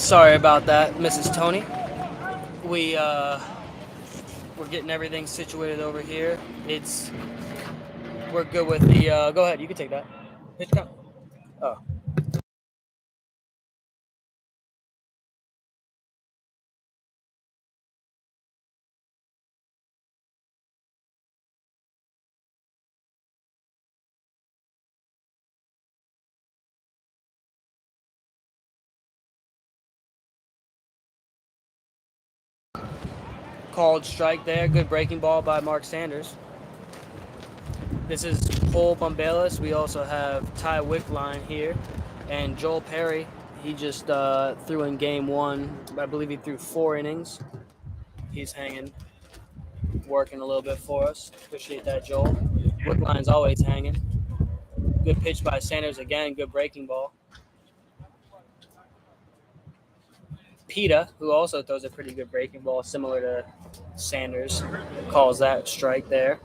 Sorry about that, Mrs. Tony. We we're getting everything situated over here. We're good with the. Go ahead, you can take that. Pitch count. Oh, called strike there. Good breaking ball by Mark Sanders. This is Cole Bombelis. We also have Ty Wickline here, and Joel Perry. He just threw in game one. I believe he threw 4 innings. He's hanging, working a little bit for us. Appreciate that, Joel. Wickline's always hanging. Good pitch by Sanders again. Good breaking ball. Peta, who also throws a pretty good breaking ball, similar to Sanders, calls that strike there.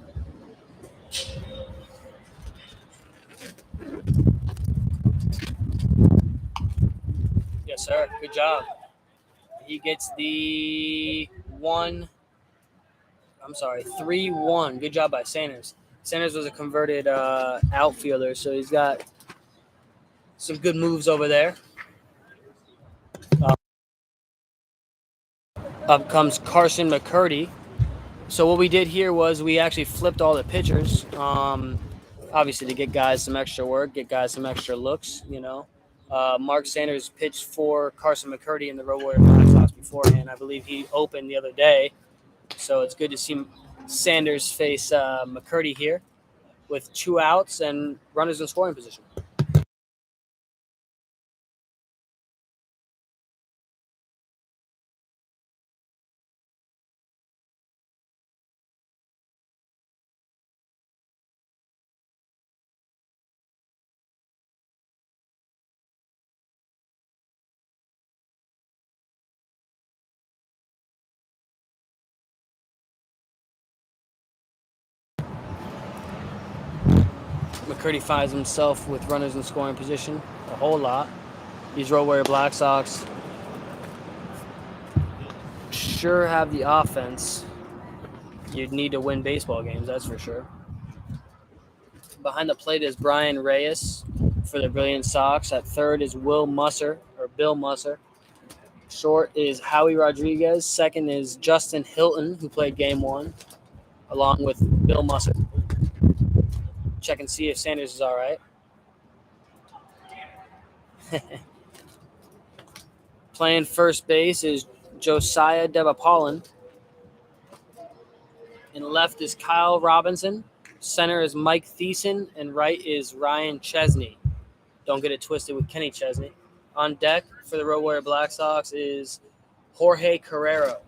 Yes, sir. Good job. He gets the 3-1. Good job by Sanders. Sanders was a converted outfielder, so he's got some good moves over there. Up comes Carson McCurdy. So what we did here was we actually flipped all the pitchers, obviously to get guys some extra work, get guys some extra looks, Mark Sanders pitched for Carson McCurdy in the Road Warrior Black Sox beforehand. I believe he opened the other day. So it's good to see Sanders face McCurdy here with 2 outs and runners in scoring position. McCurdy finds himself with runners in scoring position a whole lot. These Road Warrior Black Sox sure have the offense you'd need to win baseball games, that's for sure. Behind the plate is Brian Reyes for the Brilliance Sox. At third is Bill Musser. Short is Howie Rodriguez. Second is Justin Hilton, who played game one, along with Bill Musser. Check and see if Sanders is all right. Playing first base is Josiah Devapaulin. And left is Kyle Robinson. Center is Mike Thiessen. And right is Ryan Chesney. Don't get it twisted with Kenny Chesney. On deck for the Road Warrior Black Sox is Jorge Carrero.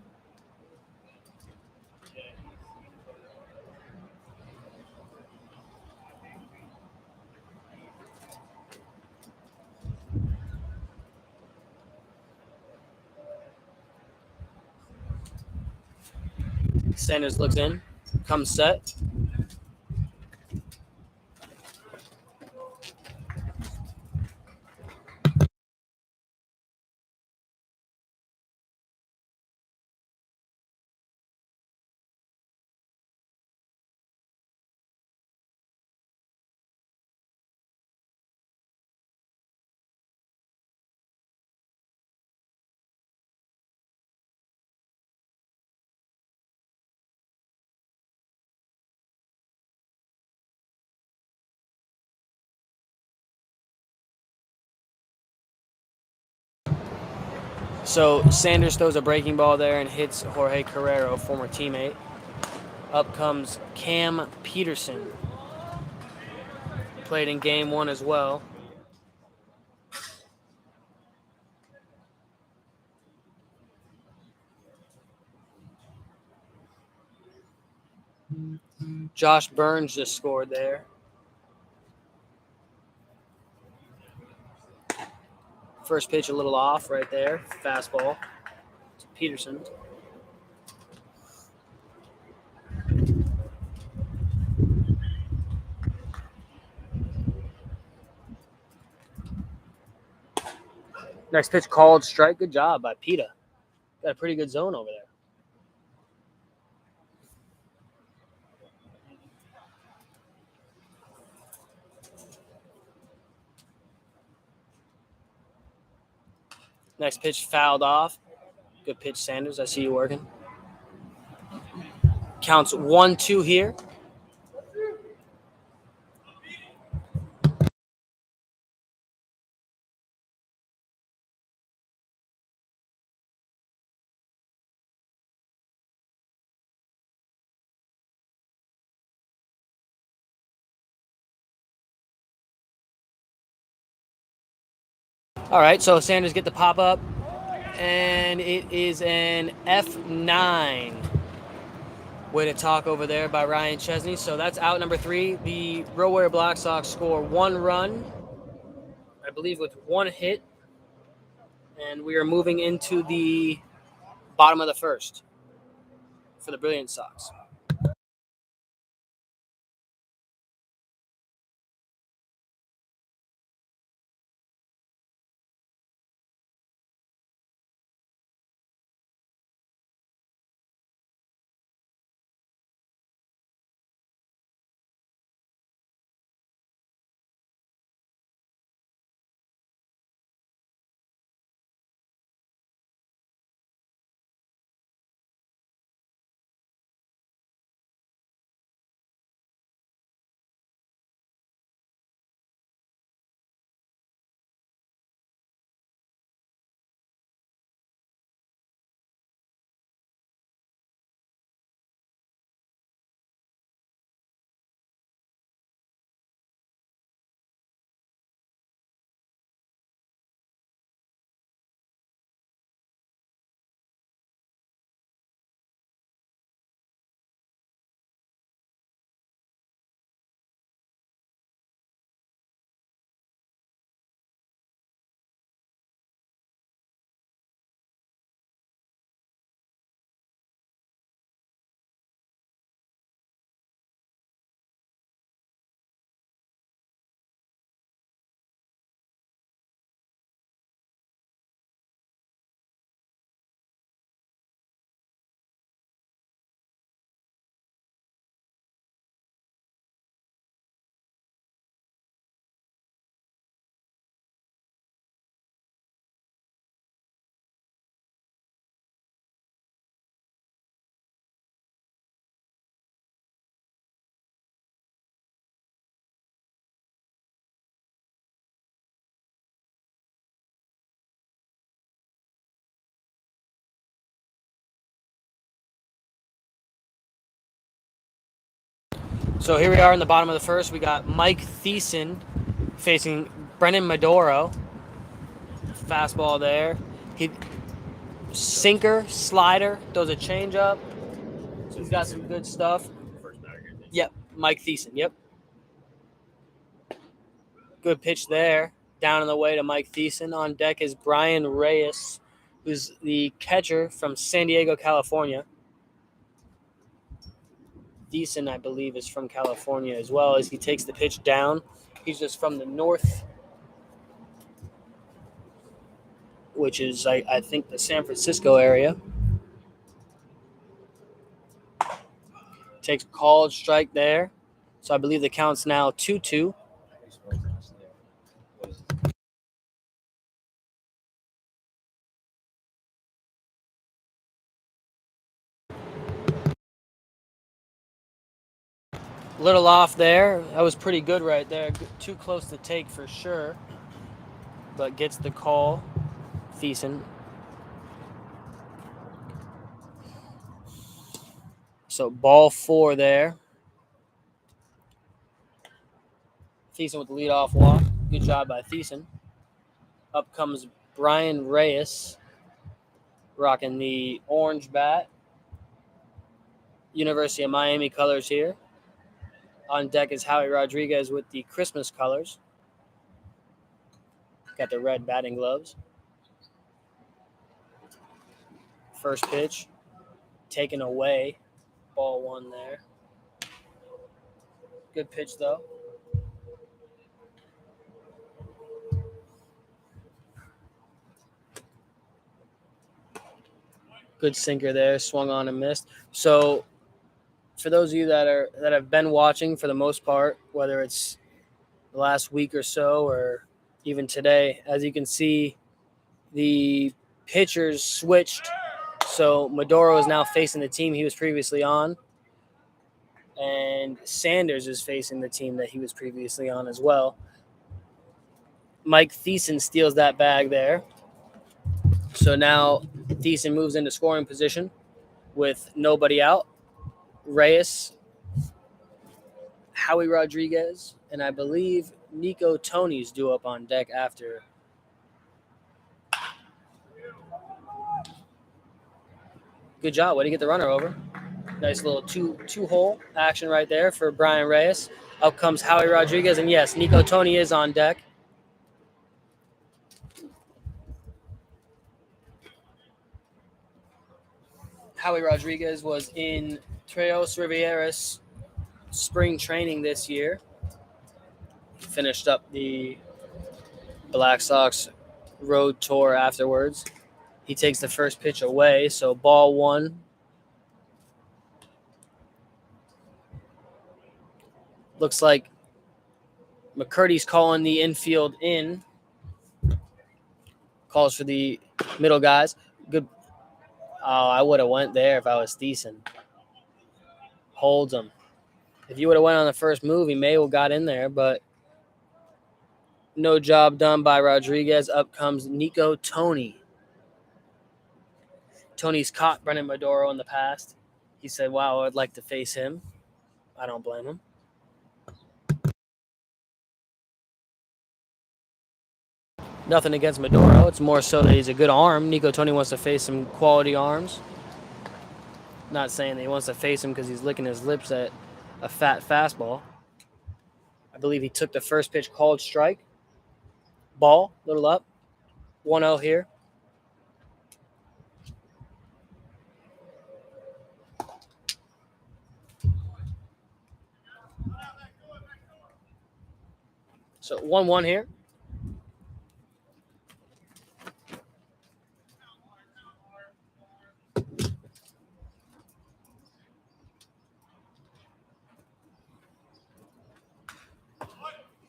Sanders looks in, comes set. So Sanders throws a breaking ball there and hits Jorge Carrero, former teammate. Up comes Cam Peterson. Played in game one as well. Josh Burns just scored there. First pitch a little off right there. Fastball to Peterson. Next pitch called strike. Good job by Peta. Got a pretty good zone over there. Next pitch fouled off. Good pitch, Sanders. I see you working. Counts 1-2 here. All right, so Sanders get the pop up, and it is an F9. Way to talk over there by Ryan Chesney. So that's out number 3. The Real Warrior Black Sox score 1 run, I believe, with 1 hit, and we are moving into the bottom of the first for the Brilliance Sox. So here we are in the bottom of the first. We got Mike Thiessen facing Brennan Maduro. Fastball there. He sinker, slider, throws a changeup. So he's got some good stuff. Yep, Mike Thiessen. Yep. Good pitch there. Down on the way to Mike Thiessen. On deck is Brian Reyes, who's the catcher from San Diego, California. Thiessen, I believe, is from California as well. As he takes the pitch down, he's just from the north, which is, I think, the San Francisco area. Takes a called strike there. So I believe the count's now 2-2. Little off there. That was pretty good right there. Too close to take for sure. But gets the call. Thiessen. So ball 4 there. Thiessen with the leadoff walk. Good job by Thiessen. Up comes Brian Reyes, rocking the orange bat. University of Miami colors here. On deck is Howie Rodriguez with the Christmas colors. Got the red batting gloves. First pitch taken away. Ball 1 there. Good pitch, though. Good sinker there, swung on and missed. So for those of you that have been watching for the most part, whether it's the last week or so or even today, as you can see, the pitchers switched. So Maduro is now facing the team he was previously on, and Sanders is facing the team that he was previously on as well. Mike Thiessen steals that bag there. So now Thiessen moves into scoring position with nobody out. Reyes, Howie Rodriguez, and I believe Nico Tony's due up on deck after. Good job. Way to get the runner over. Nice little two-hole action right there for Brian Reyes. Up comes Howie Rodriguez, and yes, Nico Tony is on deck. Howie Rodriguez was in Treos Rivieras spring training this year. Finished up the Black Sox road tour afterwards. He takes the first pitch away, so ball one. Looks like McCurdy's calling the infield in. Calls for the middle guys. Good. Oh, I would have went there if I was Thiessen. Holds him. If you would have went on the first move, he may have got in there, but no job done by Rodriguez. Up comes Nico Tony. Tony's caught Brennan Maduro in the past. He said, wow, I'd like to face him. I don't blame him. Nothing against Maduro. It's more so that he's a good arm. Nico Tony wants to face some quality arms. Not saying that he wants to face him because he's licking his lips at a fat fastball. I believe he took the first pitch called strike. Ball, little up. 1-0 here. So 1-1 here.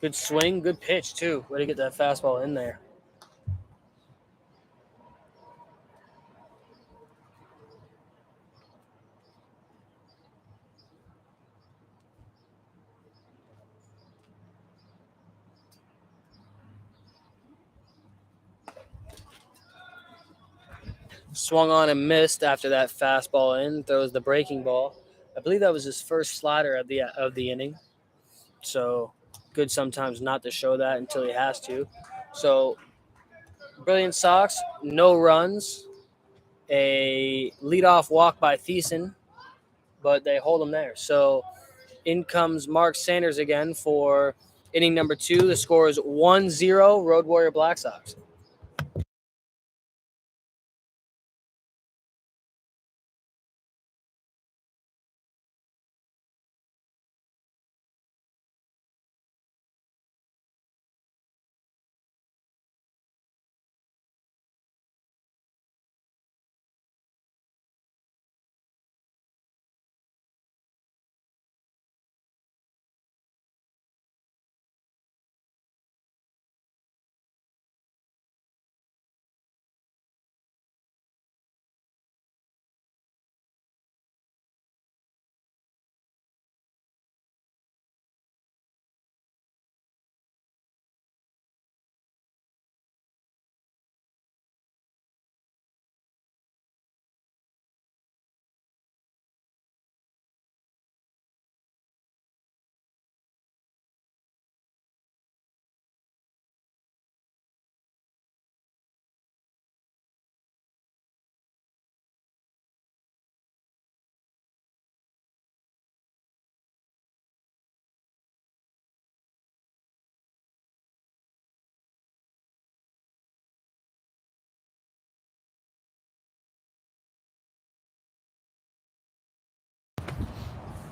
Good swing, good pitch, too. Way to get that fastball in there. Swung on and missed after that fastball in. Throws the breaking ball. I believe that was his first slider of the inning. So good sometimes not to show that until he has to. So Brilliance Sox, no runs. A leadoff walk by Thiessen, but they hold him there. So in comes Mark Sanders again for inning number 2. The score is 1-0 Road Warrior Black Sox.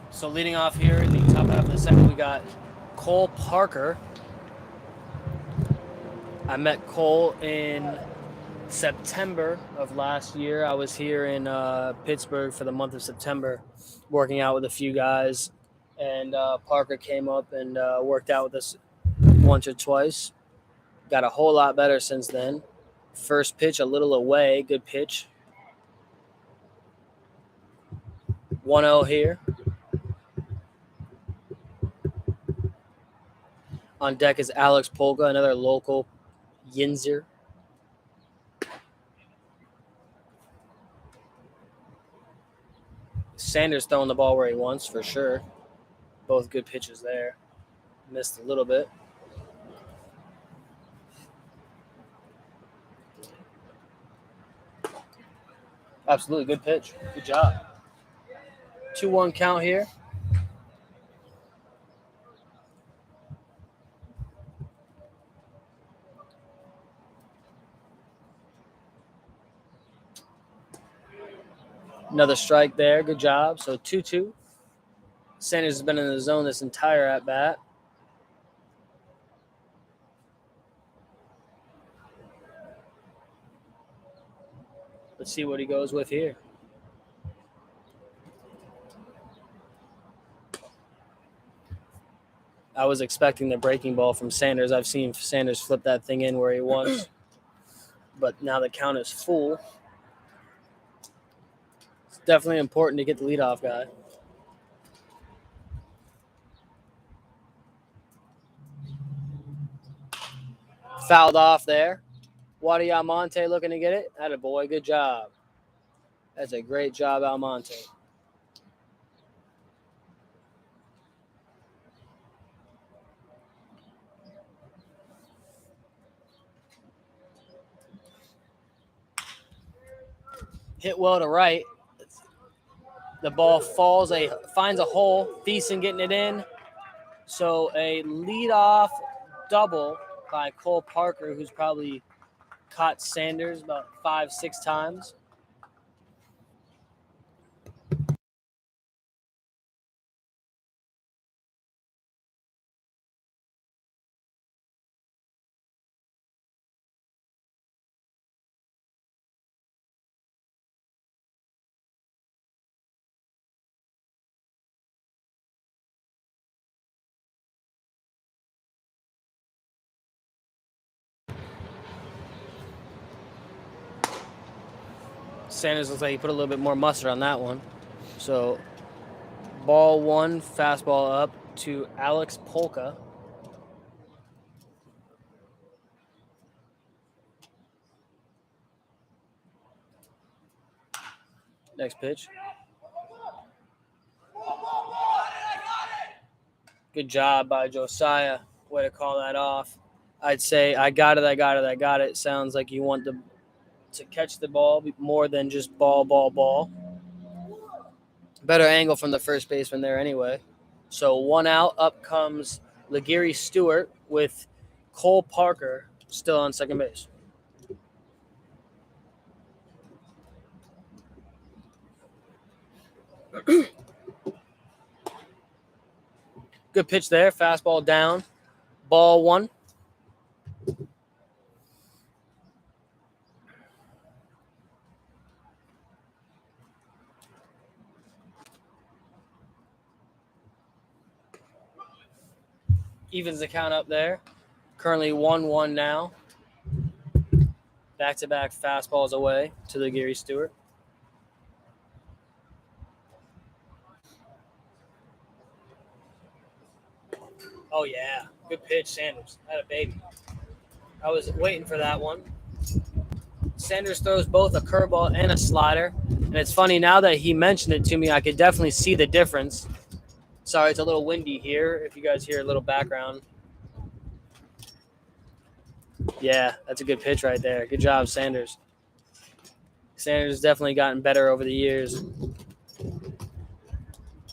So leading off here in the top half of the second, we got Cole Parker. I met Cole in September of last year, I was here in Pittsburgh for the month of September, working out with a few guys, and Parker came up and worked out with us once or twice. Got a whole lot better since then. First pitch, a little away, good pitch. 1-0 here. On deck is Alex Polka, another local Yinzer. Sanders throwing the ball where he wants for sure. Both good pitches there. Missed a little bit. Absolutely good pitch. Good job. 2-1 count here. Another strike there. Good job. So 2-2. Sanders has been in the zone this entire at bat. Let's see what he goes with here. I was expecting the breaking ball from Sanders. I've seen Sanders flip that thing in where he wants. But now the count is full. It's definitely important to get the leadoff guy. Fouled off there. Wadi Almonte looking to get it. Attaboy, good job. That's a great job, Almonte. Hit well to right. The ball finds a hole. Thiessen getting it in. So a leadoff double by Cole Parker, who's probably caught Sanders about 5-6 times. Sanders looks like he put a little bit more mustard on that one. So ball one, fastball up to Alex Polka. Next pitch. Good job by Josiah. Way to call that off. I'd say I got it. Sounds like you want to catch the ball more than just ball. Better angle from the first baseman there anyway. So 1 out. Up comes Legary Stewart with Cole Parker still on second base. Good pitch there. Fastball down. Ball one. Evens the count up there. Currently 1-1 now. Back-to-back fastballs away to the Gary Stewart. Oh, yeah. Good pitch, Sanders. Had a baby. I was waiting for that one. Sanders throws both a curveball and a slider. And it's funny, now that he mentioned it to me, I could definitely see the difference. Sorry, it's a little windy here. If you guys hear a little background. Yeah, that's a good pitch right there. Good job, Sanders. Sanders has definitely gotten better over the years.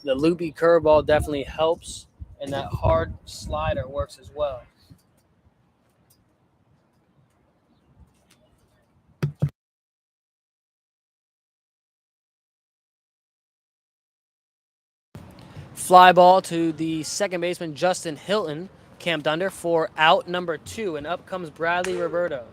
The loopy curveball definitely helps, and that hard slider works as well. Fly ball to the second baseman, Justin Hilton, camped under for out number 2, and up comes Bradley Roberto.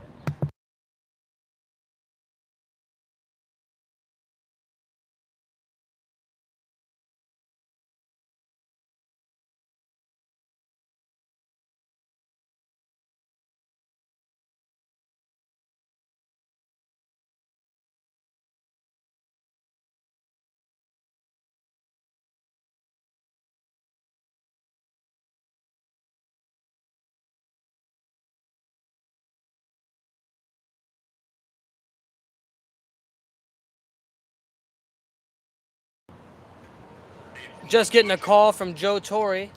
Just getting a call from Joe Torre.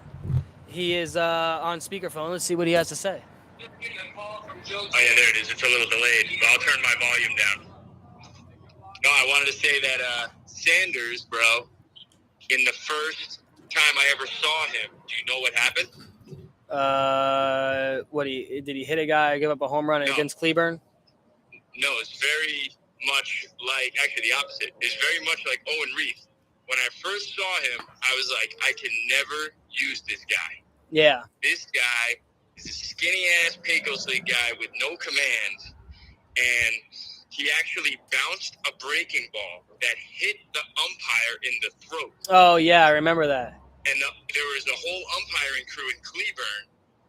He is on speakerphone. Let's see what he has to say. Oh yeah, there it is. It's a little delayed, but I'll turn my volume down. No, I wanted to say that Sanders, bro, in the first time I ever saw him, do you know what happened? Did he hit a guy, give up a home run against Cleburne? No, it's very much like, actually the opposite. It's very much like Owen Reith. When I first saw him, I was like, I can never use this guy. Yeah. This guy is a skinny-ass Pecos League guy with no command, and he actually bounced a breaking ball that hit the umpire in the throat. Oh, yeah, I remember that. And there was a whole umpiring crew in Cleburne,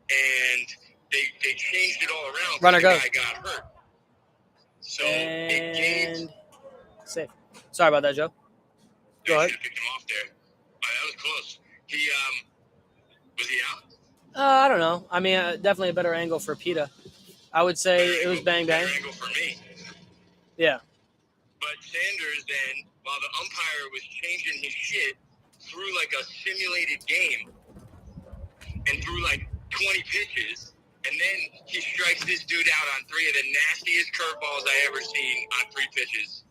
and they changed it all around because the guy got hurt. So it gave... Safe. Sorry about that, Joe. Go ahead. I should have picked him off there. Oh, that was close. Was he out? I don't know. I mean, definitely a better angle for PETA. I would say it was bang bang. Better angle for me. Yeah. But Sanders then, while the umpire was changing his shit, threw like a simulated game and threw like 20 pitches, and then he strikes this dude out on 3 of the nastiest curveballs I ever seen on 3 pitches.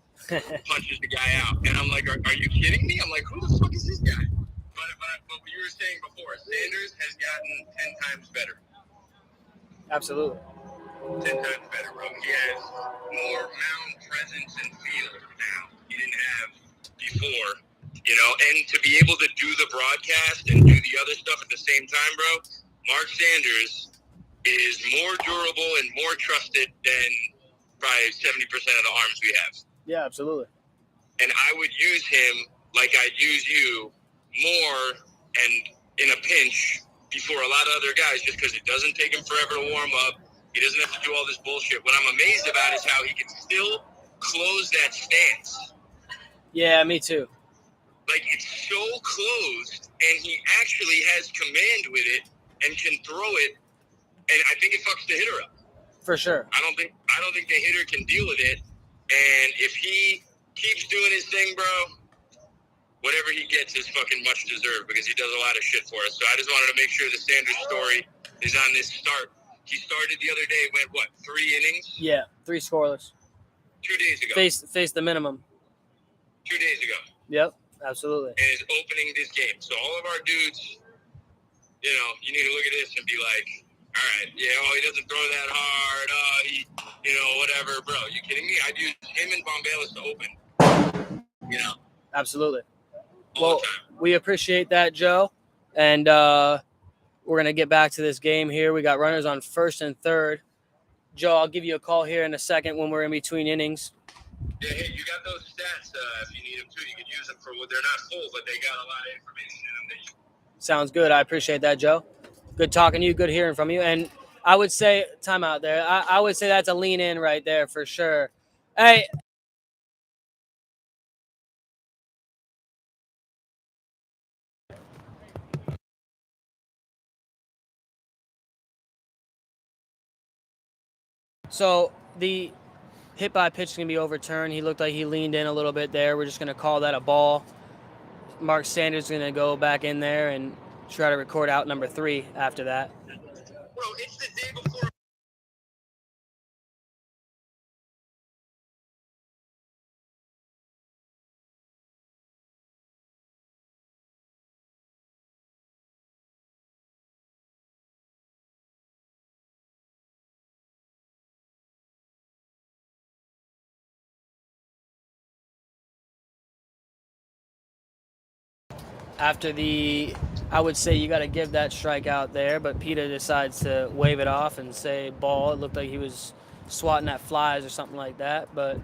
Punches the guy out, and I'm like, are you kidding me? I'm like, who the fuck is this guy? But what you were saying before, Sanders has gotten 10 times better. Absolutely. 10 times better, bro. He has more mound presence and feel now. He didn't have before, and to be able to do the broadcast and do the other stuff at the same time, bro, Mark Sanders is more durable and more trusted than probably 70% of the arms we have. Yeah, absolutely. And I would use him like I'd use you more and in a pinch before a lot of other guys, just because it doesn't take him forever to warm up. He doesn't have to do all this bullshit. What I'm amazed about is how he can still close that stance. Yeah, me too. Like, it's so closed, and he actually has command with it and can throw it, and I think it fucks the hitter up. For sure. I don't think the hitter can deal with it, and if he keeps doing his thing, bro, whatever he gets is fucking much deserved because he does a lot of shit for us. So I just wanted to make sure the Sanders story is on this start. He started the other day, went, 3 innings? Yeah, 3 scoreless. 2 days ago. Faced the minimum. 2 days ago. Yep, absolutely. And is opening this game. So all of our dudes, you need to look at this and be like, all right, he doesn't throw that hard. He, whatever. Bro, you kidding me? I'd use him and Bombalis to open. Absolutely. Well, we appreciate that, Joe. And we're going to get back to this game here. We got runners on first and third. Joe, I'll give you a call here in a second when we're in between innings. Yeah, hey, you got those stats. If you need them too, you can use them for they're not full, but they got a lot of information in them. Sounds good. I appreciate that, Joe. Good talking to you. Good hearing from you. And I would say, time out there. I would say that's a lean in right there for sure. Hey. So the hit by pitch is going to be overturned. He looked like he leaned in a little bit there. We're just going to call that a ball. Mark Sanders is going to go back in there and try to record out number 3 after that. Bro, it's the day before. After I would say you got to give that strikeout there, but PETA decides to wave it off and say ball. It looked like he was swatting at flies or something like that, but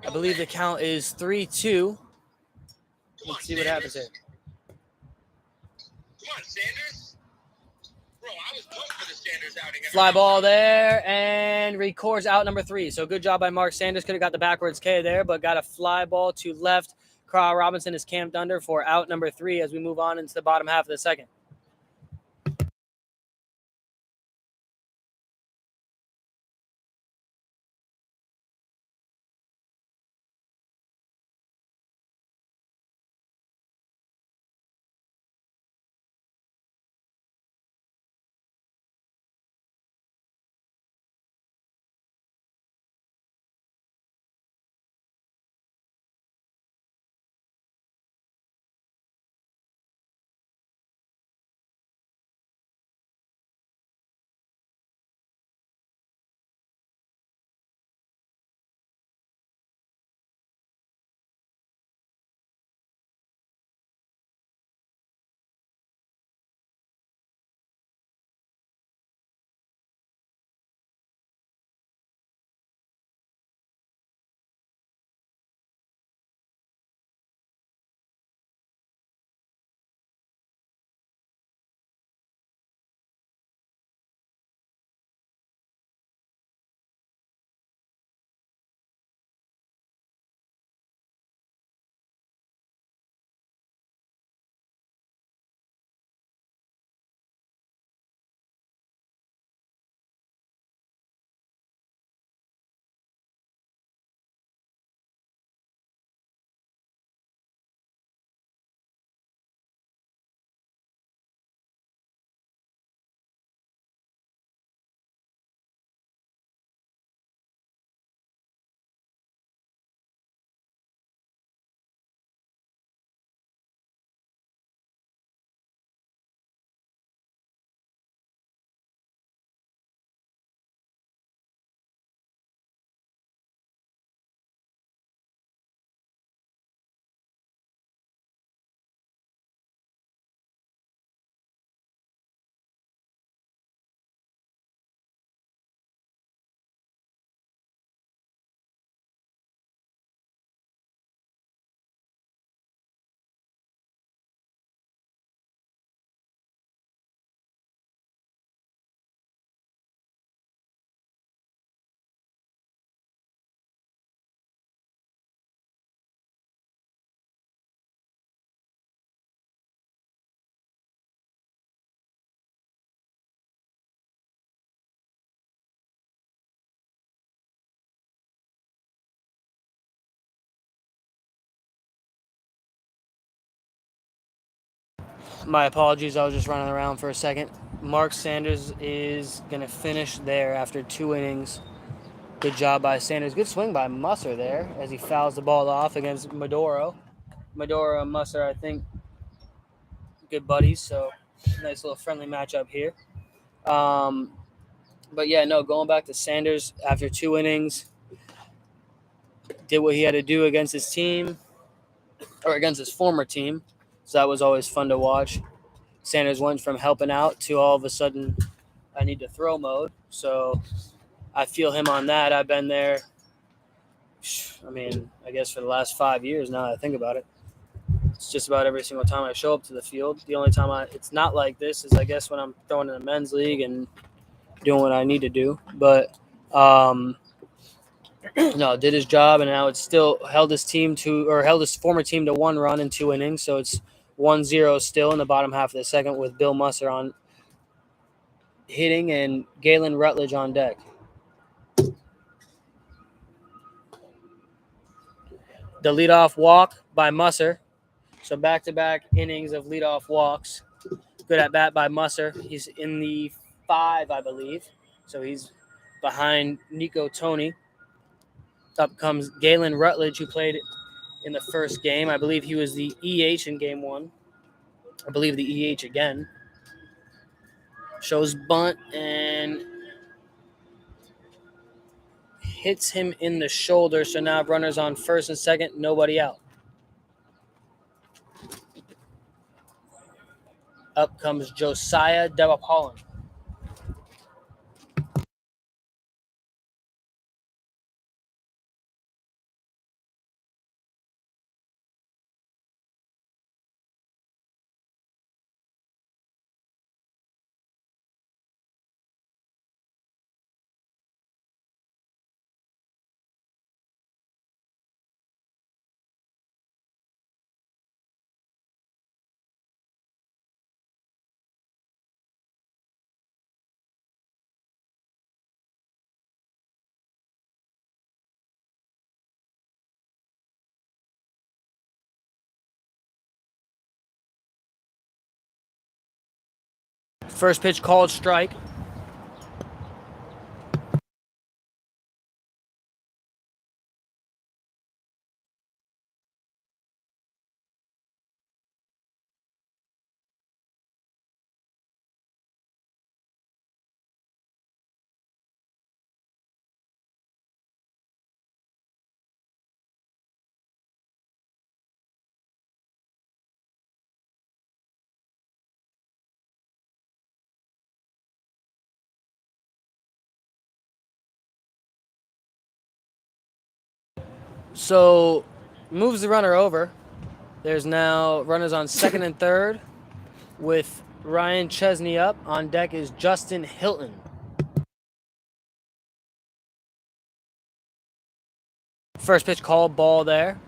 I believe the count is 3-2. Let's see what happens here. Come on, Sanders. Bro, I was pumped for the Sanders outing. Fly ball there, and records out number 3. So good job by Mark Sanders. Could have got the backwards K there, but got a fly ball to left. Carl Robinson is camped under for out number 3 as we move on into the bottom half of the second. My apologies, I was just running around for a second. Mark Sanders is going to finish there after 2 innings. Good job by Sanders. Good swing by Musser there as he fouls the ball off against Maduro. Maduro and Musser, I think, good buddies, so nice little friendly matchup here. But yeah, no, going back to Sanders after 2 innings, did what he had to do against his team, or against his former team. So that was always fun to watch. Sanders went from helping out to all of a sudden, I need to throw mode. So I feel him on that. I've been there, I mean, I guess for the last 5 years now that I think about it. It's just about every single time I show up to the field. The only time it's not like this is, I guess, when I'm throwing in a men's league and doing what I need to do. But no, did his job, and now it's still held his former team to 1 run in 2 innings. So it's 1-0 still in the bottom half of the second with Bill Musser on hitting and Galen Rutledge on deck. The leadoff walk by Musser. So back-to-back innings of leadoff walks. Good at bat by Musser. He's in the 5, I believe. So he's behind Nico Tony. Up comes Galen Rutledge, who played in the first game. I believe he was the EH in game 1. I believe the EH again. Shows bunt and hits him in the shoulder. So now runners on first and second, nobody out. Up comes Josiah Devapaulin. First pitch called strike. So moves the runner over. There's now runners on second and third with Ryan Chesney up. On deck is Justin Hilton. First pitch called, ball there.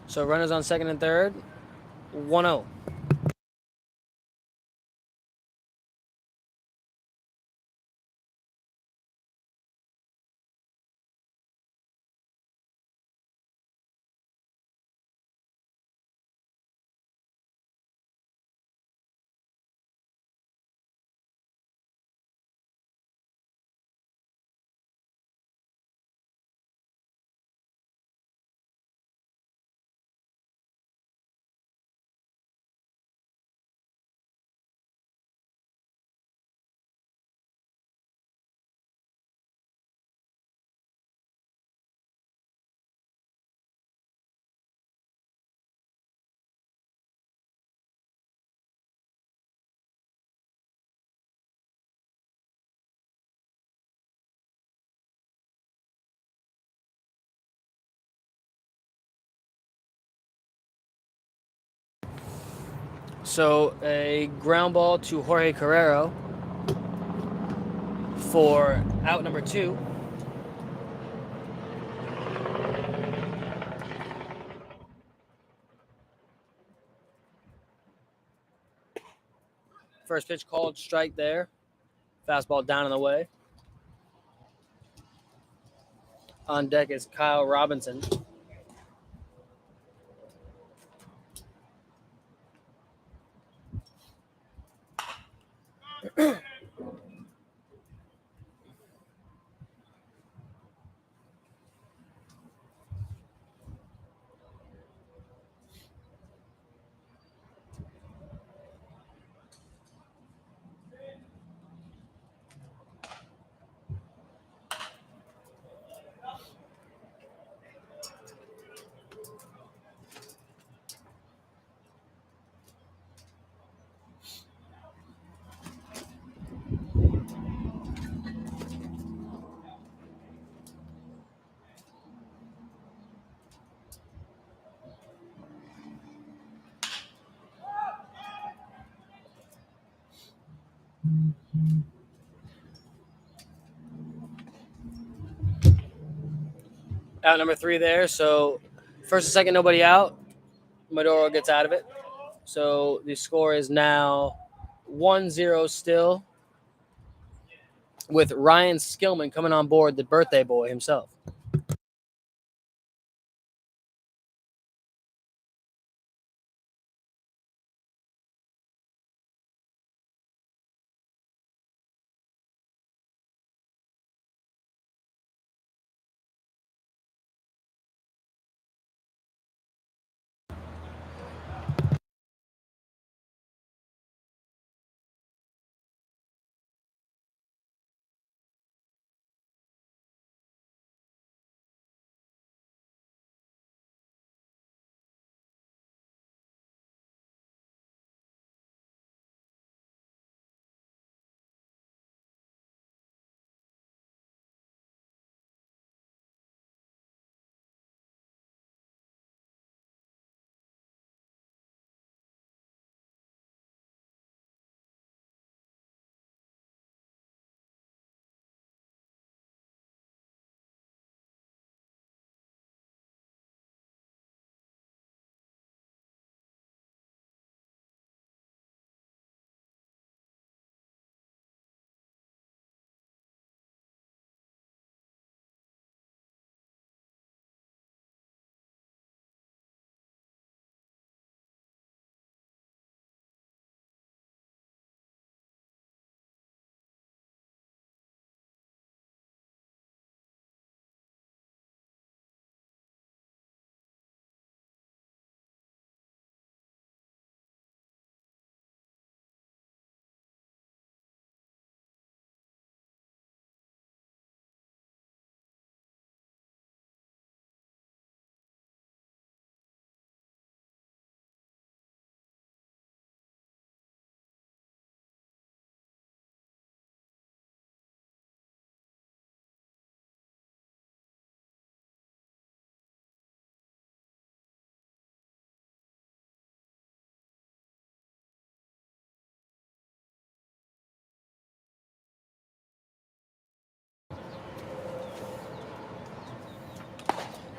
So runners on second and third, 1-0. So a ground ball to Jorge Carrero for out number 2. First pitch called, strike there. Fastball down and away. On deck is Kyle Robinson. Out number 3 there. So first and second, nobody out. Maduro gets out of it. So the score is now 1-0 still, with Ryan Skillman coming on board, the birthday boy himself.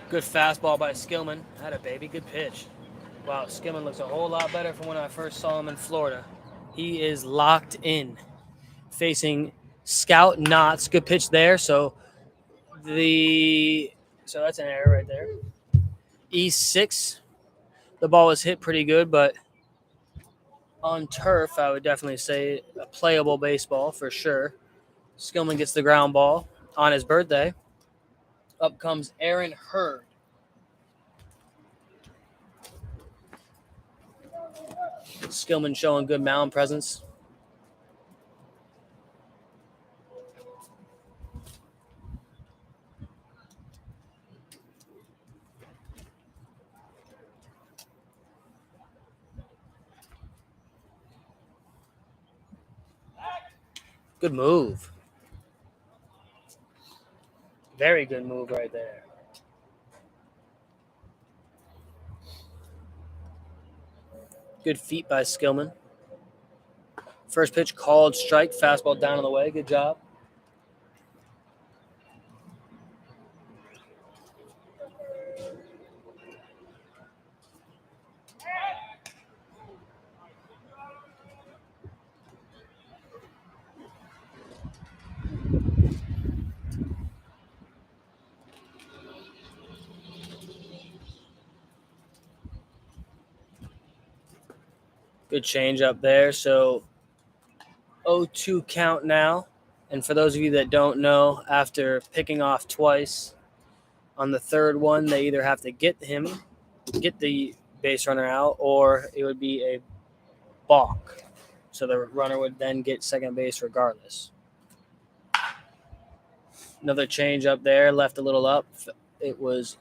Good fastball by Skillman. Had a baby. Good pitch. Wow, Skillman looks a whole lot better from when I first saw him in Florida. He is locked in. Facing Scout Knotts. Good pitch there. So that's an error right there. E6. The ball was hit pretty good, but on turf, I would definitely say a playable baseball for sure. Skillman gets the ground ball on his birthday. Up comes Aaron Hurd. Skillman showing good mound presence. Good move. Very good move right there. Good feet by Skillman. First pitch called strike. Fastball down on the way. Good job. Good change up there. So 0-2 count now. And for those of you that don't know, after picking off twice, on the third one, they either have to get the base runner out, or it would be a balk. So the runner would then get second base regardless. Another change up there, left a little up. It was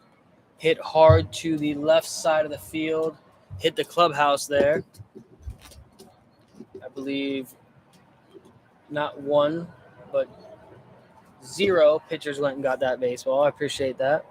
hit hard to the left side of the field, hit the clubhouse there. I believe not one, but 0 pitchers went and got that baseball. I appreciate that.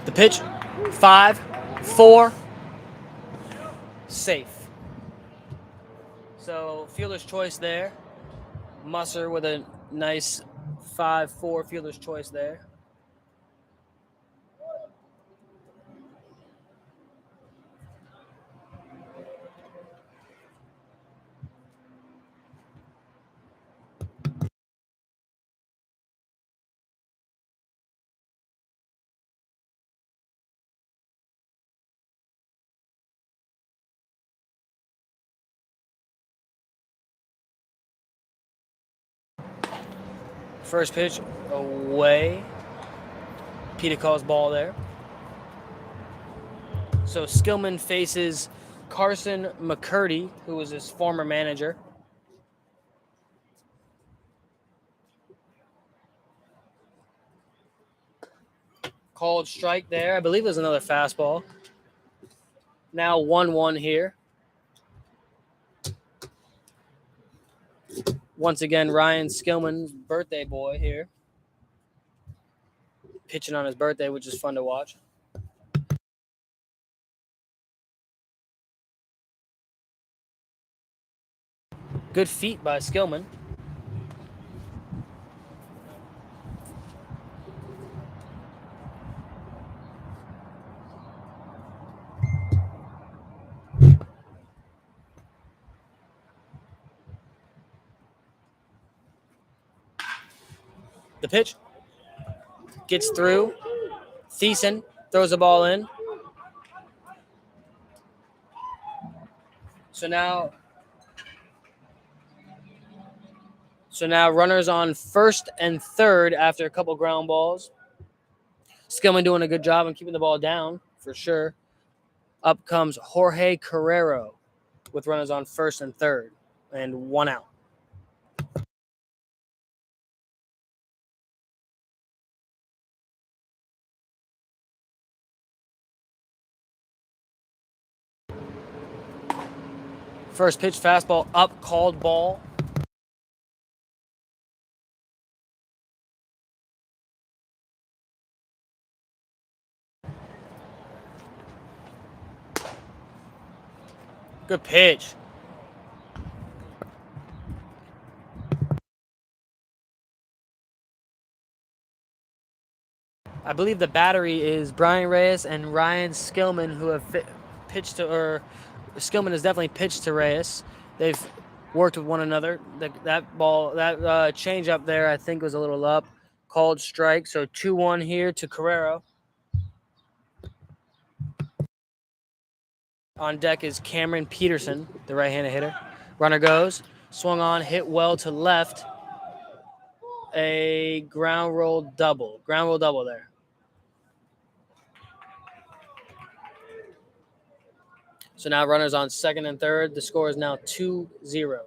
The pitch, 5-4, safe. So fielder's choice there. Musser with a nice 5-4 fielder's choice there. First pitch away. Peter calls ball there. So Skillman faces Carson McCurdy, who was his former manager. Called strike there. I believe it was another fastball. Now 1-1 here. Once again, Ryan Skillman's birthday boy here. Pitching on his birthday, which is fun to watch. Good feet by Skillman. The pitch gets through. Thiessen throws the ball in. So now runners on first and third after a couple ground balls. Skillman doing a good job on keeping the ball down, for sure. Up comes Jorge Carrero with runners on first and third and 1 out. First pitch, fastball up, called ball. Good pitch. I believe the battery is Brian Reyes and Ryan Skillman, who have pitched to, or Skillman has definitely pitched to Reyes. They've worked with one another. That change up there, I think, was a little up. Called strike, so 2-1 here to Carrero. On deck is Cameron Peterson, the right-handed hitter. Runner goes, swung on, hit well to left. A ground roll double. Ground roll double there. So now runners on second and third. The score is now 2-0.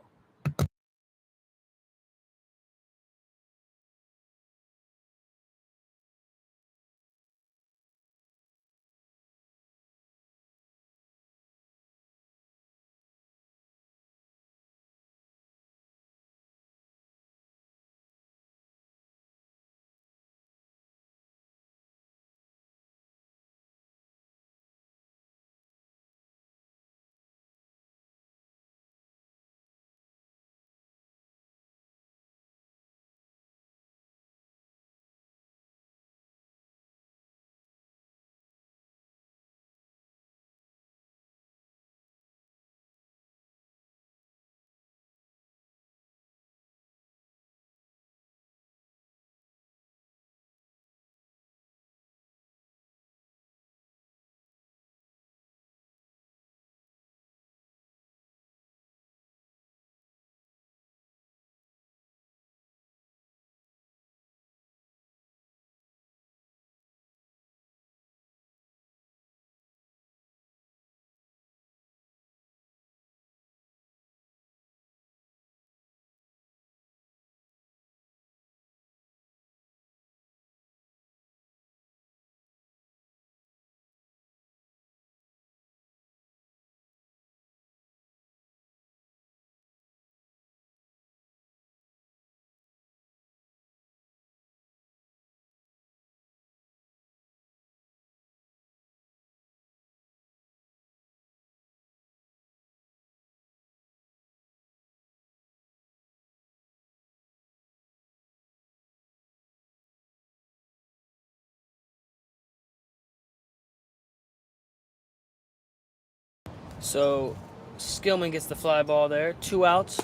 So Skillman gets the fly ball there. 2 outs.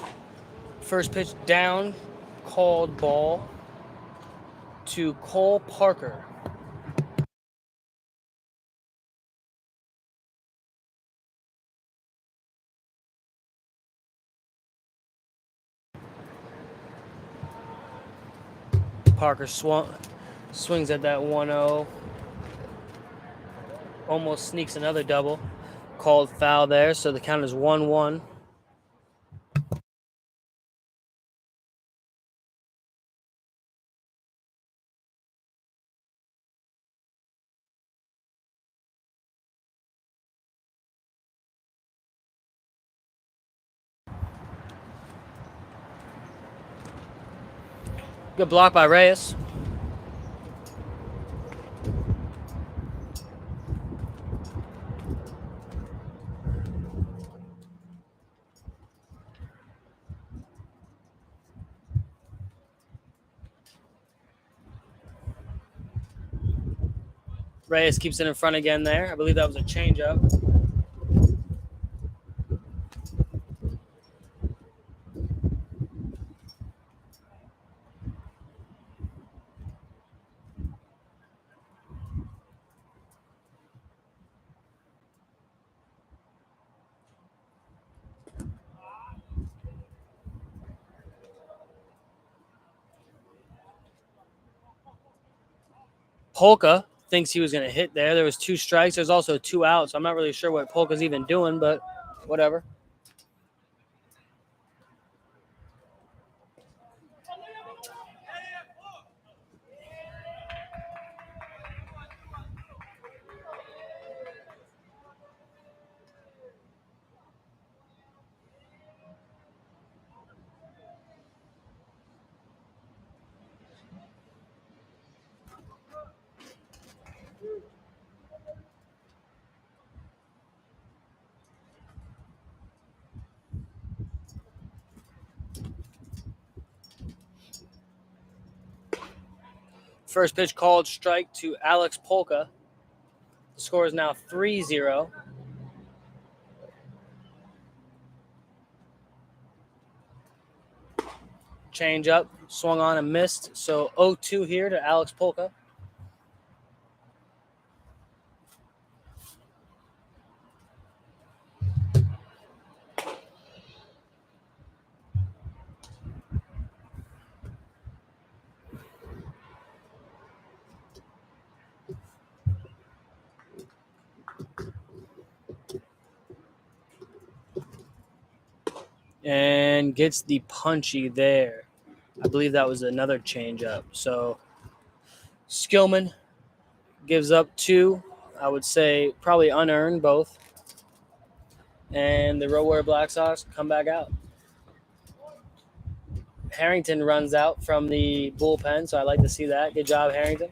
First pitch down, called ball to Cole Parker. Parker swings at that 1-0. Almost sneaks another double. Called foul there, so the count is 1-1. Good block by Reyes. Reyes keeps it in front again there. I believe that was a changeup. Polka thinks he was going to hit there. There was 2 strikes. There's also 2 outs. I'm not really sure what Polka's even doing, but whatever. First pitch called strike to Alex Polka. The score is now 3-0. Change up, swung on and missed. So 0-2 here to Alex Polka. And gets the punchy there. I believe that was another changeup. So Skillman gives up 2. I would say probably unearned both. And the Road Warrior Black Sox come back out. Harrington runs out from the bullpen, so I like to see that. Good job, Harrington.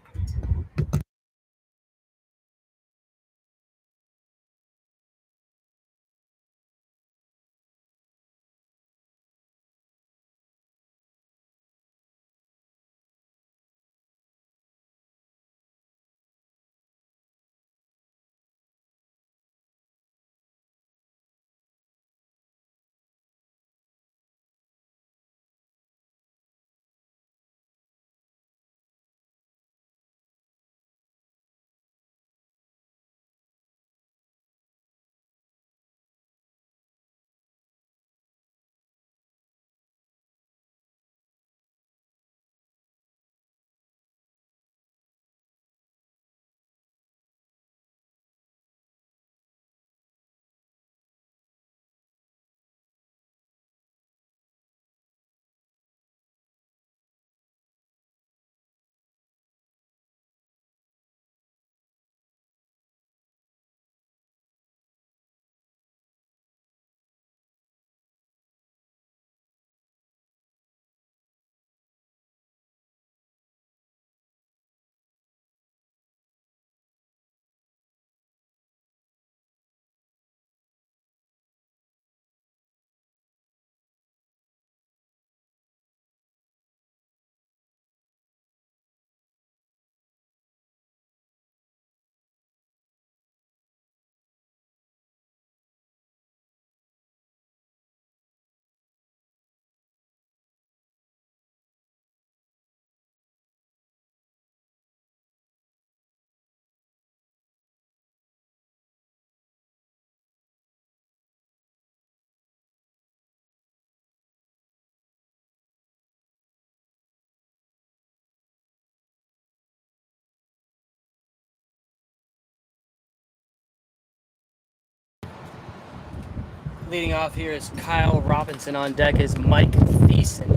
Leading off here is Kyle Robinson. On deck is Mike Thiessen.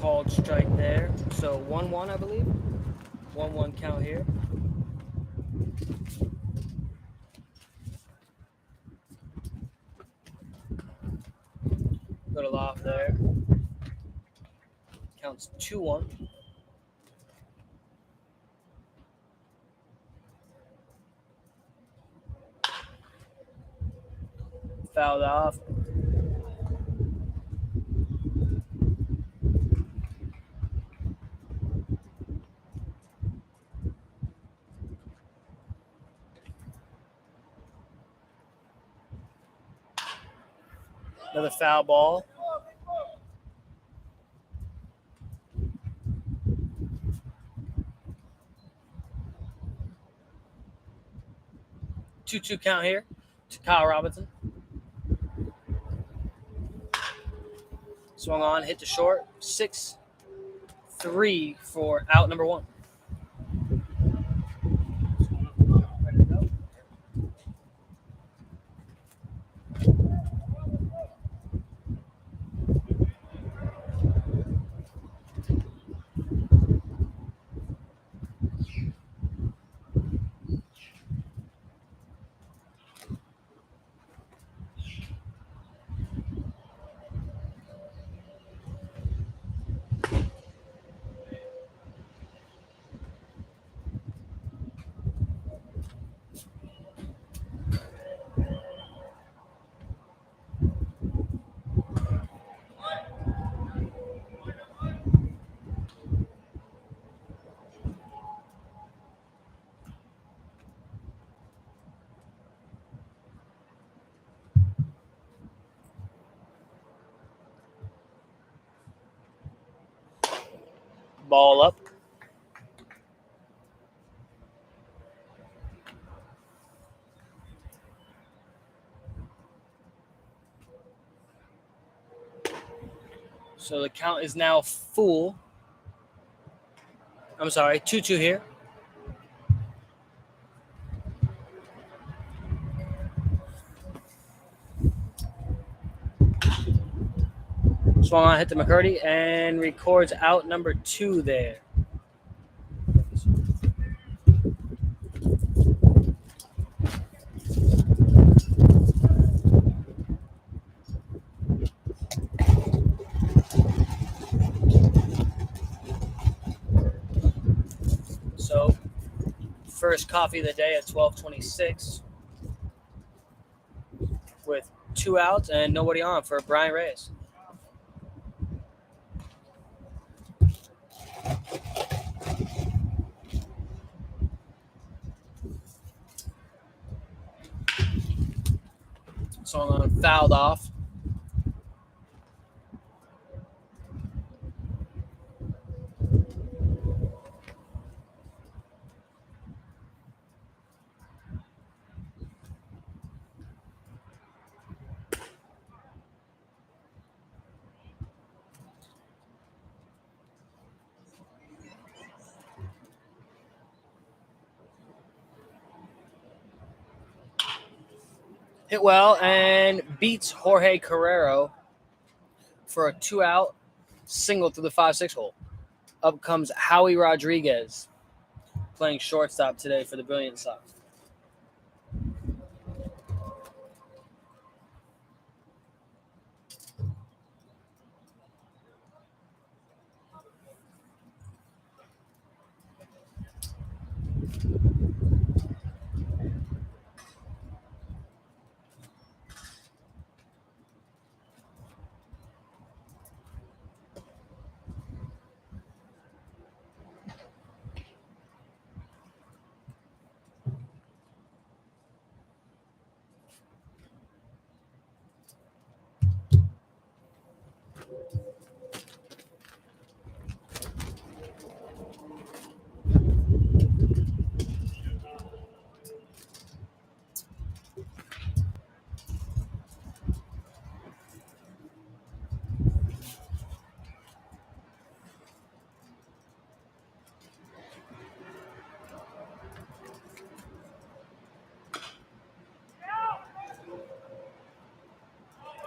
Called strike there. So 1-1, I believe. 1-1 count here. Little off there. Counts 2-1. Fouled off. Another foul ball. Two count here to Kyle Robinson. Swung on, hit the short. 6-3 for out number 1. Ball up. So the count is now full. I'm sorry, 2-2 here. Swung on, hit the McCurdy, and records out number 2 there. So, first coffee of the day at 12:26 with 2 outs and nobody on for Brian Reyes. Swung on, fouled off. Hit well and beats Jorge Carrero for a 2-out single through the 5-6 hole. Up comes Howie Rodriguez, playing shortstop today for the Brilliance Sox.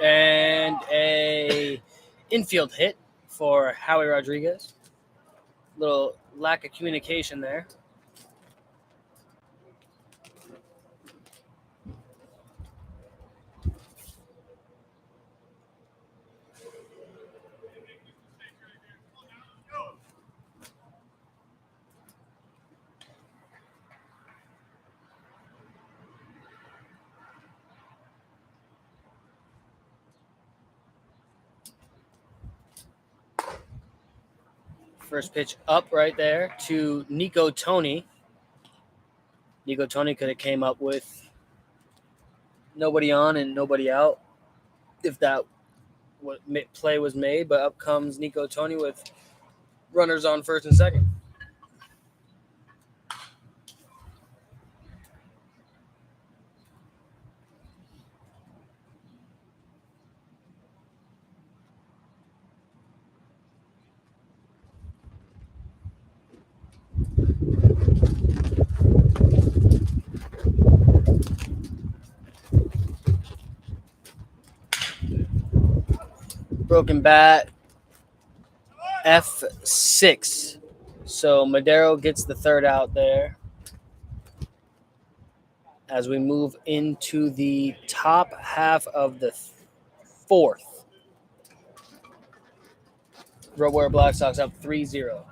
And a infield hit for Howie Rodriguez. Little lack of communication there. First pitch up right there to Nico Tony. Nico Tony could have came up with nobody on and nobody out if that play was made, but up comes Nico Tony with runners on first and second. Broken bat, F6. So Madero gets the third out there as we move into the top half of the fourth. Red Wire Black Sox up 3-0.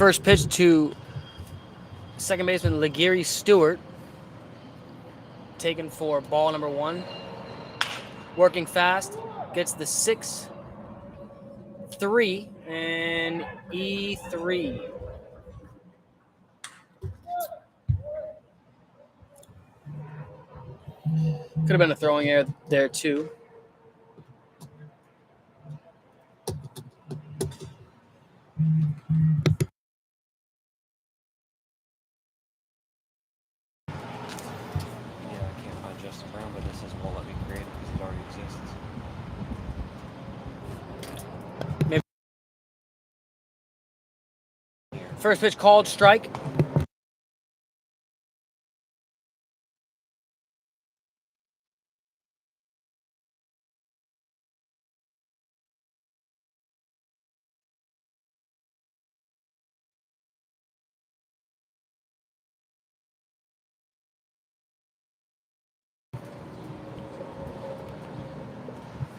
First pitch to second baseman Legary Stewart, taken for ball number 1. Working fast, gets the 6-3 and E3. Could have been a throwing error there too. Yeah, I can't find Justin Brown, but this says won't let me create it because it already exists. Maybe. First pitch called, strike.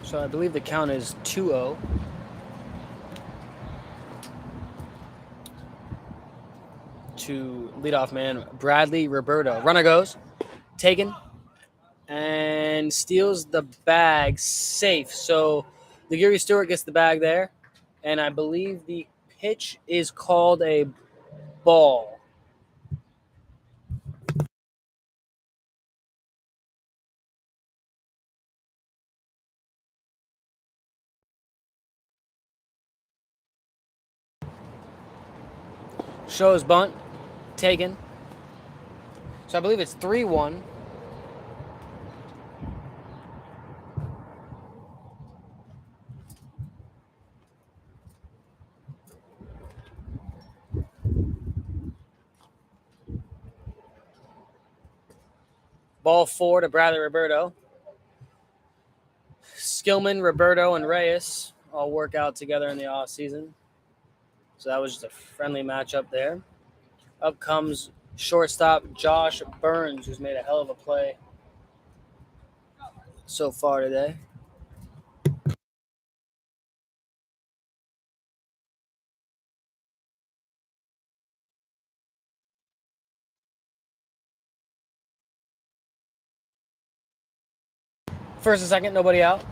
So I believe the count is 2-0. To leadoff man Bradley Roberto. Runner goes, taken, and steals the bag safe. So Legary Stewart gets the bag there, and I believe the pitch is called a ball. Shows bunt, taken. So I believe it's 3-1. Ball 4 to Bradley Roberto. Skillman, Roberto, and Reyes all work out together in the offseason. So that was just a friendly matchup there. Up comes shortstop Josh Burns, who's made a hell of a play so far today. First and second, nobody out.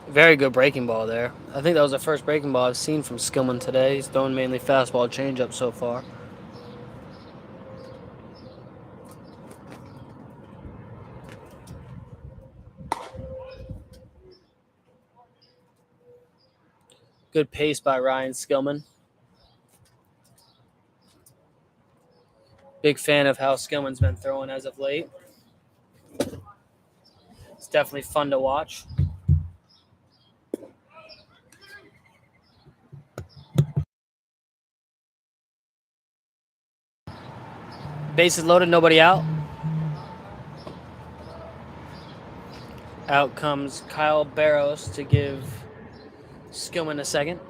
Very good breaking ball there. I think that was the first breaking ball I've seen from Skillman today. He's throwing mainly fastball changeup so far. Good pace by Ryan Skillman. Big fan of how Skillman's been throwing as of late. It's definitely fun to watch. Bases loaded, nobody out. Out comes Kyle Barrows to give Skillman a second.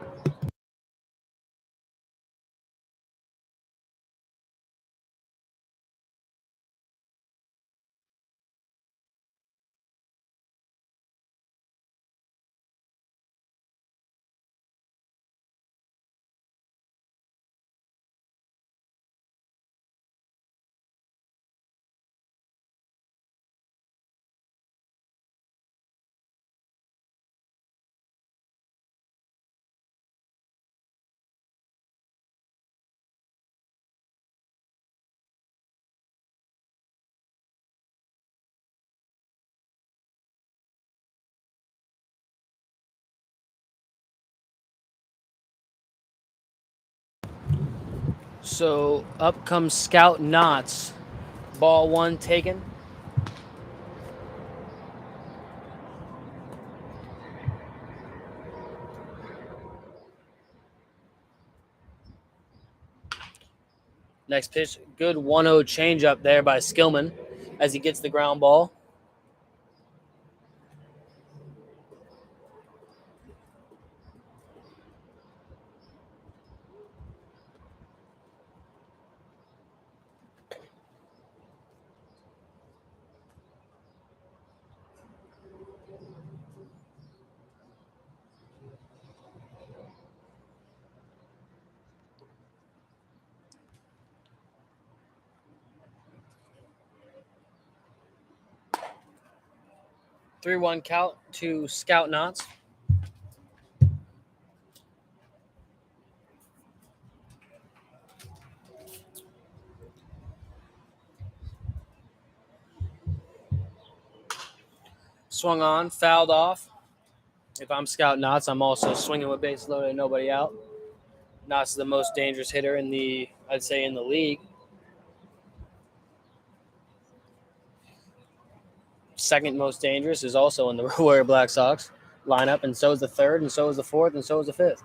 So up comes Scout Knots. Ball 1 taken. Next pitch, good 1-0 changeup there by Skillman as he gets the ground ball. Three one count to Scout Knots. Swung on, fouled off. If I'm Scout Knots, I'm also swinging with base loaded, nobody out. Knots is the most dangerous hitter in I'd say in the league. Second most dangerous is also in the Warrior Black Sox lineup, and so is the third, and so is the fourth, and so is the fifth.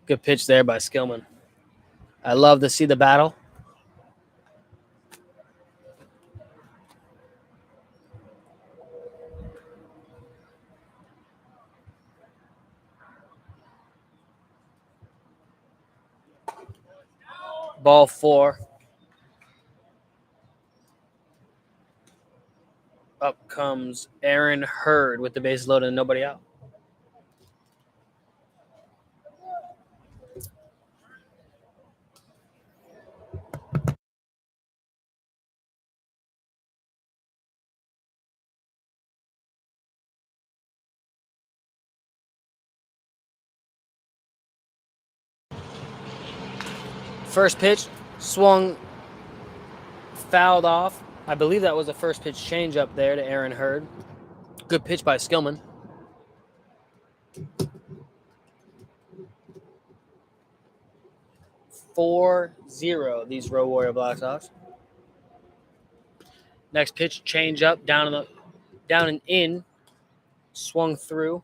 Good pitch there by Skillman. I love to see the battle. Ball 4. Up comes Aaron Hurd with the base loaded and nobody out. First pitch, swung, fouled off. I believe that was the first pitch change up there to Aaron Hurd. Good pitch by Skillman. 4-0, these Road Warrior Black Sox. Next pitch, change up, down and in, swung through.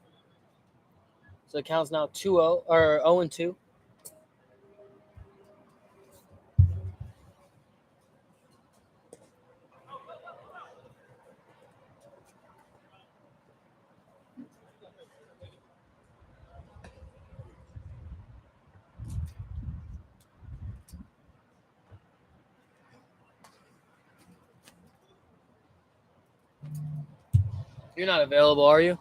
So the count's now 2-0 or 0-2. You're not available, are you?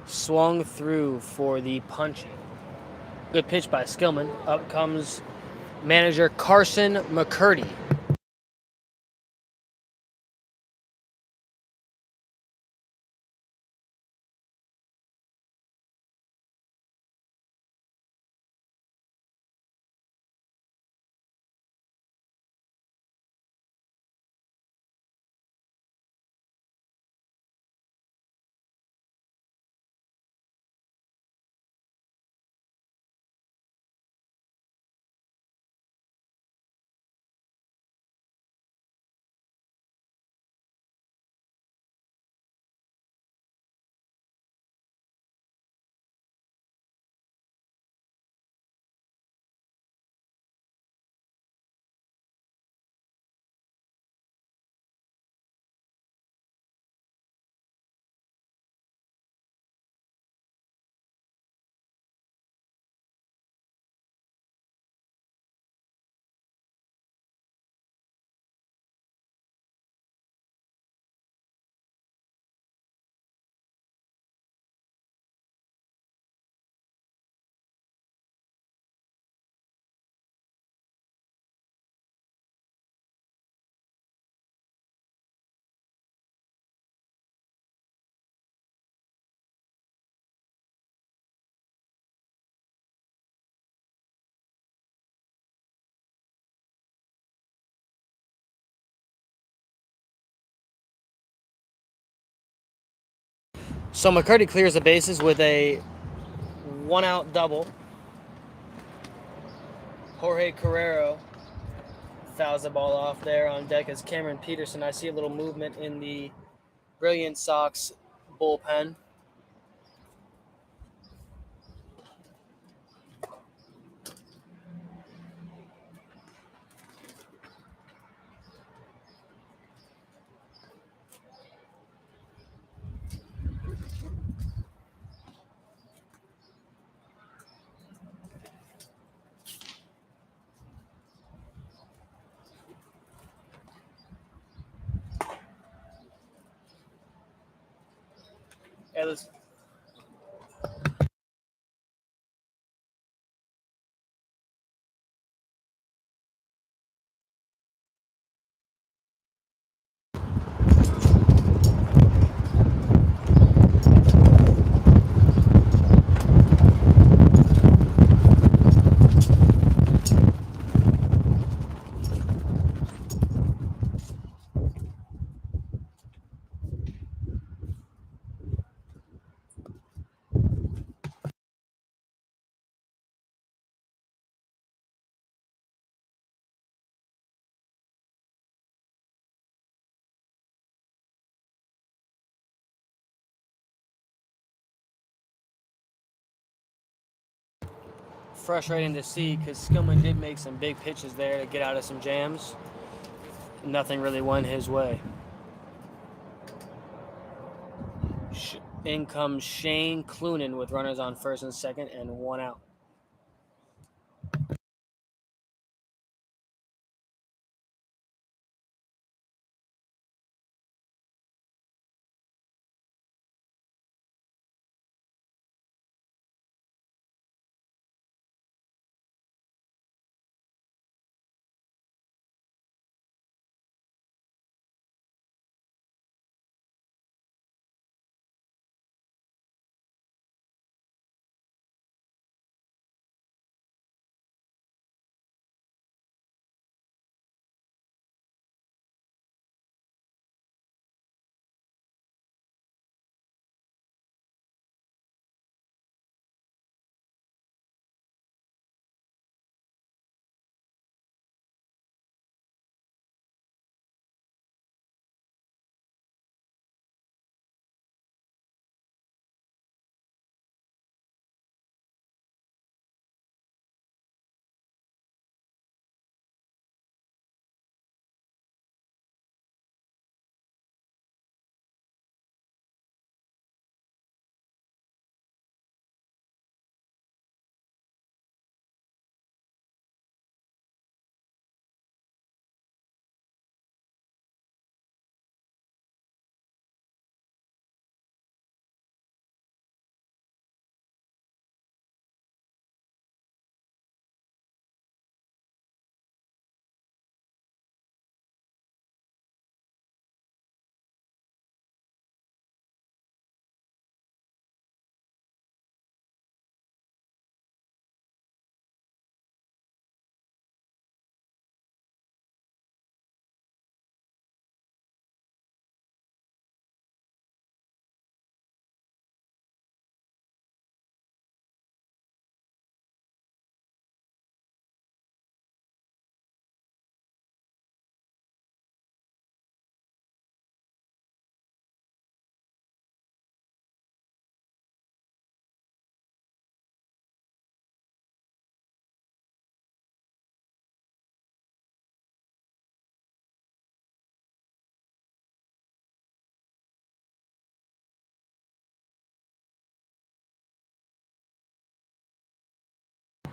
Swung through for the punchy. Good pitch by Skillman. Up comes manager Carson McCurdy. So McCurdy clears the bases with a 1-out double. Jorge Carrero fouls the ball off there. On deck as Cameron Peterson. I see a little movement in the Brilliance Sox bullpen. Yeah, let's frustrating to see because Skillman did make some big pitches there to get out of some jams. Nothing really went his way. In comes Shane Clunan with runners on first and second and 1 out.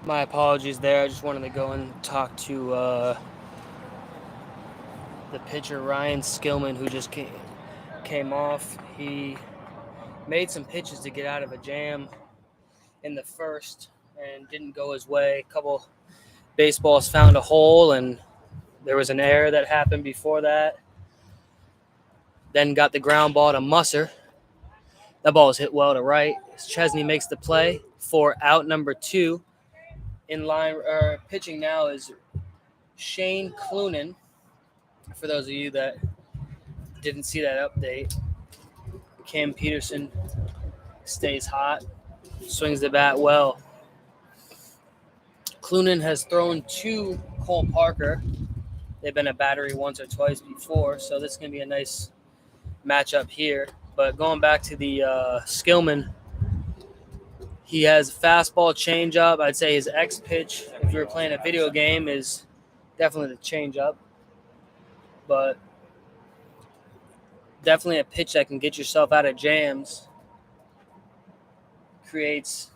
My apologies there. I just wanted to go and talk to the pitcher Ryan Skillman, who just came off. He made some pitches to get out of a jam in the first and didn't go his way. A couple baseballs found a hole, and there was an error that happened before that. Then got the ground ball to Musser. That ball was hit well to right. Chesney makes the play for out number 2. In line, pitching now is Shane Clunan. For those of you that didn't see that update, Cam Peterson stays hot, swings the bat well. Clunan has thrown to Cole Parker. They've been a battery once or twice before, so this is going to be a nice matchup here. But going back to the Skillman, he has fastball, changeup. I'd say his X pitch, if you were playing a video game, is definitely the changeup. But definitely a pitch that can get yourself out of jams. Creates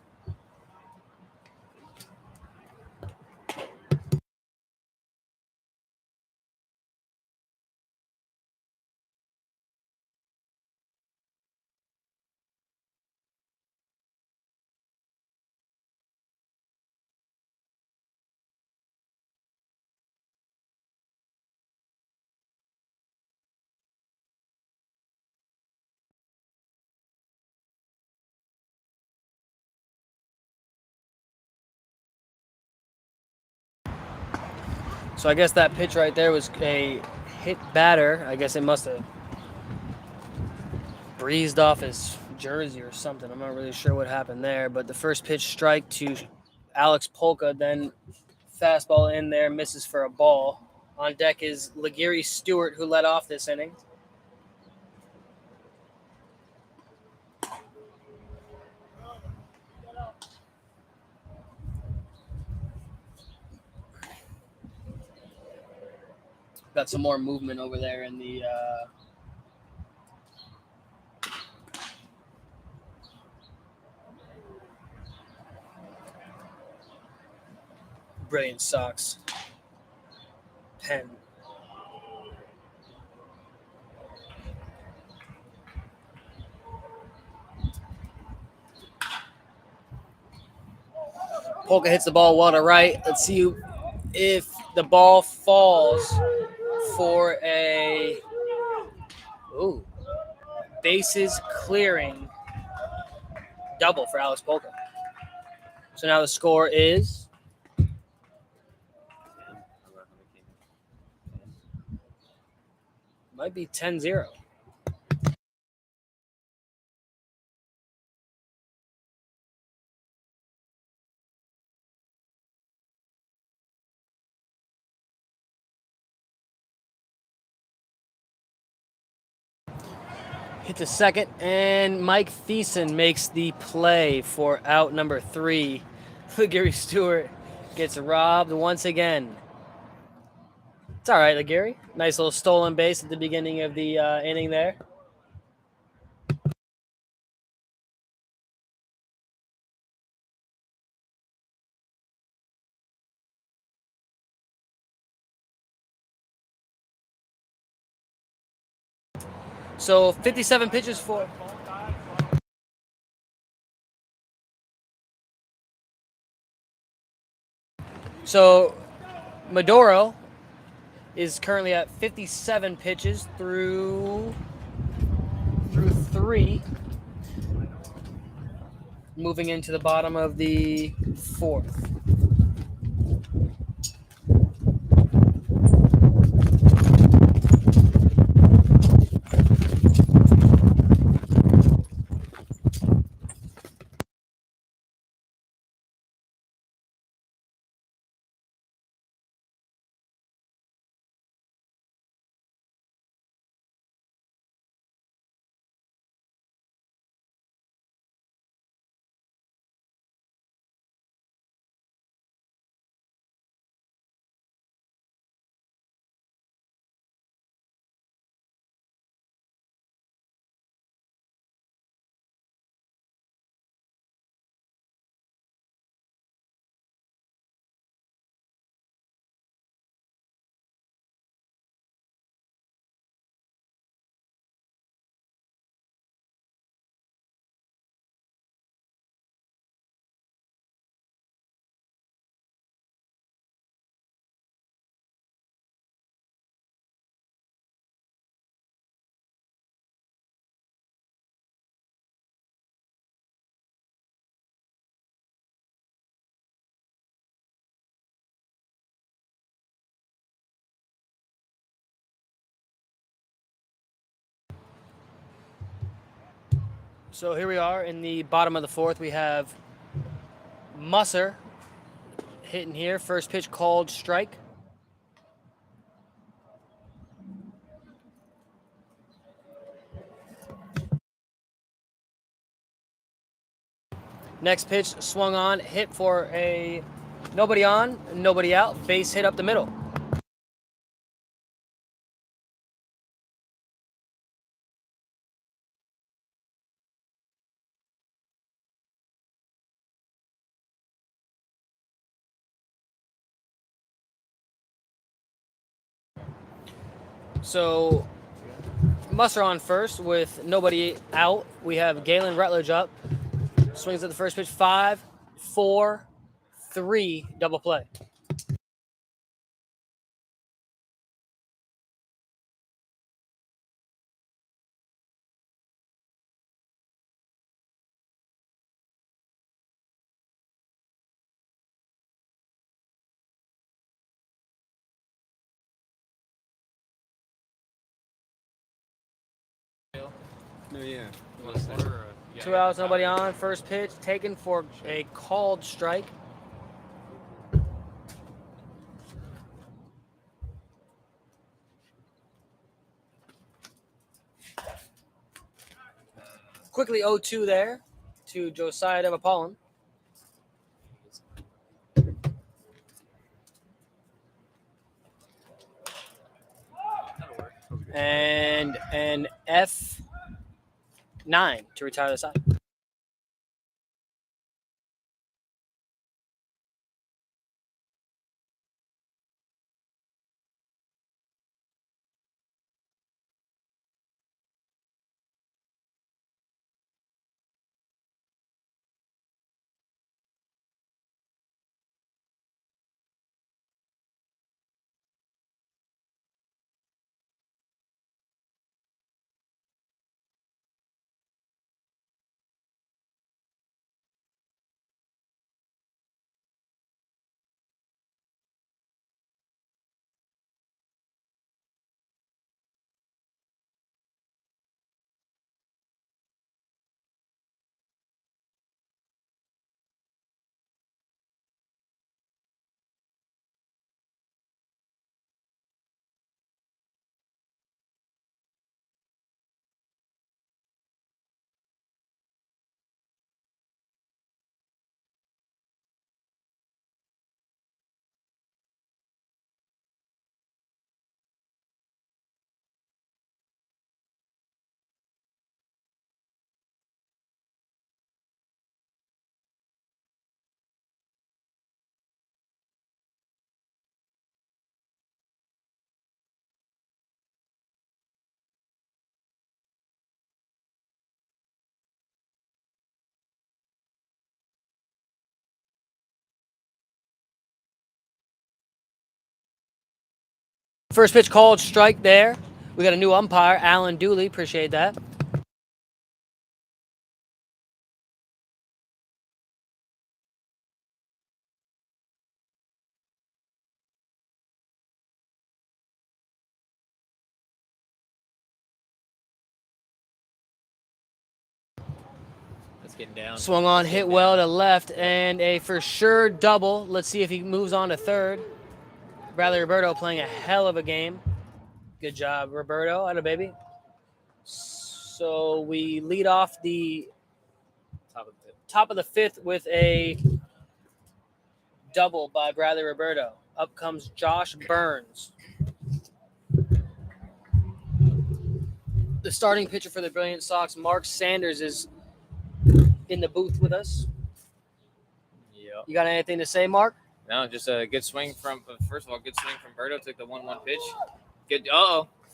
so I guess that pitch right there was a hit batter. I guess it must have breezed off his jersey or something. I'm not really sure what happened there, but the first pitch strike to Alex Polka, then fastball in there, misses for a ball. On deck is Legary Stewart, who led off this inning. Got some more movement over there in the Brilliance Sox pen. Polka hits the ball well to right. Let's see if the ball falls for a bases clearing double for Alex Polka. So now the score is might be 10-0. Hit the second, and Mike Thiessen makes the play for out number 3. Gary Stewart gets robbed once again. It's all right, Gary. Nice little stolen base at the beginning of the inning there. So 57 pitches for. So Maduro is currently at 57 pitches through 3, moving into the bottom of the 4th. So here we are in the bottom of the fourth. We have Musser hitting here. First pitch called strike. Next pitch swung on, hit for a nobody on, nobody out, base hit up the middle. So Musser on first with nobody out. We have Galen Rutledge up. Swings at the first pitch. 5, 4, 3, double play. No, yeah. 2 outs, nobody on. First pitch taken for a called strike. Quickly 0-2 there to Josiah Devapalan. And an F9 to retire the side. First pitch called strike there. We got a new umpire, Alan Dooley. Appreciate that. That's getting down. Swung on, hit well to left, and a for sure double. Let's see if he moves on to third. Bradley Roberto playing a hell of a game. Good job, Roberto. Atta baby. So we lead off the top of the fifth with a double by Bradley Roberto. Up comes Josh Burns. The starting pitcher for the Brilliant Sox, Mark Sanders, is in the booth with us. Yep. You got anything to say, Mark? No, just a good swing from. First of all, good swing from Berto. Took the 1-1 pitch. Good.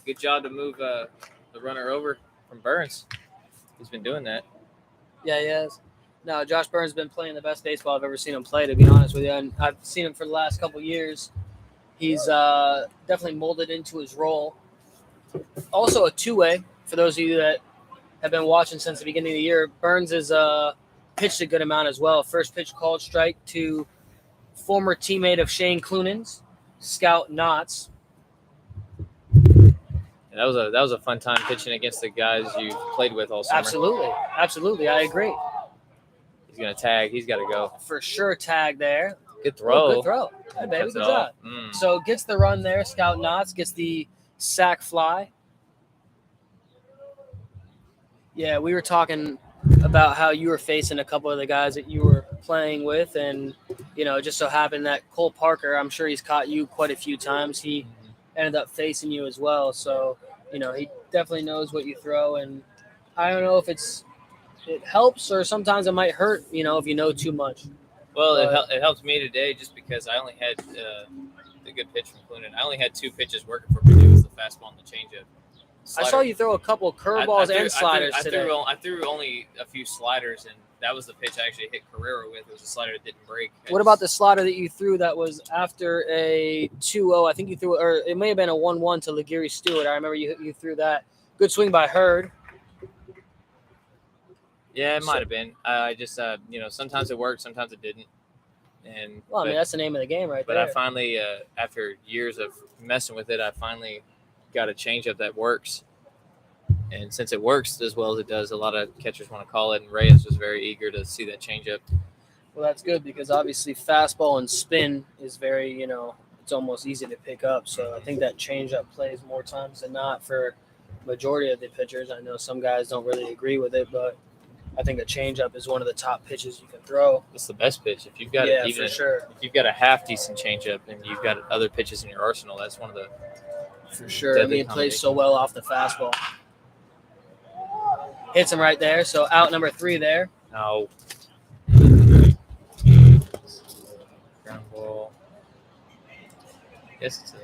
Good job to move the runner over from Burns. He's been doing that. Yeah, he has. No, Josh Burns has been playing the best baseball I've ever seen him play, to be honest with you. And I've seen him for the last couple of years. He's definitely molded into his role. Also a two-way, for those of you that have been watching since the beginning of the year. Burns has pitched a good amount as well. First pitch called strike to former teammate of Shane Clunan's, Scout Knotts. And That was a fun time pitching against the guys you played with all summer. Absolutely, I agree. He's gonna tag. He's got to go. For sure, tag there. Good throw. Good throw. Hey, baby, Cuts good it job. off. Mm. So gets the run there. Scout Knotts gets the sack fly. Yeah, we were talking about how you were facing a couple of the guys that you were playing with, and it just so happened that Cole Parker, I'm sure he's caught you quite a few times. He ended up facing you as well, so he definitely knows what you throw, and I don't know if it helps or sometimes it might hurt, if you know too much. Well, it helped me today just because I only had the good pitch from Clunan. I only had 2 pitches working for me. It was the fastball and the changeup. I saw you throw a couple curveballs and sliders today. I threw only a few sliders, and that was the pitch I actually hit Carrera with. It was a slider that didn't break. What about the slider that you threw that was after a 2-0? I think you threw, or it may have been a 1-1 to Legiri Stewart. I remember you threw that. Good swing by Hurd. Yeah, it might have been. I just, sometimes it worked, sometimes it didn't. Well, I mean, that's the name of the game right there. But I finally, after years of messing with it, I finally got a changeup that works. And since it works as well as it does, a lot of catchers want to call it, and Reyes was very eager to see that changeup. Well, that's good because obviously fastball and spin is very, it's almost easy to pick up. So I think that changeup plays more times than not for majority of the pitchers. I know some guys don't really agree with it, but I think a changeup is one of the top pitches you can throw. It's the best pitch. If you've got for sure. If you've got a half decent changeup and you've got other pitches in your arsenal, that's one of the for sure. I mean, it plays so well off the fastball. Hits him right there. So out number 3 there. No. Ground ball. Yes, it's a.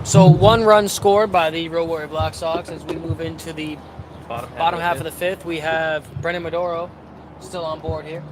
So 1 run scored by the Road Warrior Black Sox as we move into the bottom half of the 5th. We have Brendan Medoro still on board here.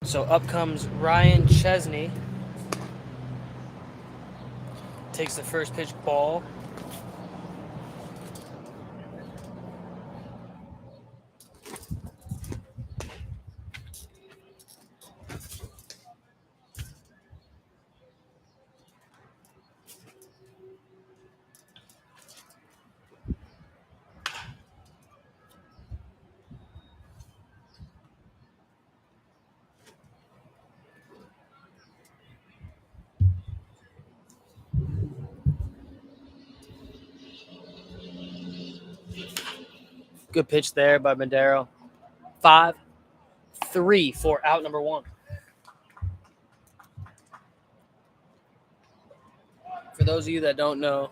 So up comes Ryan Chesney. Takes the first pitch ball. Good pitch there by Madero. 5-3 for out number 1. For those of you that don't know,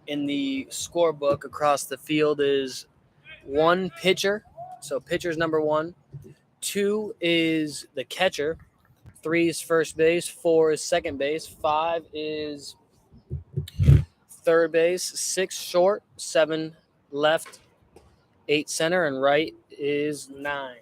in the scorebook across the field is 1 pitcher. So pitcher's number 1. 2 is the catcher. 3 is first base. 4 is second base. 5 is third base. 6 short. 7 left. 8 center. And right is 9.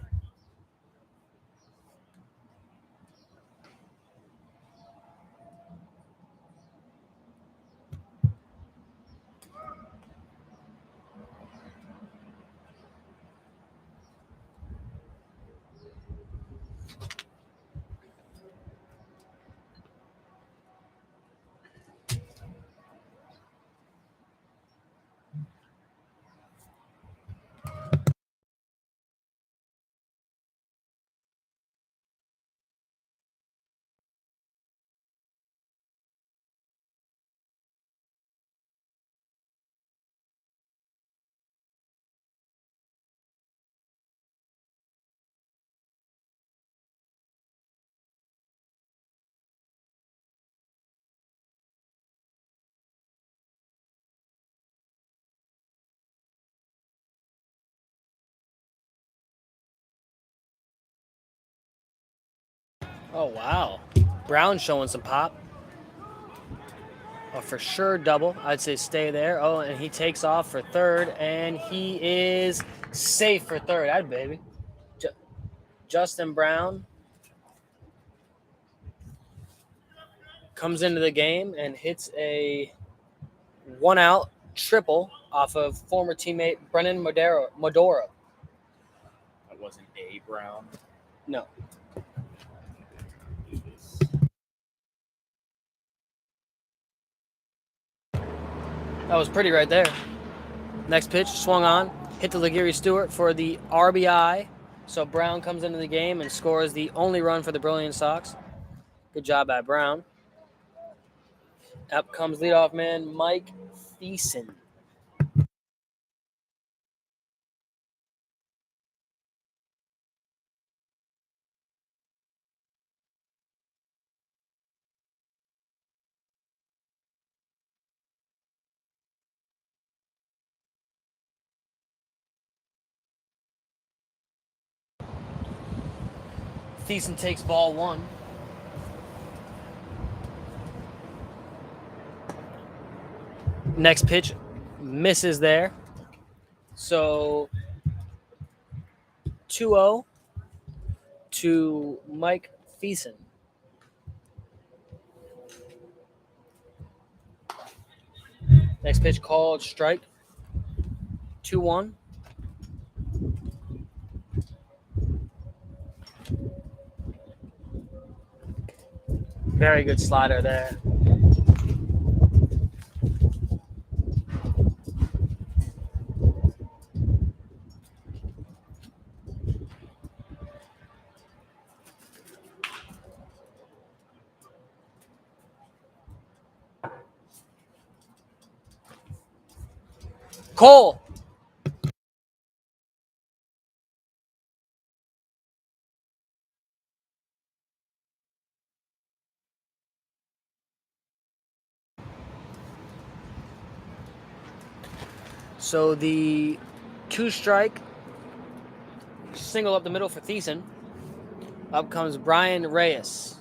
Oh, wow. Brown showing some pop. A for sure double. I'd say stay there. Oh, and he takes off for third, and he is safe for third. That baby. Justin Brown comes into the game and hits a one-out triple off of former teammate Brennan Modoro. That wasn't A Brown. No. That was pretty right there. Next pitch, swung on, hit the Ligiri Stewart for the RBI. So Brown comes into the game and scores the only run for the Brilliance Sox. Good job by Brown. Up comes leadoff man Mike Thiessen. Thiessen takes ball one. Next pitch misses there. So 2-0 to Mike Thiessen. Next pitch called strike. 2-1. Very good slider there. Cole. So the two-strike single up the middle for Thiessen. Up comes Brian Reyes.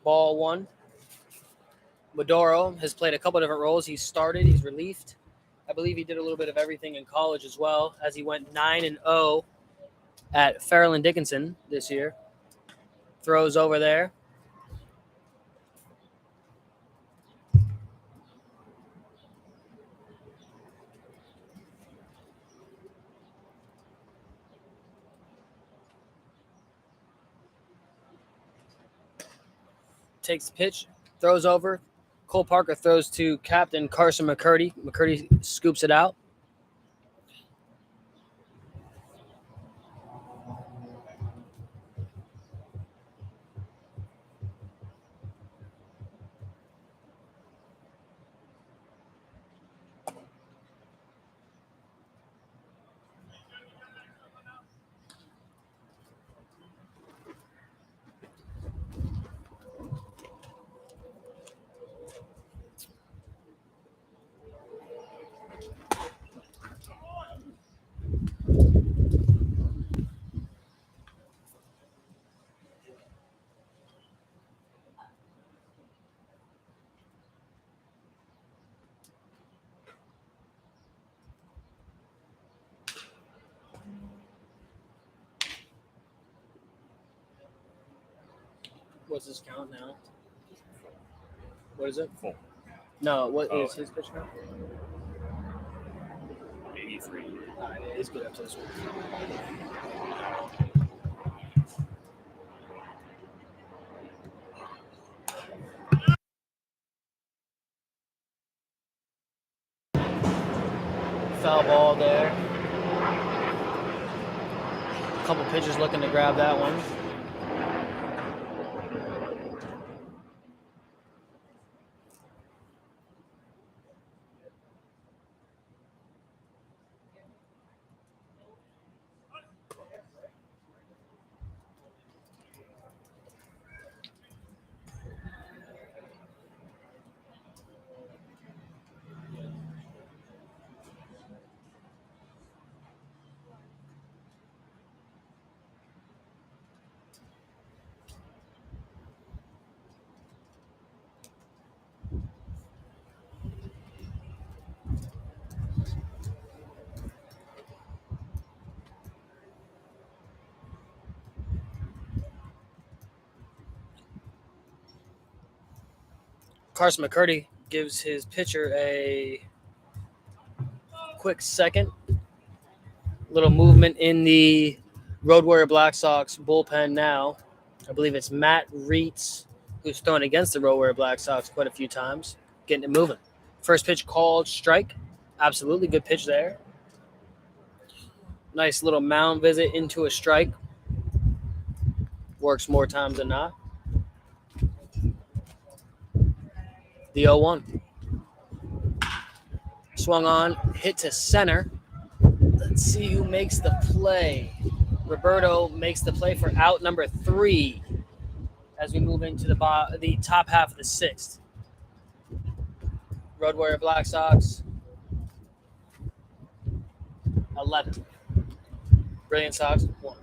Ball one. Modoro has played a couple different roles. He's started, he's relieved. I believe he did a little bit of everything in college as well, as he went 9-0 at Fairleigh Dickinson this year. Throws over there. Takes the pitch, throws over. Cole Parker throws to captain Carson McCurdy. McCurdy scoops it out. What's his count now? What is it? 4. No, what is his pitch count? 83. All right, he's good up to this one. Foul ball there. A couple pitchers looking to grab that one. Carson McCurdy gives his pitcher a quick second. Little movement in the Road Warrior Black Sox bullpen now. I believe it's Matt Reitz, who's thrown against the Road Warrior Black Sox quite a few times, getting it moving. First pitch called strike. Absolutely good pitch there. Nice little mound visit into a strike. Works more times than not. The 0-1. Swung on, hit to center. Let's see who makes the play. Roberto makes the play for out number 3 as we move into the top half of the 6th. Road Warrior Black Sox, 11. Brilliant Sox, 1.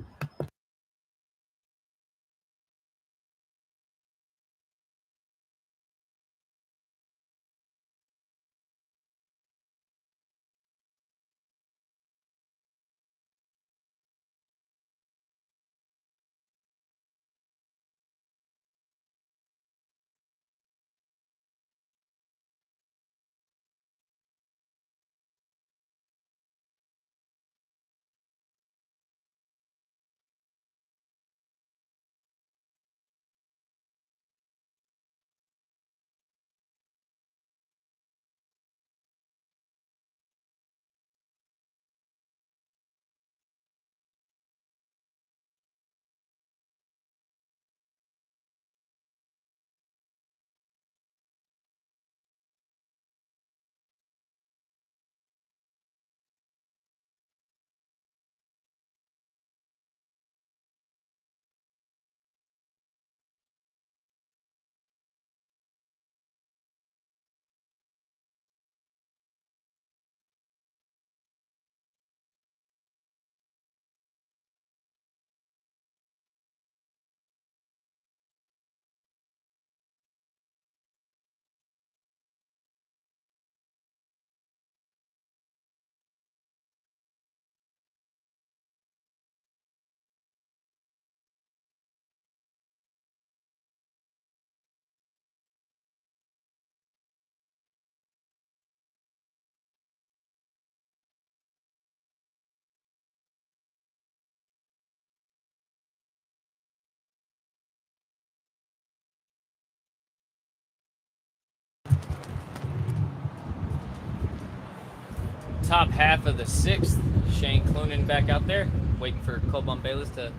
Top half of the 6th. Shane Clunan back out there, waiting for Coban Bayless to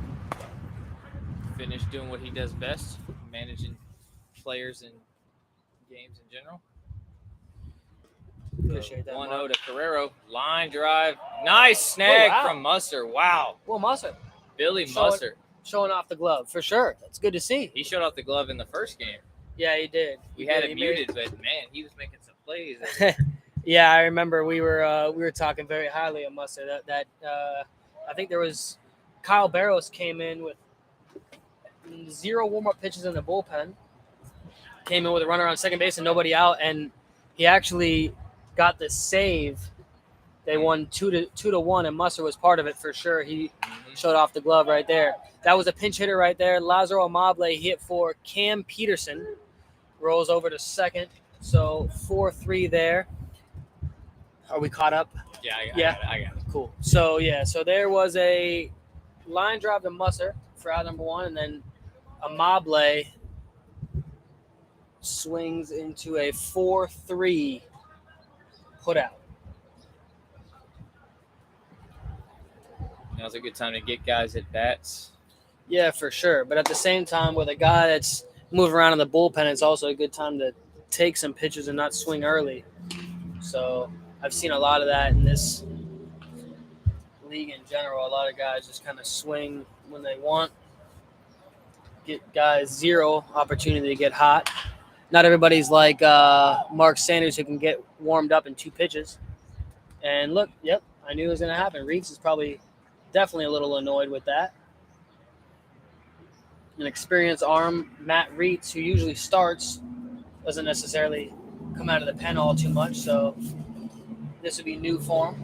finish doing what he does best, managing players and games in general. Appreciate that. 1-0 to Carrero. Line drive. Nice snag from Musser. Wow. Well, Musser. Billy Musser. Showing off the glove, for sure. That's good to see. He showed off the glove in the first game. Yeah, he did. We had it muted, but man, he was making some plays. Yeah, I remember we were talking very highly of Musser. I think there was Kyle Barrows came in with 0 warm-up pitches in the bullpen. Came in with a runner on second base and nobody out, and he actually got the save. They won 2-1, and Musser was part of it for sure. He showed off the glove right there. That was a pinch hitter right there. Lazaro Amable hit for Cam Peterson. Rolls over to second. So 4-3 there. Are we caught up? Yeah, I got it. Cool. So there was a line drive to Musser for out number 1, and then Amable swings into a 4-3 put out. Now's a good time to get guys at bats. Yeah, for sure. But at the same time, with a guy that's moving around in the bullpen, it's also a good time to take some pitches and not swing early. So I've seen a lot of that in this league in general. A lot of guys just kind of swing when they want. Get guys 0 opportunity to get hot. Not everybody's like Mark Sanders, who can get warmed up in 2 pitches. And look, yep, I knew it was going to happen. Reeves is probably definitely a little annoyed with that. An experienced arm, Matt Reitz, who usually starts, doesn't necessarily come out of the pen all too much, so this would be new for him.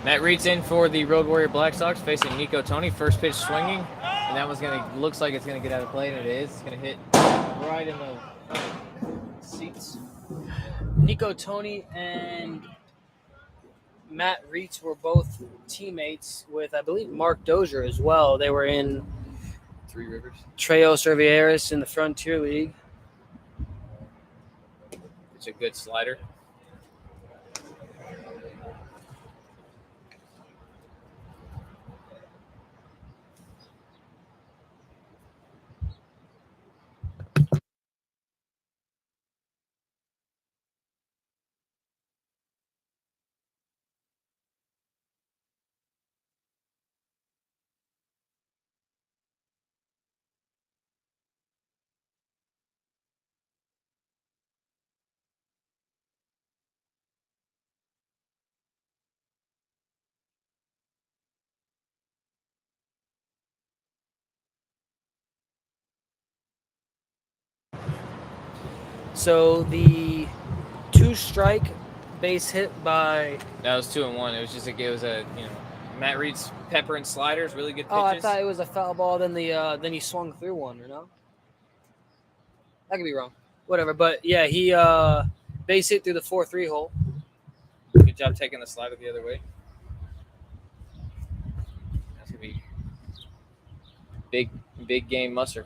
Matt Reed's in for the Road Warrior Black Sox facing Nico Tony. First pitch swinging, and that one's looks like it's gonna get out of play, and it is. It's gonna hit right in the seats. Nico Tony and Matt Reitz were both teammates with, I believe, Mark Dozier as well. They were in Three Rivers. Trejo Cervieres in the Frontier League. It's a good slider. So the 2-strike base hit by. That was 2-1. It was just Matt Reed's pepper and sliders, really good pitches. Oh, I thought it was a foul ball. Then he swung through one. Or no? I could be wrong. Whatever. But yeah, he base hit through the 4-3 hole. Good job taking the slider the other way. That's gonna be big game Musser.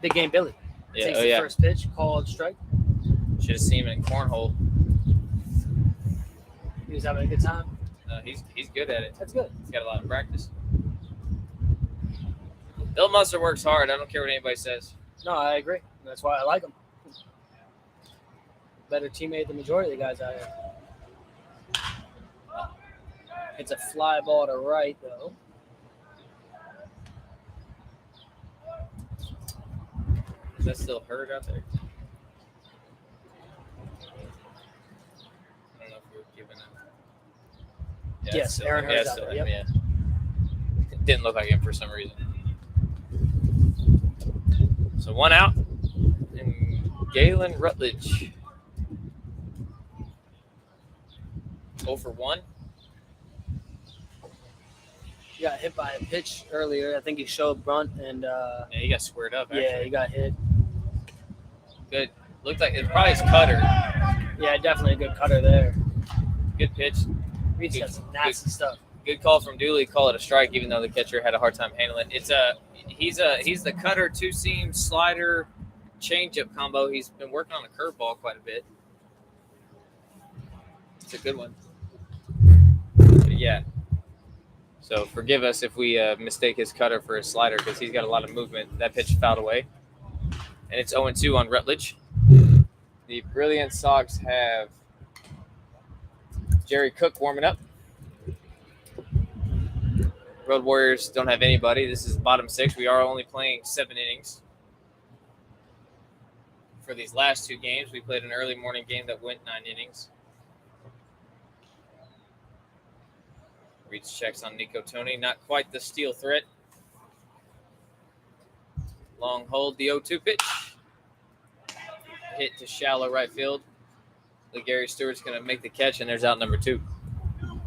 Big game Billy. Yeah. Takes the first pitch, called strike. Should have seen him in cornhole. He was having a good time. He's good at it. That's good. He's got a lot of practice. Bill Musser works hard. I don't care what anybody says. No, I agree. That's why I like him. Better teammate than the majority of the guys out here. It's a fly ball to right, though. Is that still hurt out there? I don't know if we were giving him. Yeah, Yes, still, Aaron Hurd's out still there. him, Yep. yeah. It didn't look like him for some reason. So 1 out. And Galen Rutledge. 0 for 1. He got hit by a pitch earlier. I think he showed bunt and Yeah, he got squared up. Actually. yeah, he got hit. Good. Looked like it's probably his cutter. Yeah, definitely a good cutter there. Good pitch. Reed's got some nasty stuff. Good call from Dooley. Call it a strike, even though the catcher had a hard time handling it. He's the cutter, 2-seam, slider, changeup combo. He's been working on a curveball quite a bit. It's a good one. But yeah. So forgive us if we mistake his cutter for his slider because he's got a lot of movement. That pitch fouled away. And it's 0-2 on Rutledge. The Brilliance Sox have Jerry Cook warming up. Road Warriors don't have anybody. This is bottom 6. We are only playing 7 innings. For these last 2 games, we played an early morning game that went 9 innings. Reeds checks on Nico Tony. Not quite the steal threat. Long hold, the 0-2 pitch. Hit to shallow right field. Gary Stewart's going to make the catch, and there's out number 2. So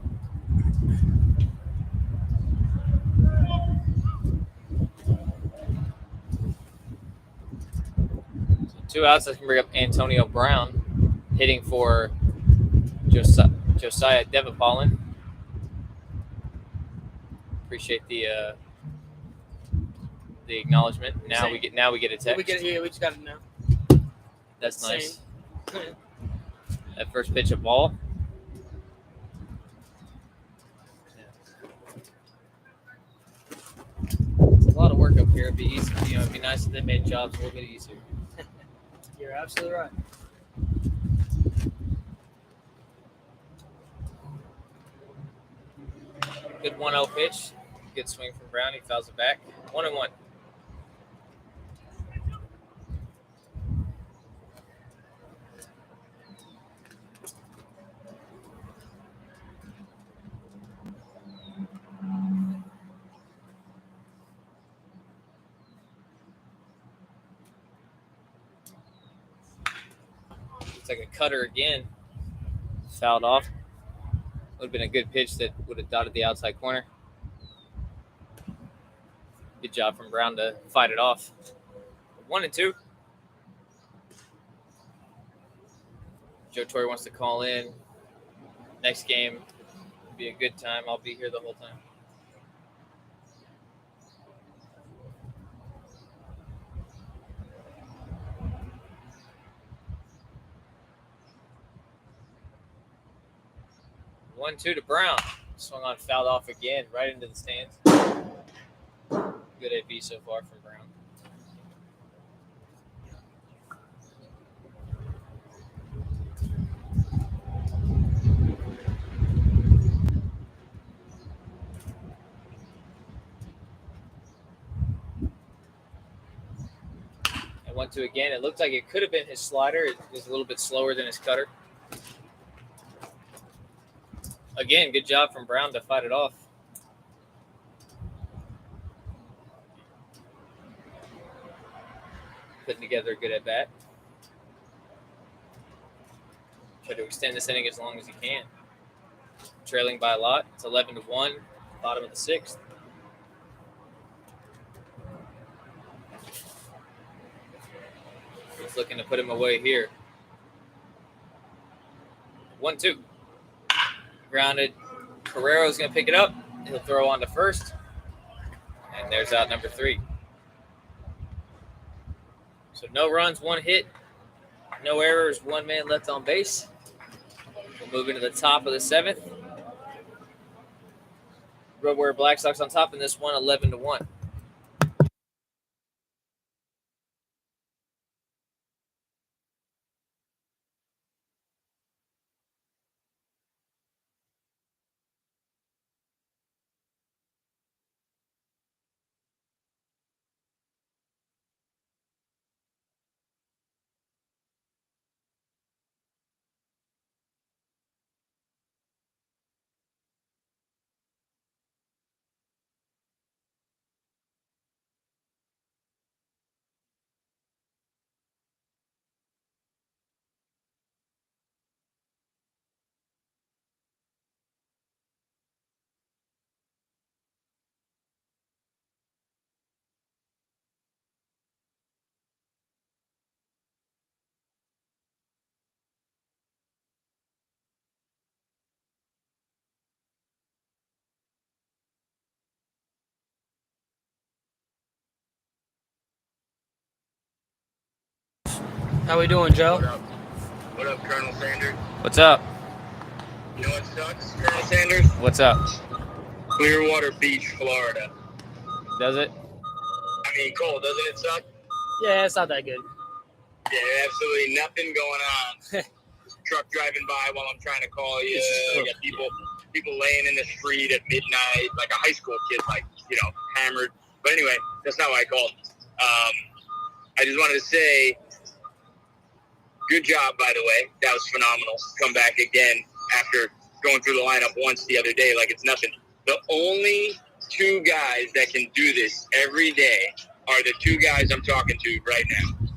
2 outs. That can bring up Antonio Brown, hitting for Josiah Devapolin. Appreciate the acknowledgement. Now we get a text. We just got it now. That's nice. That first pitch, a ball. It's a lot of work up here. It'd be easy. It'd be nice if they made jobs a little bit easier. You're absolutely right. Good 1-0 pitch. Good swing from Brown. He fouls it back. 1-1. It's like a cutter again. Fouled off. Would have been a good pitch that would have dotted the outside corner. Good job from Brown to fight it off. 1-2. Joe Torre wants to call in. Next game will be a good time. I'll be here the whole time. One, two to Brown. Swung on, fouled off again, right into the stands. Good AB so far from Brown. And 1-2 again. It looked like it could have been his slider. It was a little bit slower than his cutter. Again, good job from Brown to fight it off. Putting together a good at bat. Try to extend this inning as long as he can. Trailing by a lot. It's 11-1, bottom of the sixth. He's looking to put him away here. 1-2. Grounded. Carrero's going to pick it up. He'll throw on to first. And there's out number 3. So no runs, 1 hit. No errors, 1 man left on base. We'll move into the top of the 7th. Road Warrior Black Sox on top in this one, 11-1. How we doing, Joe? What up, Colonel Sanders? What's up? You know what sucks, Colonel Sanders? What's up? Clearwater Beach, Florida. Does it? I mean, Cole, doesn't it suck? Yeah, it's not that good. Yeah, absolutely nothing going on. Truck driving by while I'm trying to call you. I got people laying in the street at midnight, like a high school kid, like, hammered. But anyway, that's not why I called. I just wanted to say, good job, by the way. That was phenomenal. Come back again after going through the lineup once the other day like it's nothing. The only 2 guys that can do this every day are the 2 guys I'm talking to right now.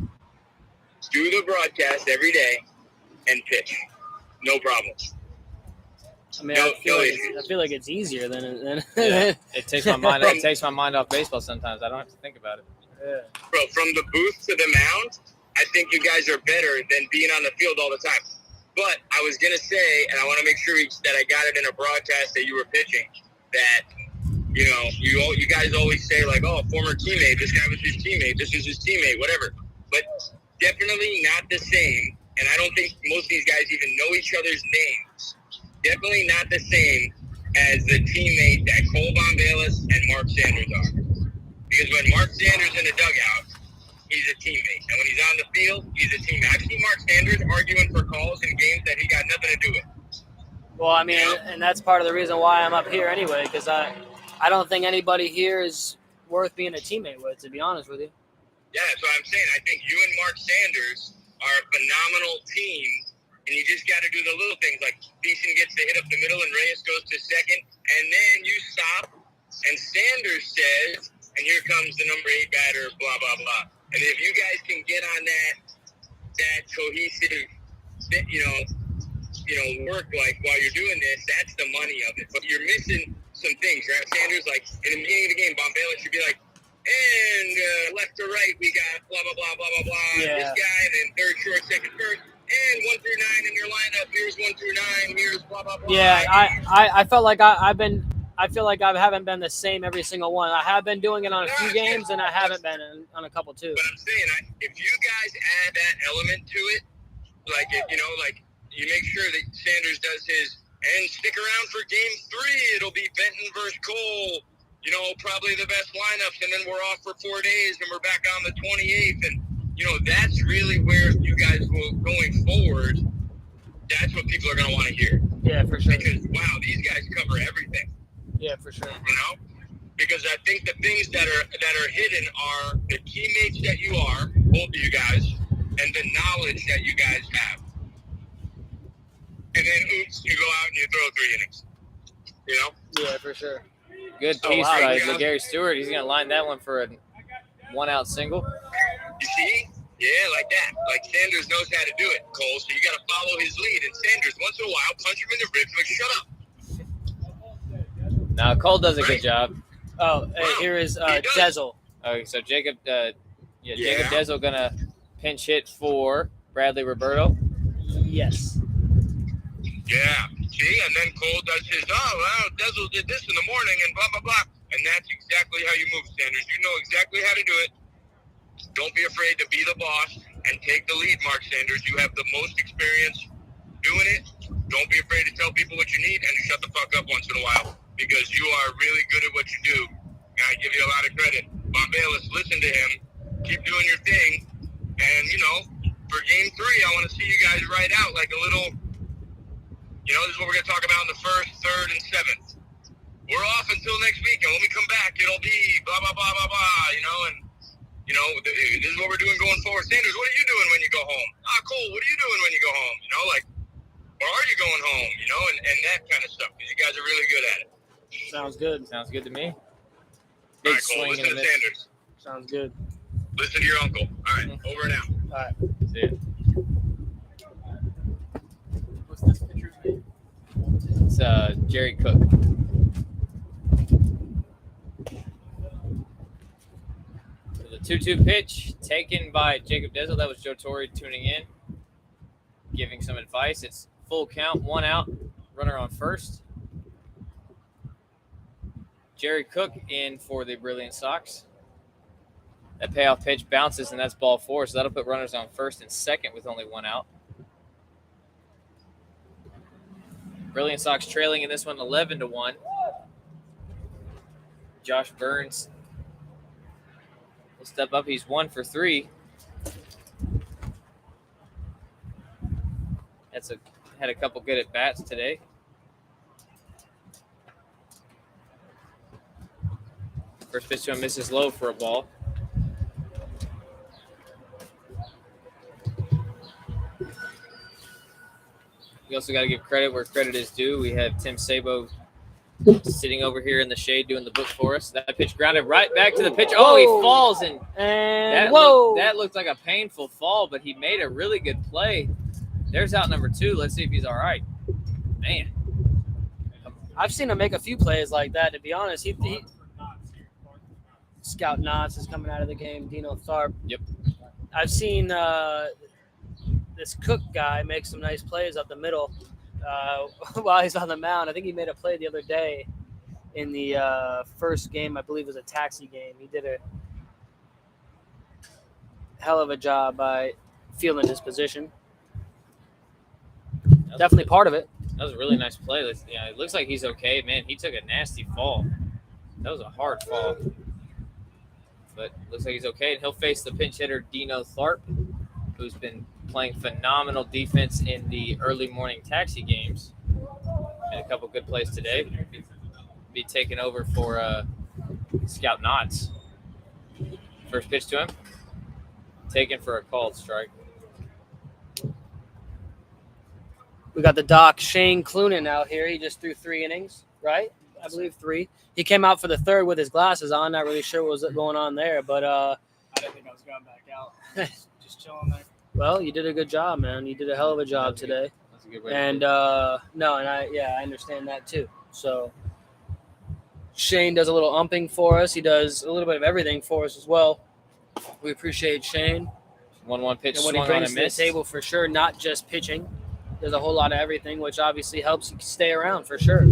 Do the broadcast every day and pitch. No problem. I mean, I feel like it's easier than Yeah. It takes my mind. It takes my mind off baseball sometimes. I don't have to think about it. Yeah. Bro, from the booth to the mound, I think you guys are better than being on the field all the time. But I was going to say, and I want to make sure that I got it in a broadcast that you were pitching, that, you guys always say, like, oh, former teammate, this guy was his teammate, this is his teammate, whatever. But definitely not the same, and I don't think most of these guys even know each other's names. Definitely not the same as the teammate that Cole Bombalis and Mark Sanders are. Because when Mark Sanders in the dugout, he's a teammate. And when he's on the field, he's a teammate. I've seen Mark Sanders arguing for calls in games that he got nothing to do with. Well, I mean, and that's part of the reason why I'm up here anyway, because I don't think anybody here is worth being a teammate with, to be honest with you. Yeah, that's what I'm saying. I think you and Mark Sanders are a phenomenal team, and you just got to do the little things. Like, Beeson gets to hit up the middle, and Reyes goes to second, and then you stop, and Sanders says, and here comes the number 8 batter, blah, blah, blah. And if you guys can get on that cohesive, work like while you're doing this. That's the money of it. But you're missing some things, right? Sanders, like in the beginning of the game, Bombella should be like, and left to right, we got blah blah blah blah blah blah. Yeah. This guy, and then third short, second first, and 1 through 9 in your lineup. Here's 1 through 9. Here's blah blah blah. Yeah, I felt like I feel like I haven't been the same every single one. I have been doing it on a few games, and I haven't been on a couple too. But I'm saying, if you guys add that element to it, like like you make sure that Sanders does his, and stick around for game 3. It'll be Benton versus Cole. Probably the best lineups, and then we're off for 4 days, and we're back on the 28th, and that's really where you guys will going forward. That's what people are going to want to hear. Yeah, for sure. Because wow, these guys cover everything. Yeah, for sure. Because I think the things that are hidden are the teammates that you are, both of you guys, and the knowledge that you guys have. And then, oops, you go out and you throw 3 innings. Yeah, for sure. Good piece by Gary Stewart. He's going to line that one for a 1-out single. You see? Yeah, like that. Like Sanders knows how to do it, Cole. So you got to follow his lead. And Sanders, once in a while, punch him in the ribs, like, shut up. Now, Cole does a good job. Oh, here is Dezel. Okay, so Jacob Dezel going to pinch hit for Bradley Roberto. Yes. Yeah. See, and then Cole does his, Dezel did this in the morning and blah, blah, blah. And that's exactly how you move, Sanders. You know exactly how to do it. Don't be afraid to be the boss and take the lead, Mark Sanders. You have the most experience doing it. Don't be afraid to tell people what you need and to shut the fuck up once in a while, because you are really good at what you do. And I give you a lot of credit. Bombalis, listen to him. Keep doing your thing. And, for game 3, I want to see you guys write out like a little, this is what we're going to talk about in the 1st, 3rd, and 7th. We're off until next week, and when we come back, it'll be blah, blah, blah, blah, blah, and, this is what we're doing going forward. Sanders, what are you doing when you go home? Cole, what are you doing when you go home? Or are you going home, and that kind of stuff, because you guys are really good at it. Sounds good. Sounds good to me. All right, Cole, listen to Sanders. Sounds good. Listen to your uncle. All right, over and out. All right. See ya. What's this pitcher's name? It's Jerry Cook. So the 2-2 pitch taken by Jacob Dezel. That was Joe Torre tuning in, giving some advice. It's full count, 1 out, runner on first. Jerry Cook in for the Brilliant Sox. That payoff pitch bounces, and that's ball 4, so that'll put runners on first and second with only 1 out. Brilliant Sox trailing in this one 11-1. Josh Burns will step up. He's 1 for 3. Had a couple good at bats today. First pitch to him misses low for a ball. We also got to give credit where credit is due. We have Tim Sabo sitting over here in the shade doing the book for us. That pitch grounded right back to the pitcher. Oh, he falls, and that looked like a painful fall, but he made a really good play. There's out number 2. Let's see if he's all right. Man. I've seen him make a few plays like that, to be honest. He Scout Knotts is coming out of the game. Dino Tharp. Yep. I've seen this Cook guy make some nice plays up the middle while he's on the mound. I think he made a play the other day in the first game. I believe it was a taxi game. He did a hell of a job by fielding his position. Definitely part of it. That was a really nice play. Yeah, it looks like he's okay. Man, he took a nasty fall. That was a hard fall. But looks like he's okay. And he'll face the pinch hitter, Dino Tharp, who's been playing phenomenal defense in the early morning taxi games. Made a couple good plays today. Be taking over for Scout Knotts. First pitch to him. Taken for a called strike. We got the doc, Shane Clunan, out here. He just threw 3 innings, right? I believe 3. He came out for the 3rd with his glasses on. Not really sure what was going on there, but I didn't think I was going back out. Just chilling there. Well, you did a good job, man. You did a hell of a job today. That's a good way. And I understand that too. So Shane does a little umping for us. He does a little bit of everything for us as well. We appreciate Shane 1-1 pitch and what swung he on brings and to the missed. table for sure. Not just pitching. There's a whole lot of everything, which obviously helps you stay around for sure.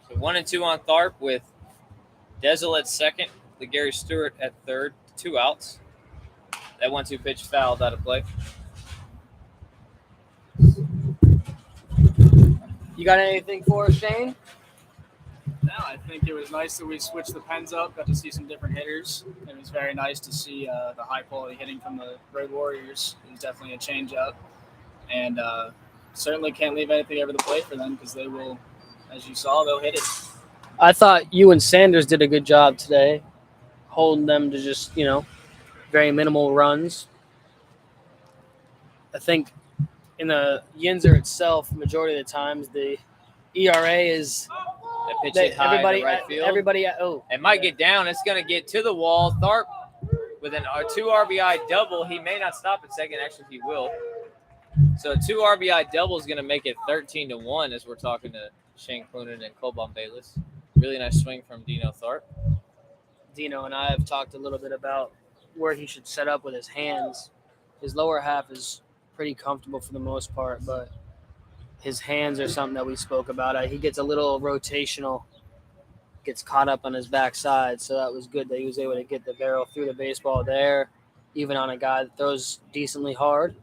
So 1-2 on Tharp with Dezel at second, Gary Stewart at third, 2 outs. That 1-2 pitch fouled out of play. You got anything for us, Shane? No, I think it was nice that we switched the pens up, got to see some different hitters. It was very nice to see the high-quality hitting from the Road Warriors. It was definitely a change-up. And certainly can't leave anything over the plate for them because they will, as you saw, they'll hit it. I thought you and Sanders did a good job today, holding them to just, very minimal runs. I think in the Yinzer itself, majority of the times, the ERA is That pitch hit high in the right field. It might get down. It's going to get to the wall. Tharp with a 2 RBI double. He may not stop at second. Actually, he will. So a 2 RBI double is going to make it 13-1 as we're talking to Shane Clunan and Colbon Bayless. Really nice swing from Dino Tharp. Dino and I have talked a little bit about where he should set up with his hands. His lower half is pretty comfortable for the most part, but his hands are something that we spoke about. He gets a little rotational, gets caught up on his backside, so that was good that he was able to get the barrel through the baseball there, even on a guy that throws decently hard.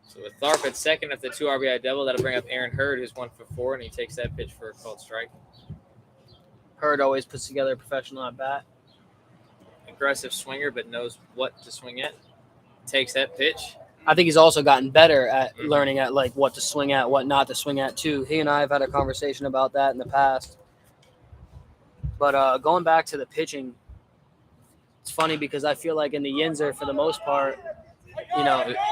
So with Tharp at second at the 2 RBI double, that'll bring up Aaron Hurd, who's 1 for 4, and he takes that pitch for a called strike. Hurd always puts together a professional at bat. Aggressive swinger, but knows what to swing at. Takes that pitch. I think he's also gotten better at learning at what to swing at, what not to swing at too. He and I have had a conversation about that in the past. But going back to the pitching, it's funny because I feel like in the Yinzer, for the most part,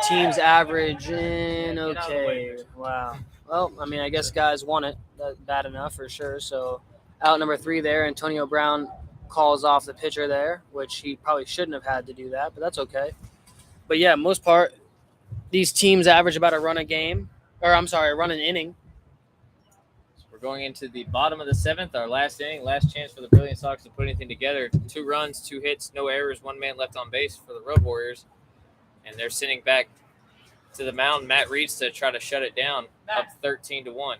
teams average in okay. Wow. Well, I mean, I guess guys want it. That's bad enough for sure. So out number 3 there, Antonio Brown calls off the pitcher there, which he probably shouldn't have had to do that, but that's okay. But yeah, most part, these teams average about a run an inning. So we're going into the bottom of the 7th, our last inning, last chance for the Brilliance Sox to put anything together. 2 runs, 2 hits, no errors, 1 man left on base for the Road Warriors. And they're sitting back to the mound, Matt Reeds, to try to shut it down, up 13-1.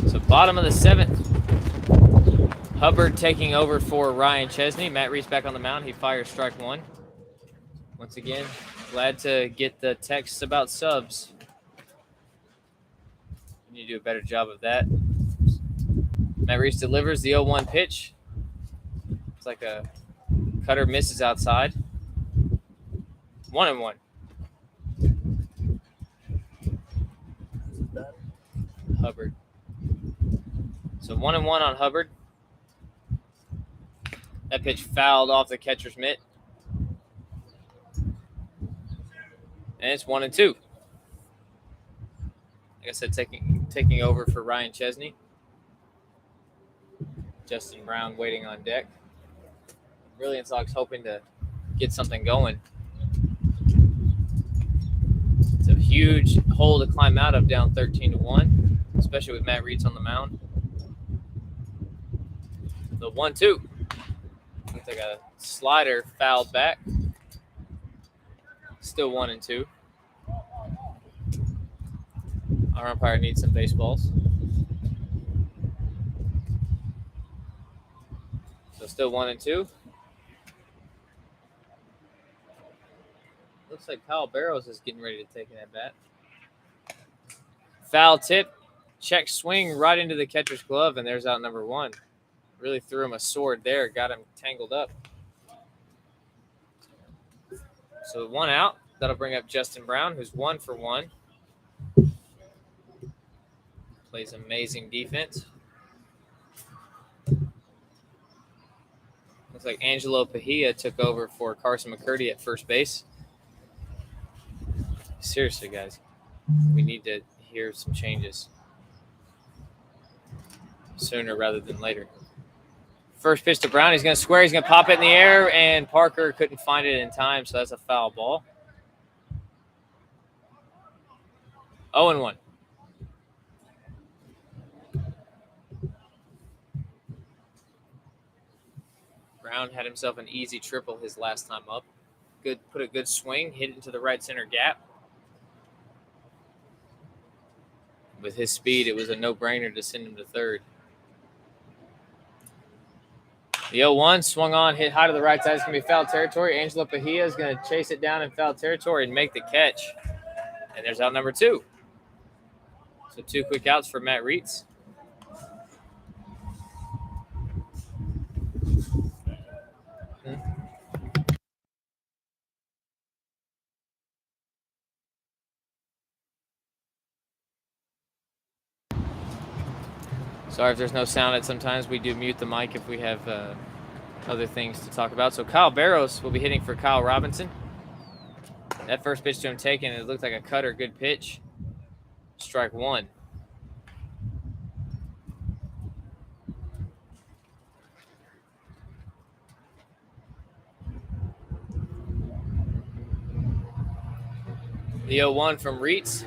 So bottom of the 7th, Hubbard taking over for Ryan Chesney. Matt Reese back on the mound. He fires strike 1. Once again, glad to get the texts about subs. We need to do a better job of that. Matt Reese delivers the 0-1 pitch. It's like a cutter misses outside. 1-1. Hubbard. So 1-1 on Hubbard. That pitch fouled off the catcher's mitt. And it's 1-2. Like I said, taking over for Ryan Chesney. Justin Brown waiting on deck. Brilliance Sox hoping to get something going. It's a huge hole to climb out of down 13-1, especially with Matt Reitz on the mound. The 1-2. Looks like a slider fouled back. Still 1-2. Our umpire needs some baseballs. So still 1-2. Looks like Kyle Barrows is getting ready to take an at bat. Foul tip, check swing right into the catcher's glove, and there's out number 1. Really threw him a sword there, got him tangled up. So 1 out. That'll bring up Justin Brown, who's 1 for 1. Plays amazing defense. Looks like Angelo Pahia took over for Carson McCurdy at first base. Seriously, guys, we need to hear some changes sooner rather than later. First pitch to Brown. He's going to square. He's going to pop it in the air, and Parker couldn't find it in time, so that's a foul ball. 0-1. Brown had himself an easy triple his last time up. Put a good swing, hit it into the right center gap. With his speed, it was a no-brainer to send him to third. The 0-1 swung on, hit high to the right side. It's going to be foul territory. Angelo Pahia is going to chase it down in foul territory and make the catch. And there's out number 2. So 2 quick outs for Matt Reitz. Sorry if there's no sound at sometimes. We do mute the mic if we have other things to talk about. So Kyle Barrows will be hitting for Kyle Robinson. That first pitch to him taken, it looked like a cutter, good pitch. Strike 1. The 0-1 from Reitz.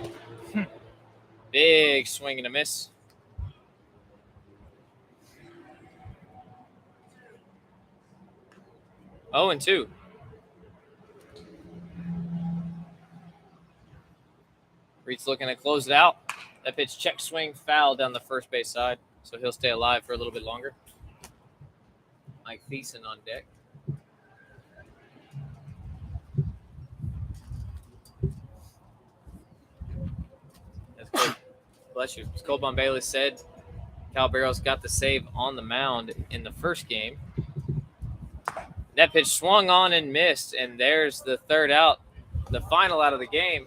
Big swing and a miss. Oh, and 2. Reitz looking to close it out. That pitch check swing foul down the first base side, so he'll stay alive for a little bit longer. Mike Thiessen on deck. That's good. Bless you. As Cole Bailey said, Cal Barrows got the save on the mound in the first game. That pitch swung on and missed, and there's the third out, the final out of the game.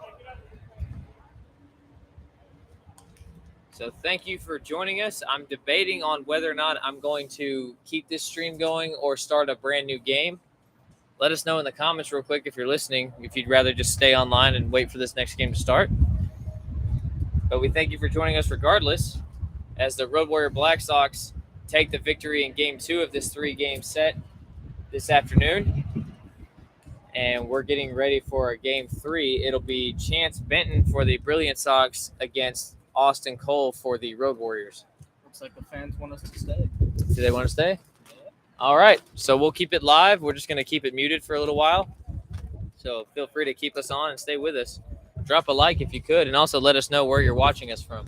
So thank you for joining us. I'm debating on whether or not I'm going to keep this stream going or start a brand new game. Let us know in the comments real quick if you're listening, if you'd rather just stay online and wait for this next game to start. But we thank you for joining us regardless, as the Road Warrior Black Sox take the victory in Game 2 of this 3-game set this afternoon. And we're getting ready for a Game 3. It'll be Chance Benton for the Brilliant Sox against Austin Cole for the Road Warriors. Looks like the fans want us to stay. Do they want to stay? Yeah. All right. So we'll keep it live. We're just going to keep it muted for a little while. So feel free to keep us on and stay with us. Drop a like if you could, and also let us know where you're watching us from.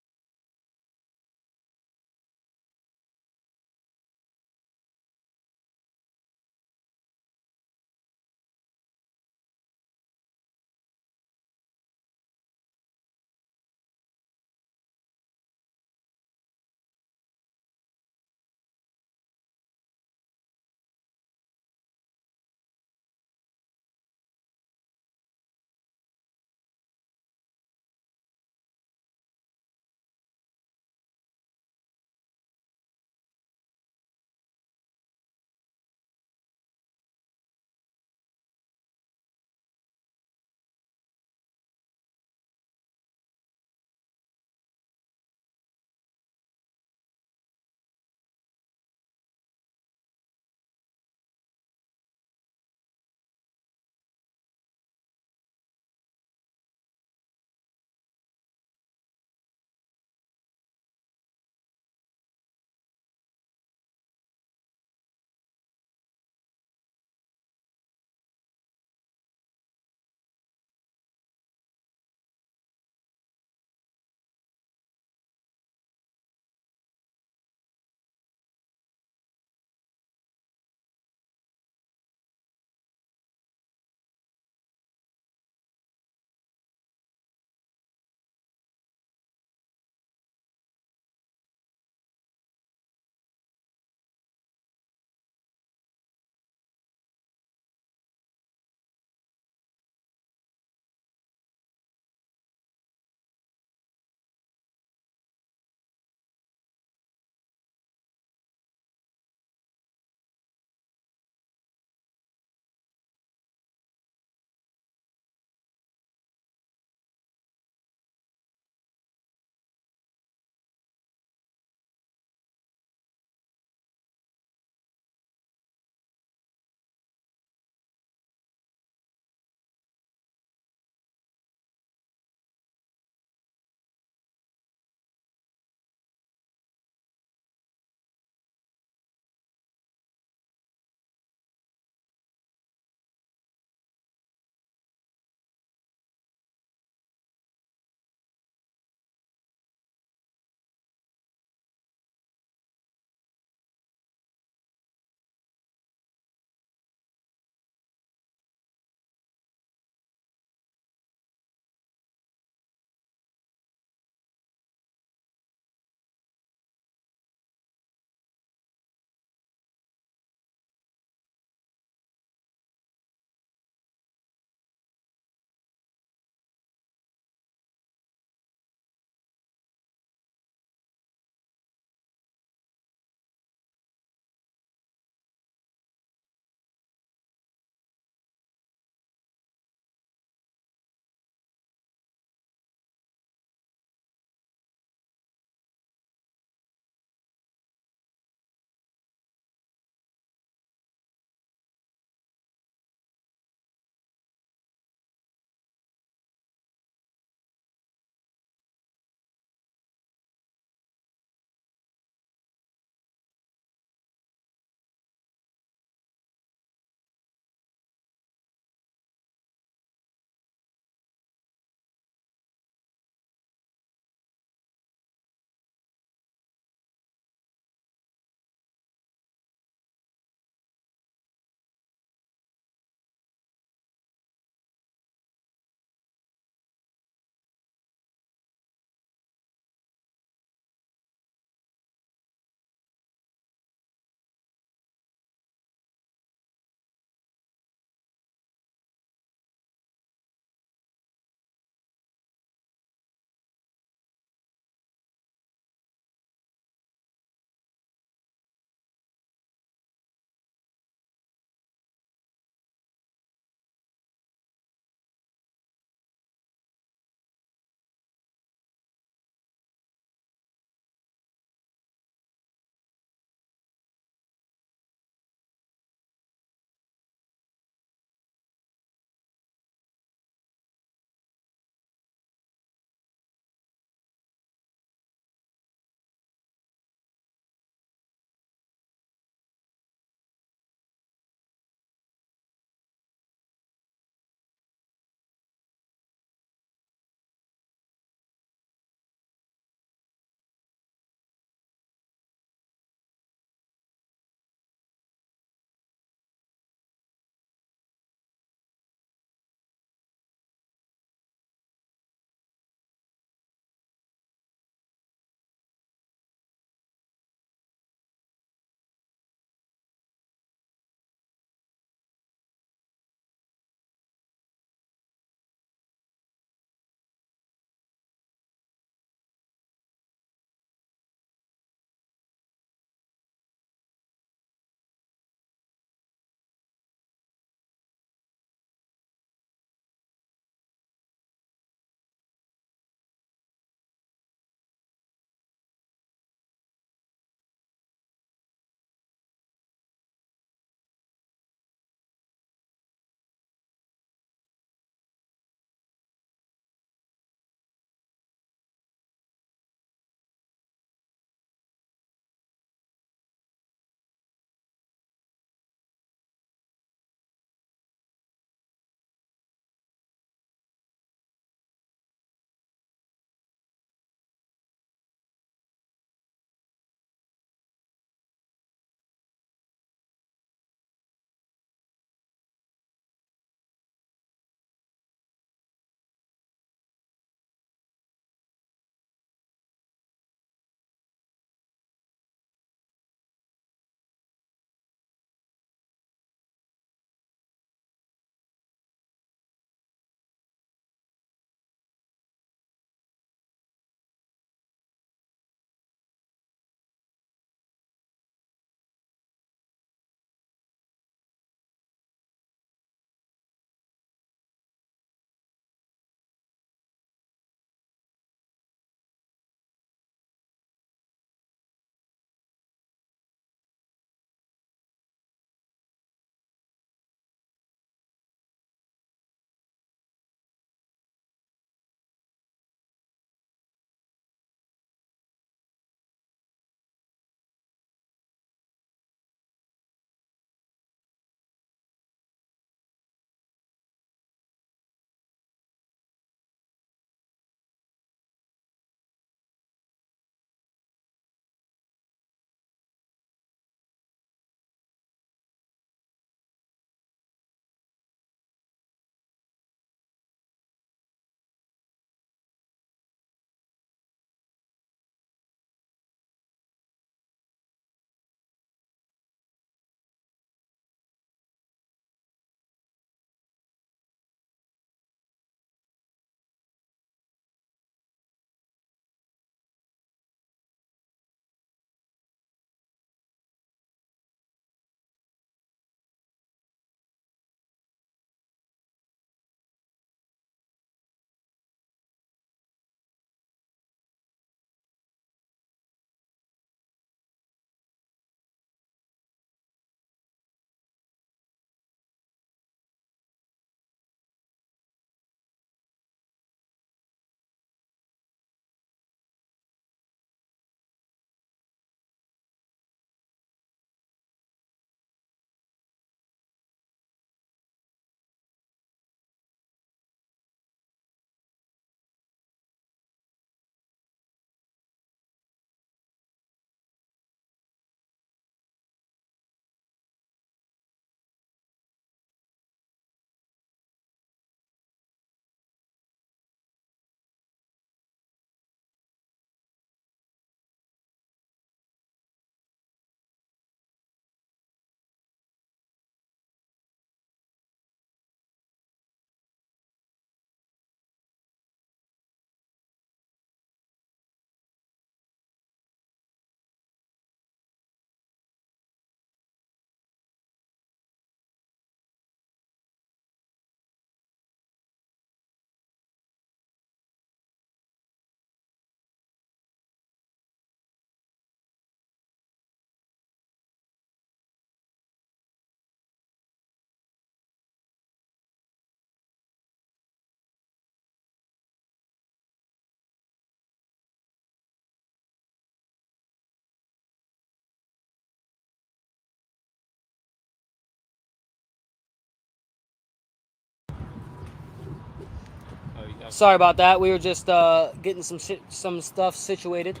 Sorry about that. We were just getting some stuff situated.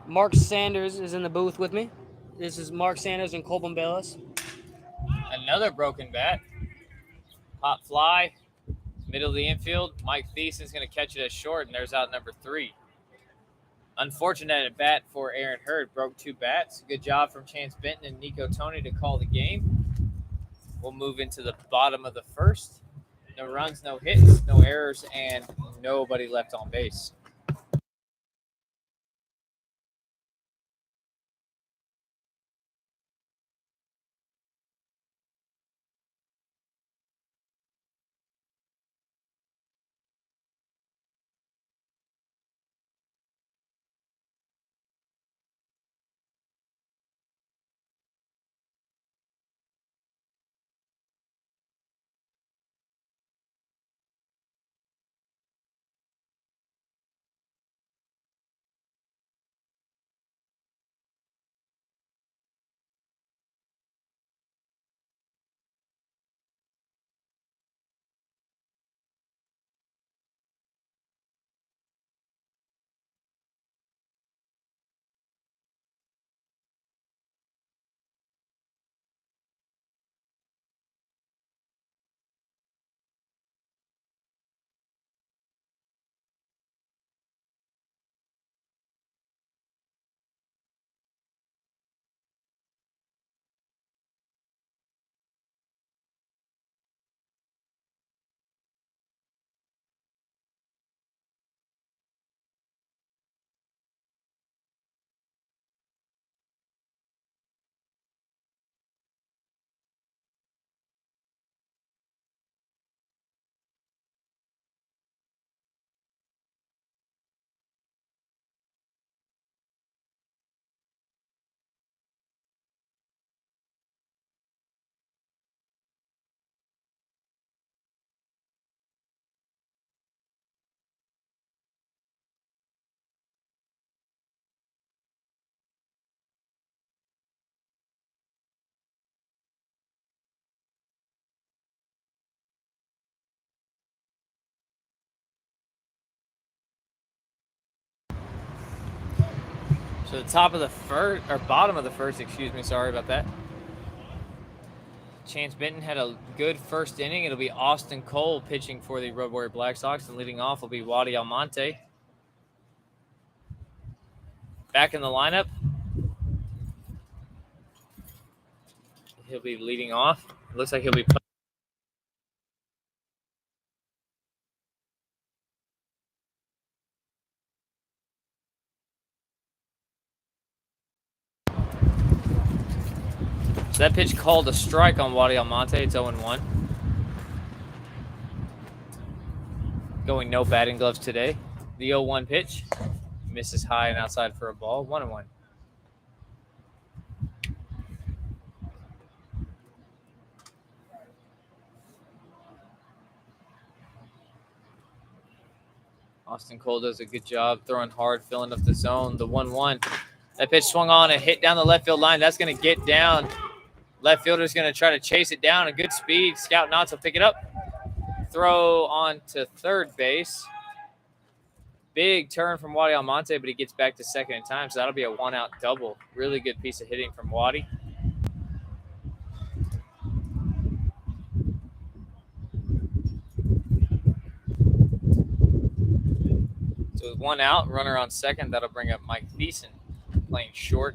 Mark Sanders is in the booth with me. This is Mark Sanders and Colbin Bayless. Another broken bat. Hot fly, middle of the infield. Mike Thiessen's going to catch it as short, and there's out number 3. Unfortunate at bat for Aaron Hurd. Broke 2 bats. Good job from Chance Benton and Nico Tony to call the game. We'll move into the bottom of the first. No runs, no hits, no errors, and nobody left on base. So the top of the first, or bottom of the first, excuse me, sorry about that. Chance Benton had a good first inning. It'll be Austin Cole pitching for the Road Warrior Black Sox, and leading off will be Wadi Almonte. Back in the lineup, he'll be leading off. It looks like he'll be So that pitch called a strike on Wadi Almonte. It's 0-1. Going no batting gloves today. The 0-1 pitch misses high and outside for a ball. 1-1. Austin Cole does a good job throwing hard, filling up the zone. The 1-1. That pitch swung on and hit down the left field line. That's going to get down. Left fielder's going to try to chase it down. A good speed. Scout Knotts will pick it up. Throw on to third base. Big turn from Wadi Almonte, but he gets back to second in time, so that'll be a 1-out double. Really good piece of hitting from Wadi. So with 1 out, runner on second, that'll bring up Mike Thiessen playing short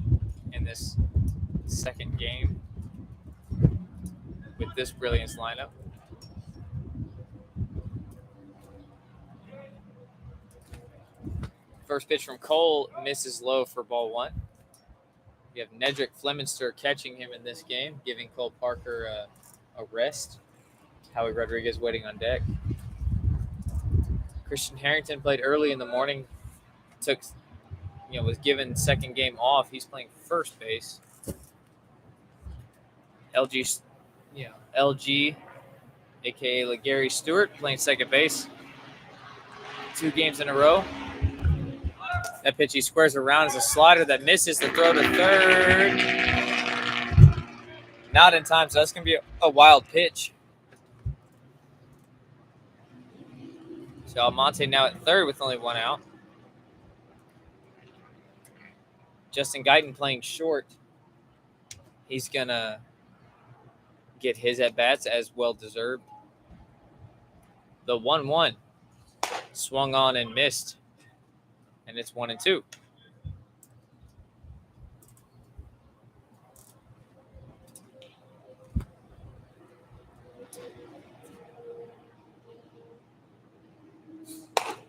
in this second game with this Brilliance lineup. First pitch from Cole misses low for ball 1. You have Nedrick Fleminster catching him in this game, giving Cole Parker a rest. Howie Rodriguez waiting on deck. Christian Harrington played early in the morning. Was given second game off. He's playing first base. LG, aka LeGarry Stewart, playing second base. 2 games in a row. That pitch he squares around is a slider that misses. The throw to third. Not in time, so that's going to be a wild pitch. So Almonte now at third with only 1 out. Justin Guyton playing short. He's going to get his at-bats as well deserved. The 1-1 swung on and missed, and it's 1-2.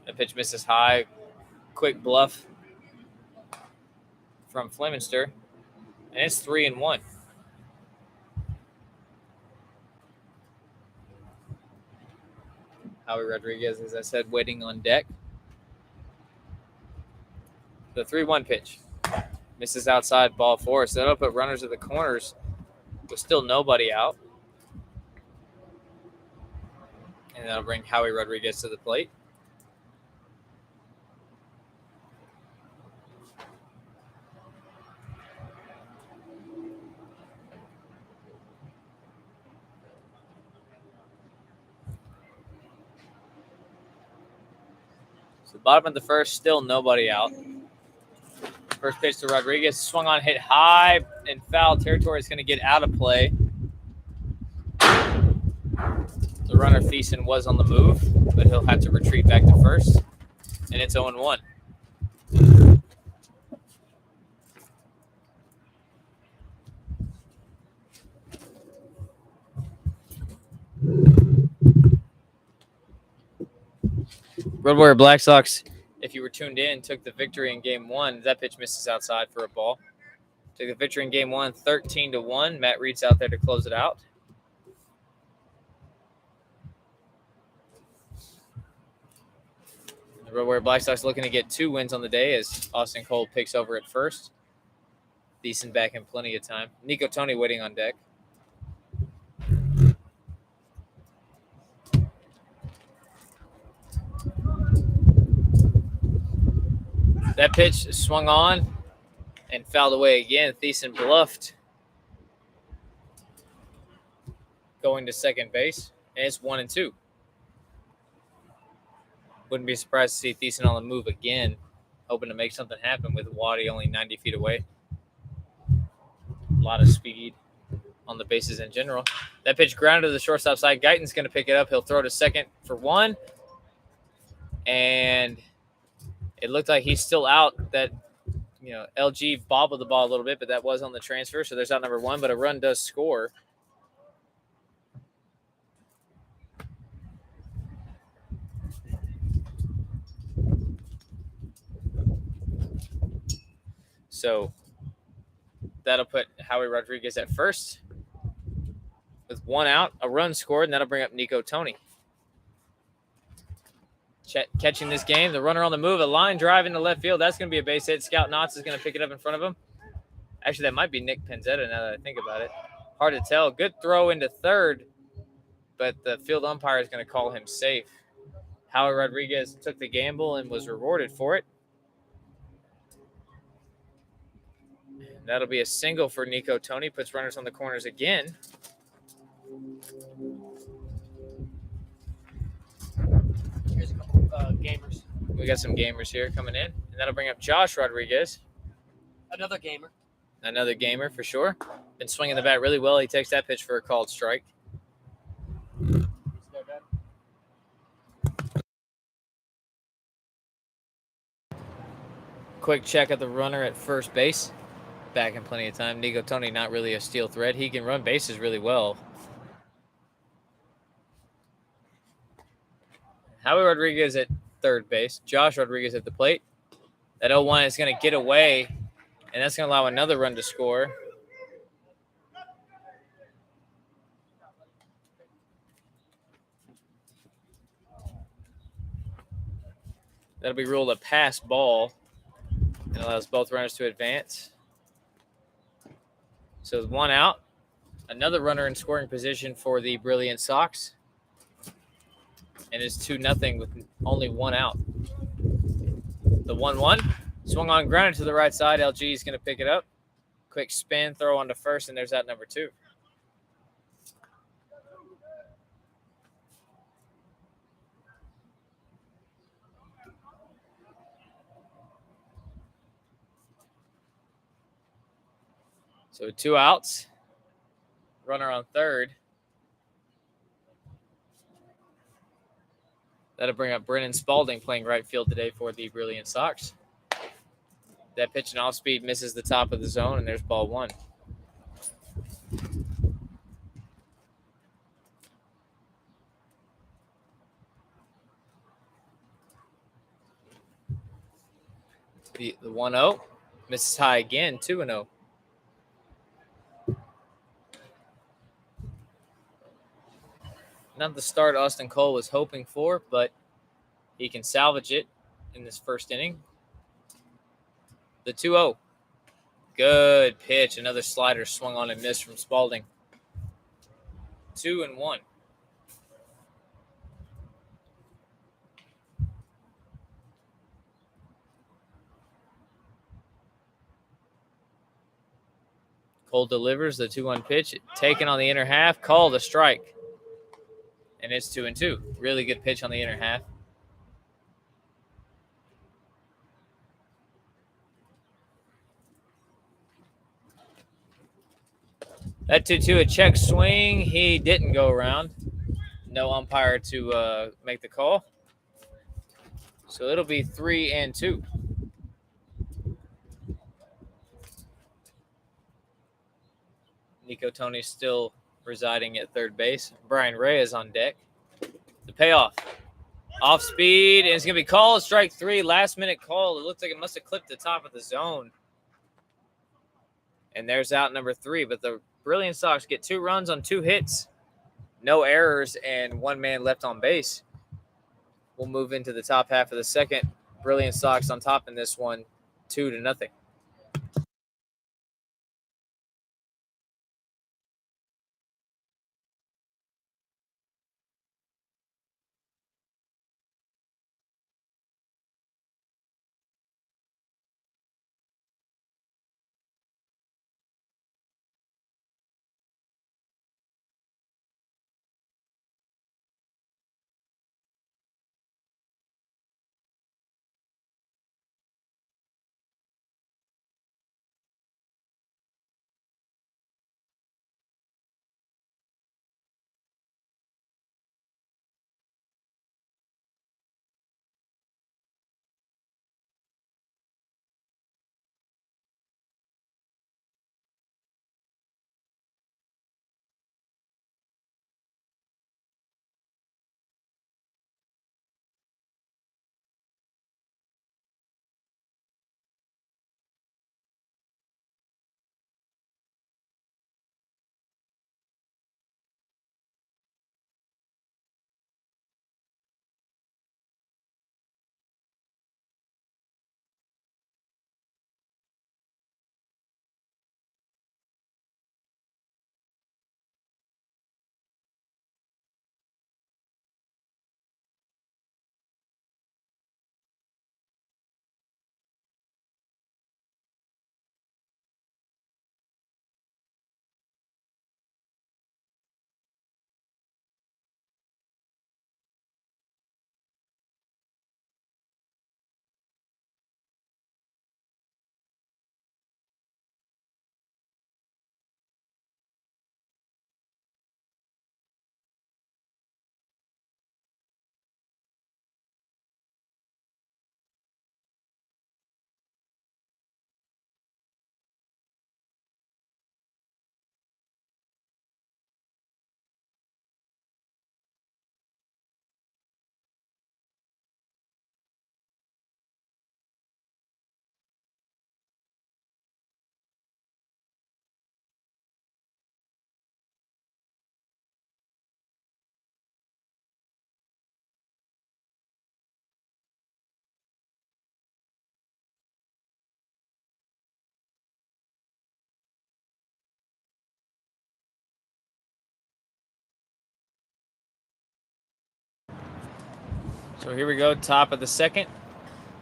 The pitch misses high. Quick bluff from Fleminster, and it's 3-1. Howie Rodriguez, as I said, waiting on deck. The 3-1 pitch misses outside, ball 4. So that'll put runners at the corners with still nobody out. And that'll bring Howie Rodriguez to the plate. So bottom of the first, still nobody out. First pitch to Rodriguez, swung on, hit high in foul territory. Is going to get out of play. The runner Thiessen was on the move, but he'll have to retreat back to first, and it's 0-1. Red Warrior Black Sox, if you were tuned in, took the victory in Game 1. That pitch misses outside for a ball. Took the victory in Game 1, 13-1. Matt Reed's out there to close it out. The Red Warrior Black Sox looking to get 2 wins on the day as Austin Cole picks over at first. Thiessen back in plenty of time. Nico Tony waiting on deck. That pitch swung on and fouled away again. Thiessen bluffed going to second base, and it's 1-2. Wouldn't be surprised to see Thiessen on the move again, hoping to make something happen with Waddy only 90 feet away. A lot of speed on the bases in general. That pitch grounded to the shortstop side. Guyton's going to pick it up. He'll throw to second for 1. And it looked like he's still out. That, LG bobbled the ball a little bit, but that was on the transfer. So there's out number 1, but a run does score. So that'll put Howie Rodriguez at first. With 1 out, a run scored, and that'll bring up Nico Tony. Catching this game, the runner on the move, a line drive into left field. That's going to be a base hit. Scout Knotts is going to pick it up in front of him. Actually, that might be Nick Penzetta now that I think about it. Hard to tell. Good throw into third, but the field umpire is going to call him safe. Howie Rodriguez took the gamble and was rewarded for it. And that'll be a single for Nico Tony. Puts runners on the corners again. Here's a couple gamers. We got some gamers here coming in, and that'll bring up Josh Rodriguez. Another gamer. Another gamer for sure. Been swinging the bat really well. He takes that pitch for a called strike. Quick check at the runner at first base. Back in plenty of time. Nico Tony not really a steel thread. He can run bases really well. Howie Rodriguez at third base. Josh Rodriguez at the plate. That 0-1 is going to get away, and that's going to allow another run to score. That'll be ruled a pass ball. It allows both runners to advance. So with 1 out, another runner in scoring position for the Brilliant Sox. And it's 2-0 with only 1 out. The 1-1 swung on, grounded to the right side. LG is going to pick it up. Quick spin, throw on to first, and there's out number 2. So 2 outs. Runner on third. That'll bring up Brennan Spalding playing right field today for the Brilliant Sox. That pitch and off speed misses the top of the zone, and there's ball 1. The 1-0 misses high again, 2-0. Not the start Austin Cole was hoping for, but he can salvage it in this first inning. The 2-0. Good pitch. Another slider swung on and missed from Spalding. 2-1. Cole delivers the 2-1 pitch. Taken on the inner half. Called a strike. And it's 2-2. Really good pitch on the inner half. That 2-2, a check swing. He didn't go around. No umpire to make the call. So it'll be 3-2. Nico Tony's still residing at third base. Brian Reyes on deck. The payoff. Off speed, and it's going to be called. Strike 3, last minute call. It looks like it must have clipped the top of the zone. And there's out number 3. But the Brilliant Sox get 2 runs on 2 hits. No errors, and 1 man left on base. We'll move into the top half of the second. Brilliant Sox on top in this one, 2-0. So here we go, top of the second.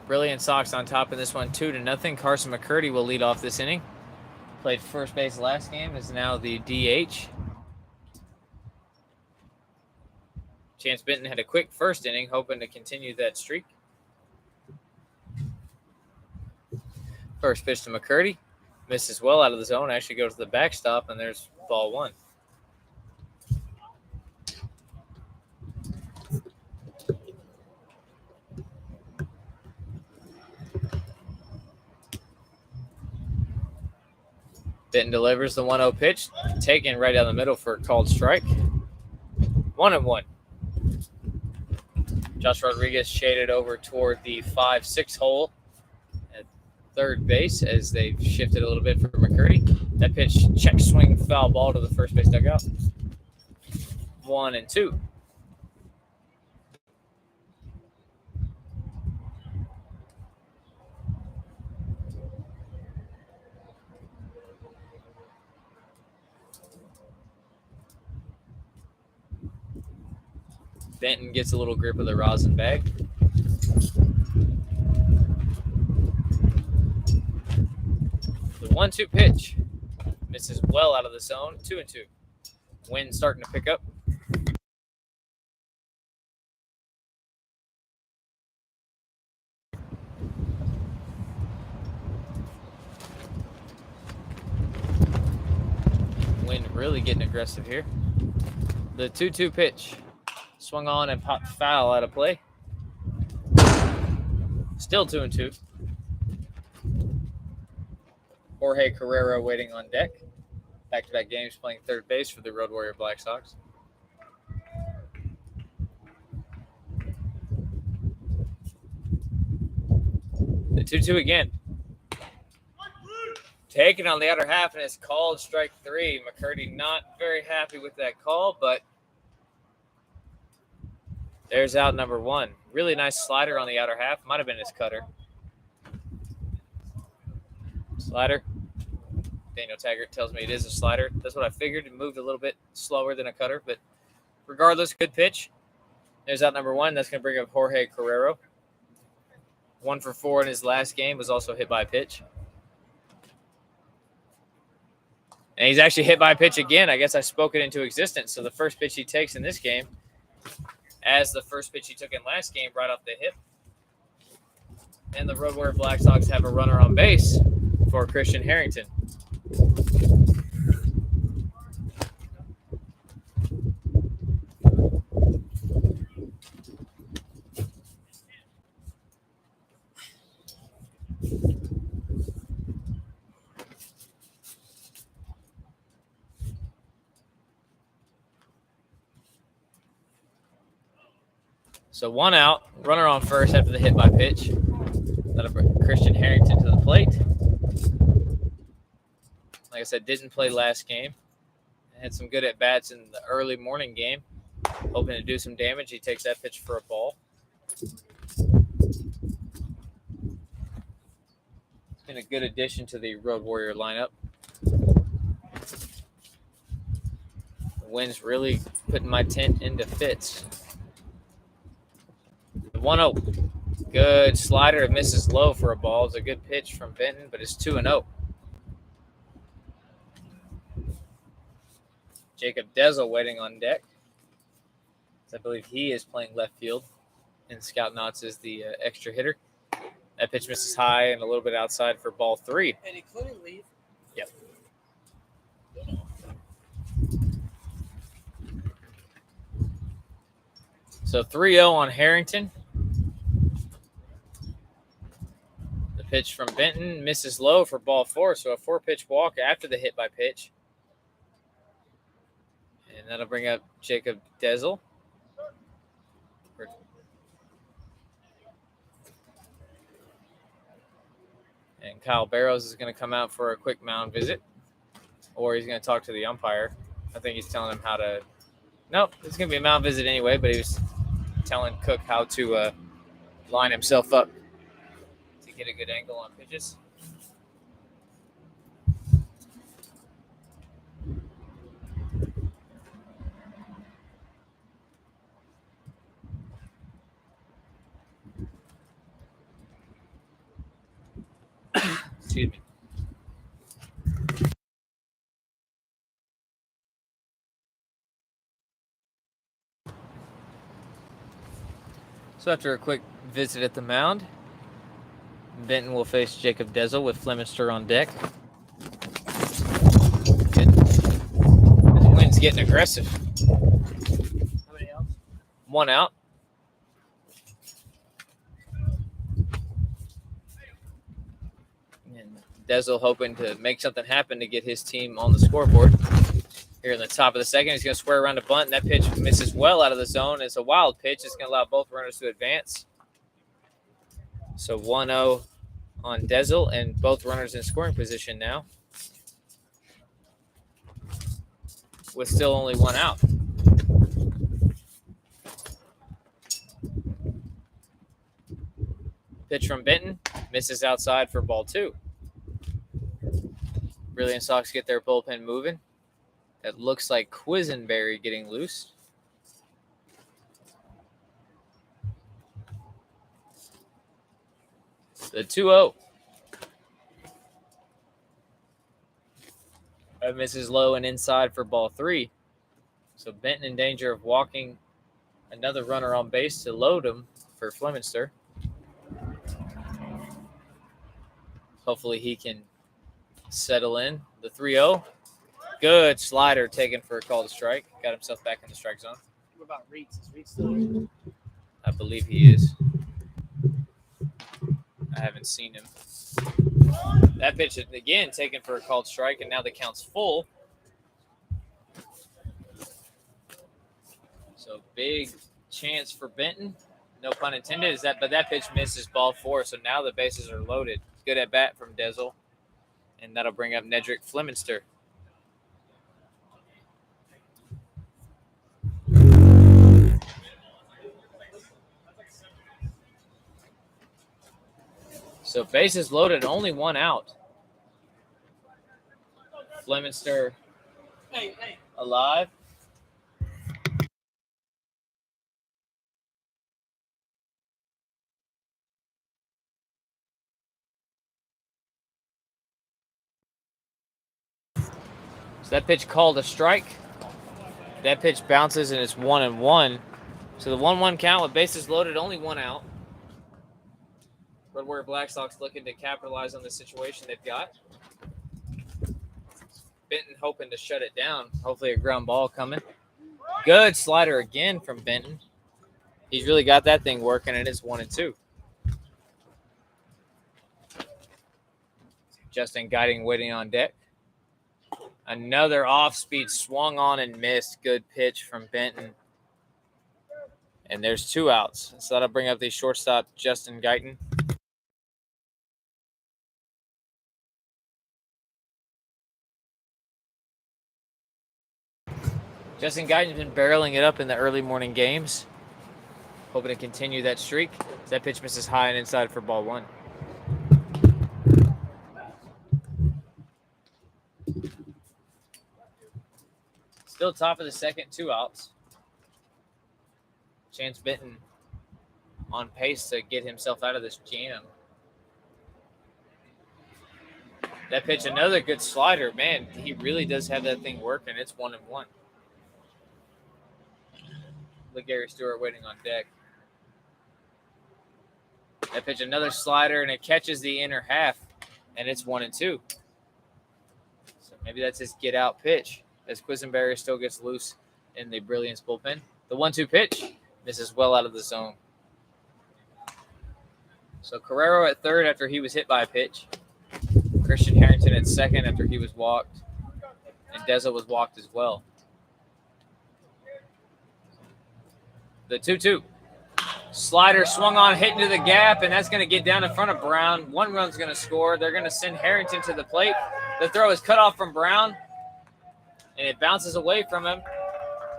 Brilliant Sox on top of this one, 2-0. Carson McCurdy will lead off this inning. Played first base last game, is now the DH. Chance Benton had a quick first inning, hoping to continue that streak. First pitch to McCurdy. Misses well out of the zone. Actually goes to the backstop, and there's ball 1. Benton delivers the 1-0 pitch, taken right down the middle for a called strike. 1-1. Josh Rodriguez shaded over toward the 5-6 hole at third base as they shifted a little bit for McCurdy. That pitch, check swing, foul ball to the first base dugout. 1-2. Benton gets a little grip of the rosin bag. The 1-2 pitch misses well out of the zone. 2-2. Wind starting to pick up. Wind really getting aggressive here. The 2-2 pitch swung on and popped foul out of play. Still 2-2. Jorge Carrero waiting on deck. Back-to-back games playing third base for the Road Warrior Black Sox. The 2-2 again. Taken on the outer half, and it's called strike 3. McCurdy not very happy with that call, but there's out number 1. Really nice slider on the outer half. Might have been his cutter. Slider. Daniel Taggart tells me it is a slider. That's what I figured. It moved a little bit slower than a cutter, but regardless, good pitch. There's out number 1. That's going to bring up Jorge Carrero. 1 for 4 in his last game, was also hit by a pitch. And he's actually hit by a pitch again. I guess I spoke it into existence. So the first pitch he takes in this game, as the first pitch he took in last game, right off the hip. And the Road Warrior Black Sox have a runner on base for Christian Harrington. So 1 out, runner on first after the hit by pitch. That'll bring Christian Harrington to the plate. Like I said, didn't play last game. Had some good at-bats in the early morning game. Hoping to do some damage. He takes that pitch for a ball. It's been a good addition to the Road Warrior lineup. The wind's really putting my tent into fits. 1-0. Good slider. It misses low for a ball. It's a good pitch from Benton, but it's 2-0. Jacob Dezel waiting on deck. I believe he is playing left field, and Scout Knotts is the extra hitter. That pitch misses high and a little bit outside for ball 3. And he couldn't leave. Yep. So 3-0 on Harrington. The pitch from Benton misses low for ball 4, so a 4-pitch walk after the hit by pitch. And that'll bring up Jacob Dezel. And Kyle Barrows is going to come out for a quick mound visit, or he's going to talk to the umpire. I think he's telling him how to – nope, it's going to be a mound visit anyway, but he was telling Cook how to line himself up to get a good angle on pitches. Excuse me. So after a quick visit at the mound, Benton will face Jacob Dezel with Fleminster on deck. getting aggressive. How many outs? 1 out. And Dezel hoping to make something happen to get his team on the scoreboard. Here in the top of the second, he's going to square around a bunt, and that pitch misses well out of the zone. It's a wild pitch. It's going to allow both runners to advance. So 1-0 on Dezel, and both runners in scoring position now, with still only 1 out. Pitch from Benton, misses outside for ball 2. Brilliant Sox get their bullpen moving. It looks like Quisenberry getting loose. The 2-0. That misses low and inside for ball 3. So Benton in danger of walking another runner on base to load him for Fleminster. Hopefully he can settle in. The 3-0. Good slider taken for a call to strike. Got himself back in the strike zone. What about Reeds? Is Reeds still there? I believe he is. I haven't seen him. That pitch is again taken for a called strike, and now the count's full. So big chance for Benton. No pun intended. But that pitch misses ball 4. So now the bases are loaded. Good at bat from Dezel, and that'll bring up Nedrick Fleminster. So bases loaded, only 1 out. Fleminster alive. So that pitch called a strike. That pitch bounces and it's 1-1. So the 1-1 count with bases loaded, only 1 out. Red Warrior Black Sox looking to capitalize on the situation they've got. Benton hoping to shut it down. Hopefully a ground ball coming. Good slider again from Benton. He's really got that thing working, and it's 1-2. Justin Guiding waiting on deck. Another off-speed swung on and missed. Good pitch from Benton. And there's 2 outs. So that'll bring up the shortstop, Justin Guyton. Justin Guyton's been barreling it up in the early morning games. Hoping to continue that streak. That pitch misses high and inside for ball 1. Still top of the second, 2 outs. Chance Benton on pace to get himself out of this jam. That pitch, another good slider. Man, he really does have that thing working. It's 1-1. Look, Gary Stewart waiting on deck. That pitch, another slider, and it catches the inner half, and it's 1-2. So maybe that's his get-out pitch as Quisenberry still gets loose in the Brilliance bullpen. The 1-2 pitch misses well out of the zone. So Carrero at third after he was hit by a pitch. Christian Harrington at second after he was walked. And Dezel was walked as well. The 2-2. Slider swung on, hit into the gap, and that's going to get down in front of Brown. 1 run's going to score. They're going to send Harrington to the plate. The throw is cut off from Brown, and it bounces away from him.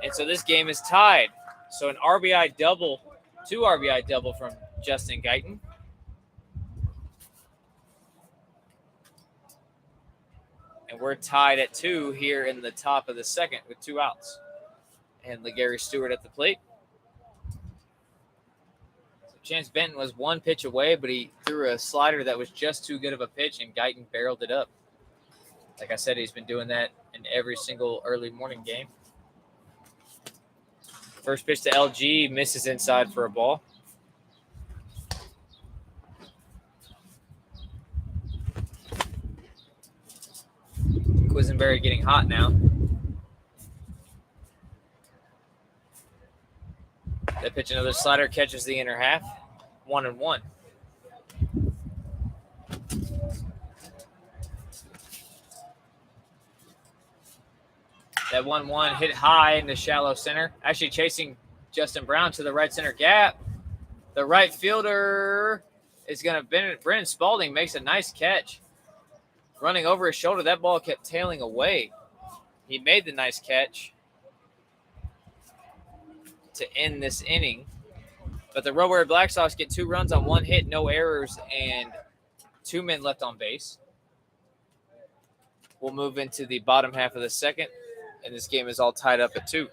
And so this game is tied. So an RBI double, 2 RBI double from Justin Guyton. And we're tied at 2 here in the top of the second with 2 outs. And Gary Stewart at the plate. So Chance Benton was 1 pitch away, but he threw a slider that was just too good of a pitch, and Guyton barreled it up. Like I said, he's been doing that in every single early morning game. First pitch to LG, misses inside for a ball. Quisenberry getting hot now. They pitch another slider, catches the inner half. 1-1. That 1-1 hit high into shallow center. Actually chasing Justin Brown to the right center gap. The right fielder is going to – Brennan Spalding makes a nice catch. Running over his shoulder, that ball kept tailing away. He made the nice catch to end this inning. But the Road Warrior Black Sox get 2 runs on 1 hit, no errors, and 2 men left on base. We'll move into the bottom half of the second, and this game is all tied up at 2.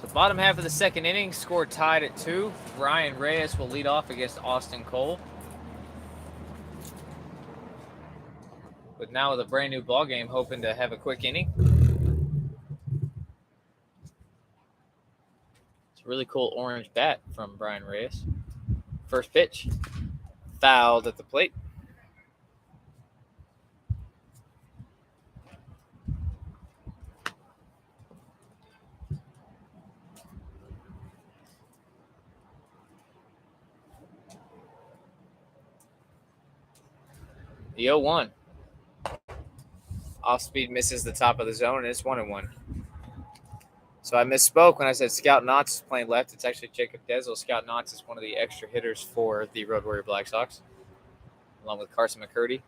So bottom half of the second inning, score tied at 2. Brian Reyes will lead off against Austin Cole. But now with a brand new ball game, hoping to have a quick inning. It's a really cool orange bat from Brian Reyes. First pitch, fouled at the plate. The 0-1. Off speed misses the top of the zone, and it's 1-1. So I misspoke when I said Scout Knotts is playing left. It's actually Jacob Dezel. Scout Knotts is one of the extra hitters for the Road Warrior Black Sox, along with Carson McCurdy.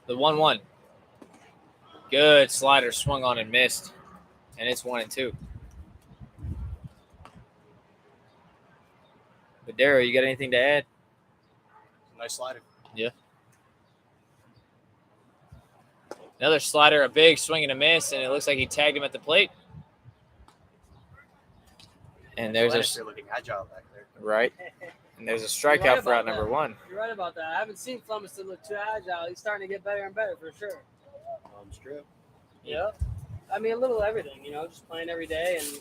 The 1-1. Good slider, swung on and missed, and it's 1-2. Badero, you got anything to add? Nice slider. Yeah. Another slider, a big swing and a miss, and it looks like he tagged him at the plate. And there's They're looking agile back there. right. And there's a strikeout for out number 1. You're right about that. I haven't seen Flemington look too agile. He's starting to get better and better for sure. It's true. Yeah. I mean, a little everything, just playing every day. And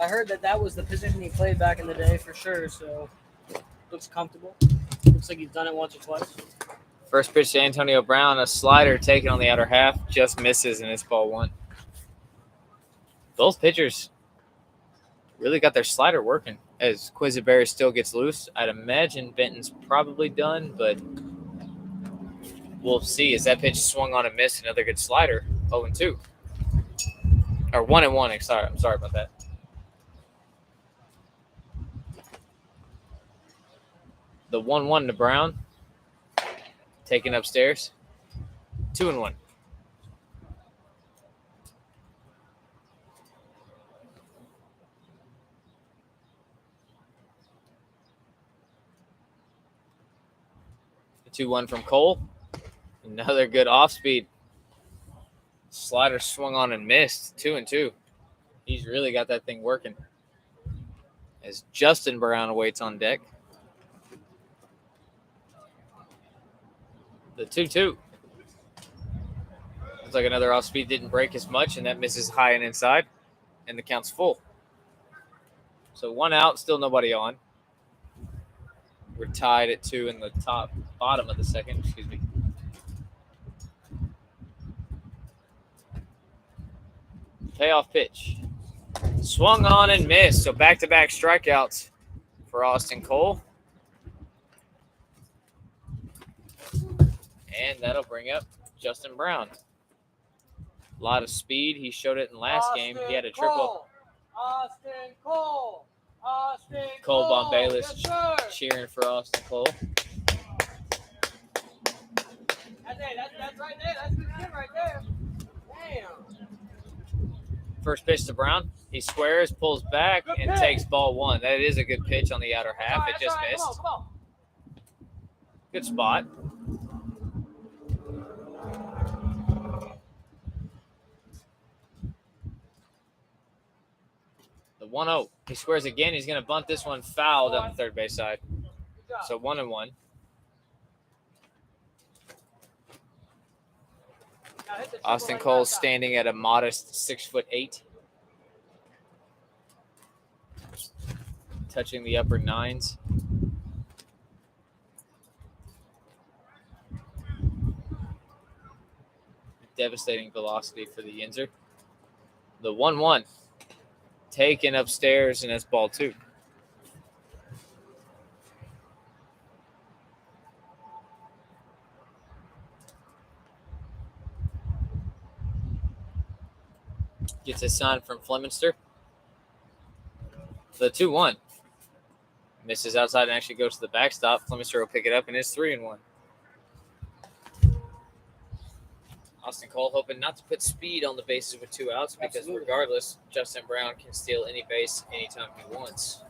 I heard that was the position he played back in the day for sure. So looks comfortable. Looks like he's done it once or twice. First pitch to Antonio Brown, a slider taken on the outer half, just misses, and it's ball 1. Both pitchers really got their slider working as Quisenberry still gets loose. I'd imagine Benton's probably done, but we'll see. As that pitch swung on and missed, another good slider. 0-2. Or 1-1. Sorry, I'm sorry about that. The 1-1 to Brown. Taken upstairs. 2-1. The 2-1 from Cole. Another good off speed. Slider swung on and missed. 2-2. He's really got that thing working. As Justin Brown awaits on deck. The 2-2. Looks like another off speed didn't break as much, and that misses high and inside, and the count's full. So 1 out, still nobody on. We're tied at 2 in the bottom of the second. Excuse me. Payoff pitch. Swung on and missed. So back-to-back strikeouts for Austin Cole. And that'll bring up Justin Brown. A lot of speed. He showed it in last game. He had a triple. Austin Cole. Cole Bombalis cheering for Austin Cole. That's right there. That's good shit right there. Damn. First pitch to Brown. He squares, pulls back, and takes ball 1. That is a good pitch on the outer half. It just missed. Come on. Good spot. The 1-0. He squares again. He's going to bunt this one foul down the third base side. So 1-1. Austin Cole standing at a modest 6'8", touching the upper 9s. Devastating velocity for the Yinzer. The 1-1 taken upstairs, and that's ball 2. Gets a sign from Fleminster. The 2-1 misses outside and actually goes to the backstop. Fleminster will pick it up, and it's 3-1. Austin Cole hoping not to put speed on the bases with 2 outs because regardless, Justin Brown can steal any base anytime he wants.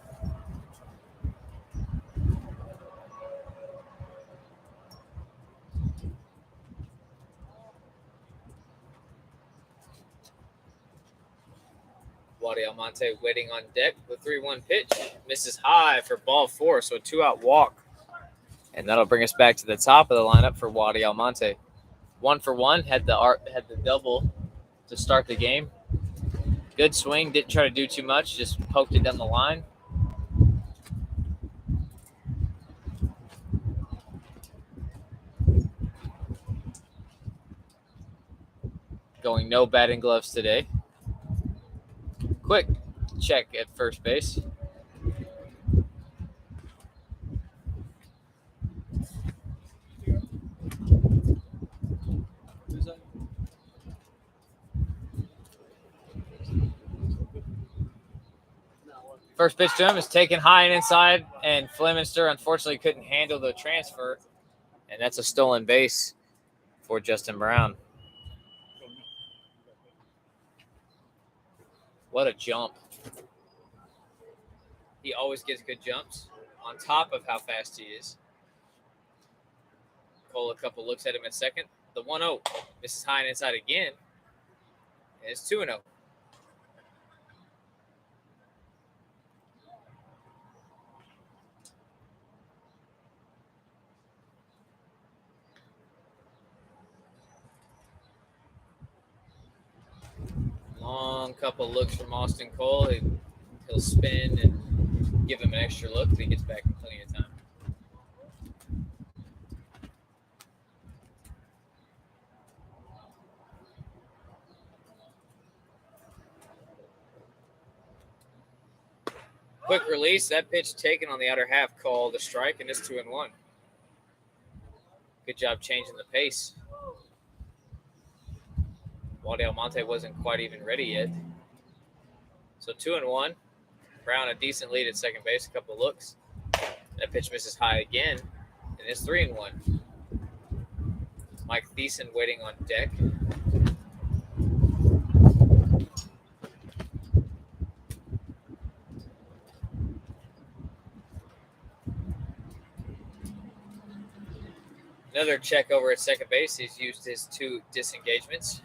Wadi Almonte waiting on deck. The 3-1 pitch misses high for ball 4, so a 2-out walk. And that'll bring us back to the top of the lineup for Wadi Almonte. 1 for 1, had the double to start the game. Good swing, didn't try to do too much, just poked it down the line. Going no batting gloves today. Quick check at first base. First pitch to him is taken high and inside, and Fleminster unfortunately couldn't handle the transfer, and that's a stolen base for Justin Brown. What a jump. He always gets good jumps on top of how fast he is. Cole a couple looks at him at second. The 1-0 misses high and inside again, and it's 2-0. Long couple looks from Austin Cole. He'll spin and give him an extra look till he gets back in plenty of time. Quick release. That pitch taken on the outer half called a strike, and it's 2-1. Good job changing the pace. Wally Almonte wasn't quite even ready yet. So 2-1. Brown a decent lead at second base. A couple of looks. That pitch misses high again, and it's 3-1. Mike Thiessen waiting on deck. Another check over at second base. He's used his 2 disengagements.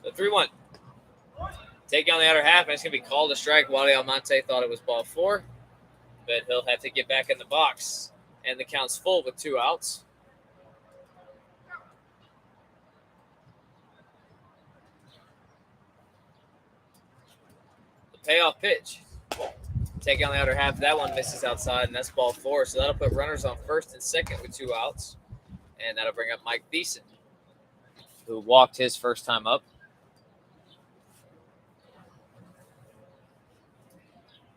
So 3-1. Taking on the outer half, and it's going to be called a strike. Wally Almonte thought it was ball 4, but he'll have to get back in the box. And the count's full with 2 outs. The payoff pitch. Taking on the outer half, that one misses outside, and that's ball 4. So that'll put runners on first and second with 2 outs. And that'll bring up Mike Thiessen, who walked his first time up.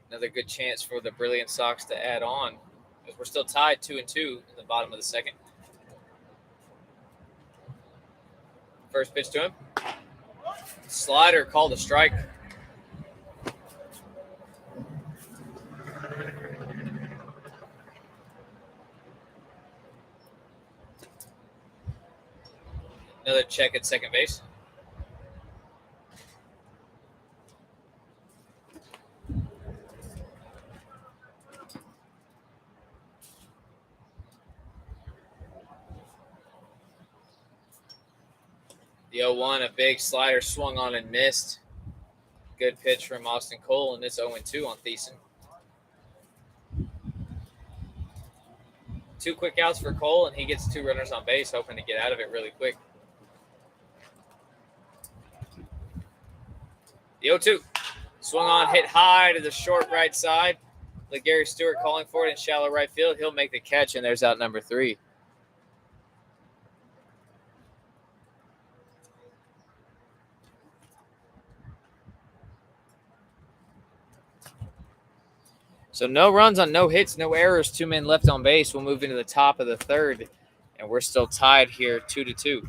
Another good chance for the Brilliant Sox to add on, because we're still tied 2-2 in the bottom of the second. First pitch to him. Slider called a strike. Another check at second base. The 0-1, a big slider swung on and missed. Good pitch from Austin Cole, and it's 0-2 on Thiessen. 2 quick outs for Cole, and he gets 2 runners on base, hoping to get out of it really quick. The 0-2. Swung on, hit high to the short right side. Gary Stewart calling for it in shallow right field. He'll make the catch, and there's out number 3. So no runs on no hits, no errors, 2 men left on base. We'll move into the top of the third, and we're still tied here 2-2.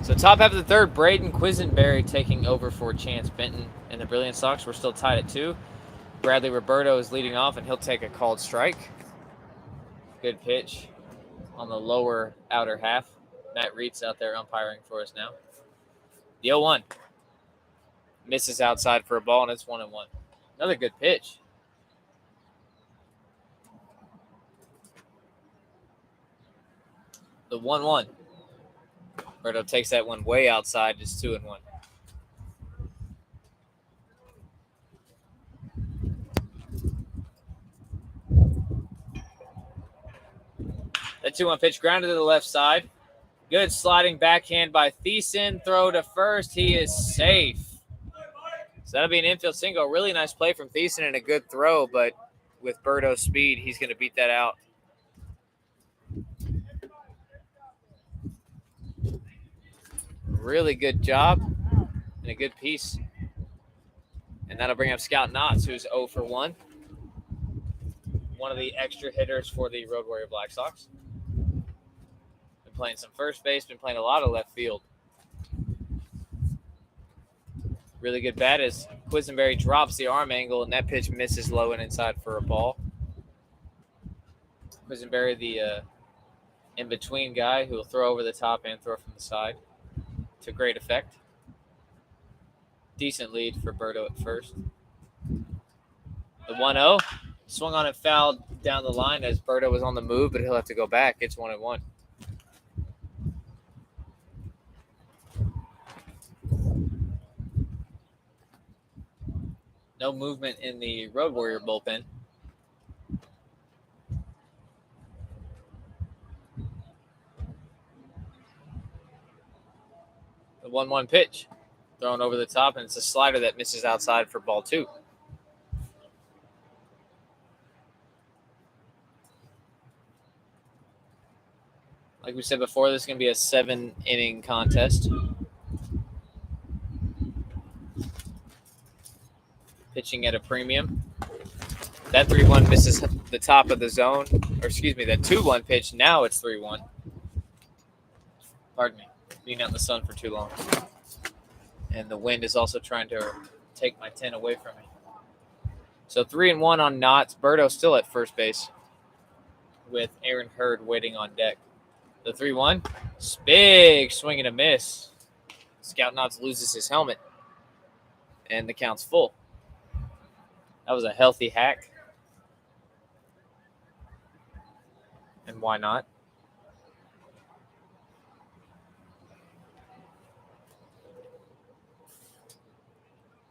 So top half of the third, Braden Quisenberry taking over for Chance Benton and the Brilliant Sox. We're still tied at 2. Bradley Roberto is leading off, and he'll take a called strike. Good pitch on the lower outer half. Matt Reed's out there umpiring for us now. The 0-1. Misses outside for a ball, and it's 1-1. Another good pitch. The 1-1. Roberto takes that one way outside. It's 2-1. That 2-1 pitch grounded to the left side. Good sliding backhand by Thiessen. Throw to first. He is safe. So that'll be an infield single. Really nice play from Thiessen and a good throw, but with Berto's speed, he's going to beat that out. Really good job and a good piece. And that'll bring up Scout Knotts, who's 0 for 1. One of the extra hitters for the Road Warrior Black Sox. Been playing some first base, been playing a lot of left field. Really good bat as Quisenberry drops the arm angle, and that pitch misses low and inside for a ball. Quisenberry, the in-between guy who will throw over the top and throw from the side to great effect. Decent lead for Berto at first. The 1-0. Swung on it, fouled down the line as Berto was on the move, but he'll have to go back. It's 1-1. No movement in the Road Warrior bullpen. The 1-1 pitch. Thrown over the top, and it's a slider that misses outside for ball 2. Like we said before, this is going to be a 7-inning contest. Pitching at a premium. That 3-1 misses the top of the zone. Or excuse me, that 2-1 pitch, now it's 3-1. Pardon me. Being out in the sun for too long. And the wind is also trying to take my 10 away from me. So 3-1 on Knotts. Berto still at first base with Aaron Hurd waiting on deck. The 3-1. Big swing and a miss. Scout Knotts loses his helmet. And the count's full. That was a healthy hack. And why not?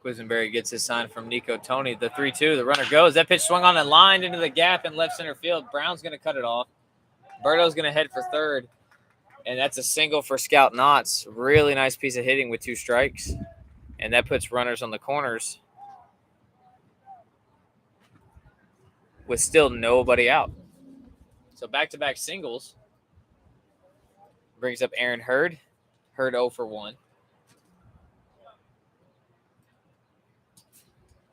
Quisenberry gets his sign from Nico Tony. The 3-2, the runner goes. That pitch swung on and lined into the gap in left center field. Brown's going to cut it off. Berto's going to head for third. And that's a single for Scout Knotts. Really nice piece of hitting with 2 strikes. And that puts runners on the corners with still nobody out. So back-to-back singles brings up Aaron Hurd. Hurd 0 for 1.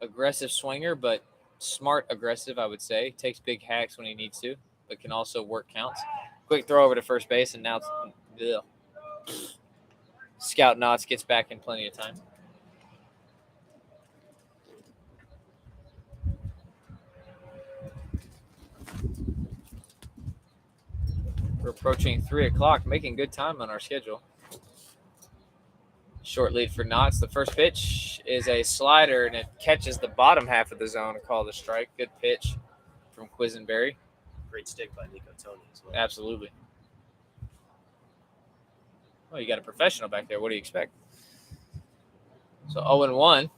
Aggressive swinger, but smart aggressive, I would say. Takes big hacks when he needs to, but can also work counts. Quick throw over to first base, and now it's, Scout Knotts gets back in plenty of time. We're approaching 3 o'clock, making good time on our schedule. Short lead for Knotts. The first pitch is a slider, and it catches the bottom half of the zone, called a strike. Good pitch from Quisenberry. Great stick by Nico Tony as well. Absolutely. Well, you got a professional back there. What do you expect? So 0-1.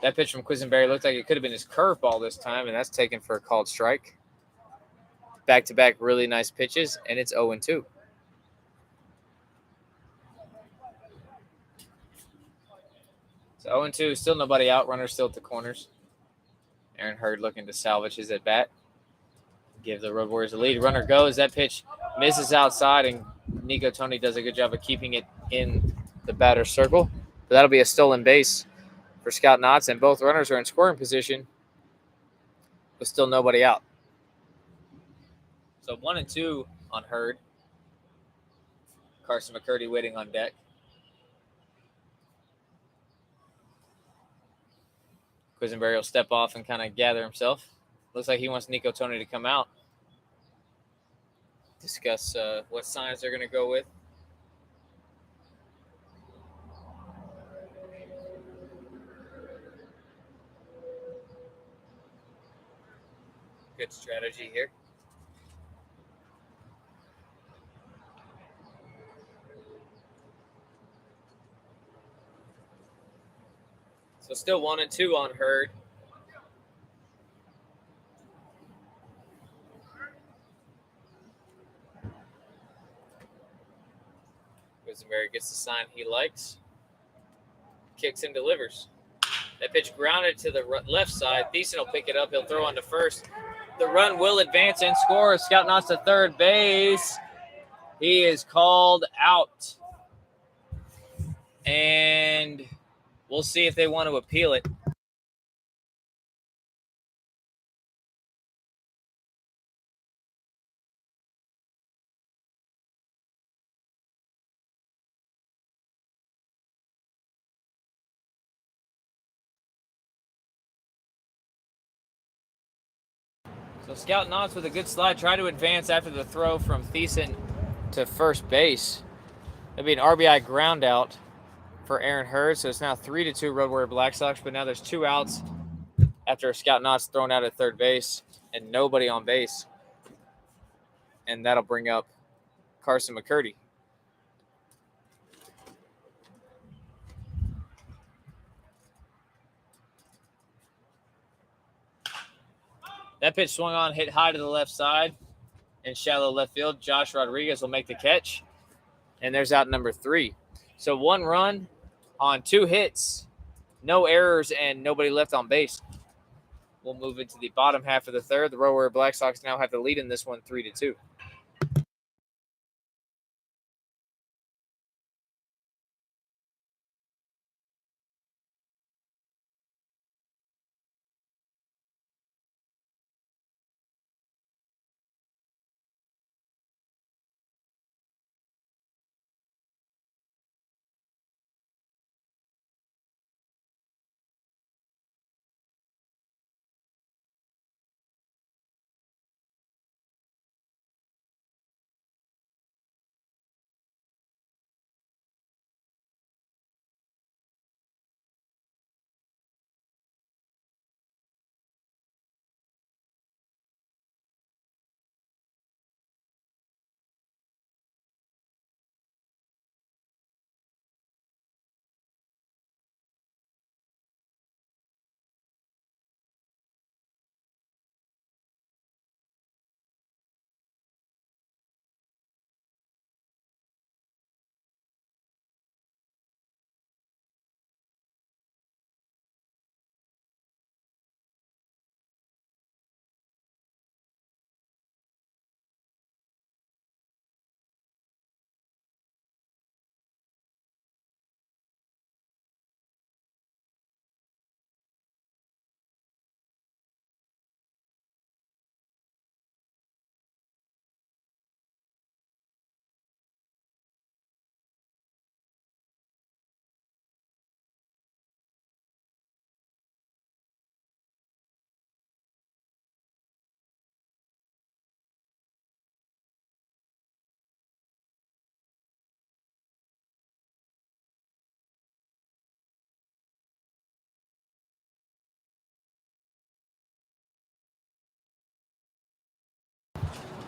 That pitch from Quisenberry looked like it could have been his curveball this time, and that's taken for a called strike. Back-to-back really nice pitches, and it's 0-2. So 0-2, still nobody out. Runner still at the corners. Aaron Hurd looking to salvage his at-bat. Give the Road Warriors a lead. Runner goes. That pitch misses outside, and Nico Tony does a good job of keeping it in the batter's circle. But that'll be a stolen base for Scout Knotts, and both runners are in scoring position with still nobody out. So 1-2 on Hurd. Carson McCurdy waiting on deck. Quisenberry will step off and kind of gather himself. Looks like he wants Nico Tony to come out. Discuss what signs they're going to go with. Good strategy here. So still 1-2 on Hurd. Quisenberry gets the sign he likes. Kicks and delivers. That pitch grounded to the left side. Thiessen will pick it up. He'll throw on to first. The run will advance and score. Scout Knott's to third base. He is called out. And we'll see if they want to appeal it. So Scout Knotts with a good slide. Try to advance after the throw from Thiessen to first base. That'd be an RBI ground out for Aaron Hurd. So it's now 3-2 Road Warrior Black Sox. But now there's 2 outs after Scout Knott's thrown out at third base and nobody on base. And that'll bring up Carson McCurdy. That pitch swung on, hit high to the left side in shallow left field. Josh Rodriguez will make the catch. And there's out number 3. So 1 run on 2 hits, no errors, and nobody left on base. We'll move into the bottom half of the third. The Road Warrior Black Sox now have the lead in this one 3-2.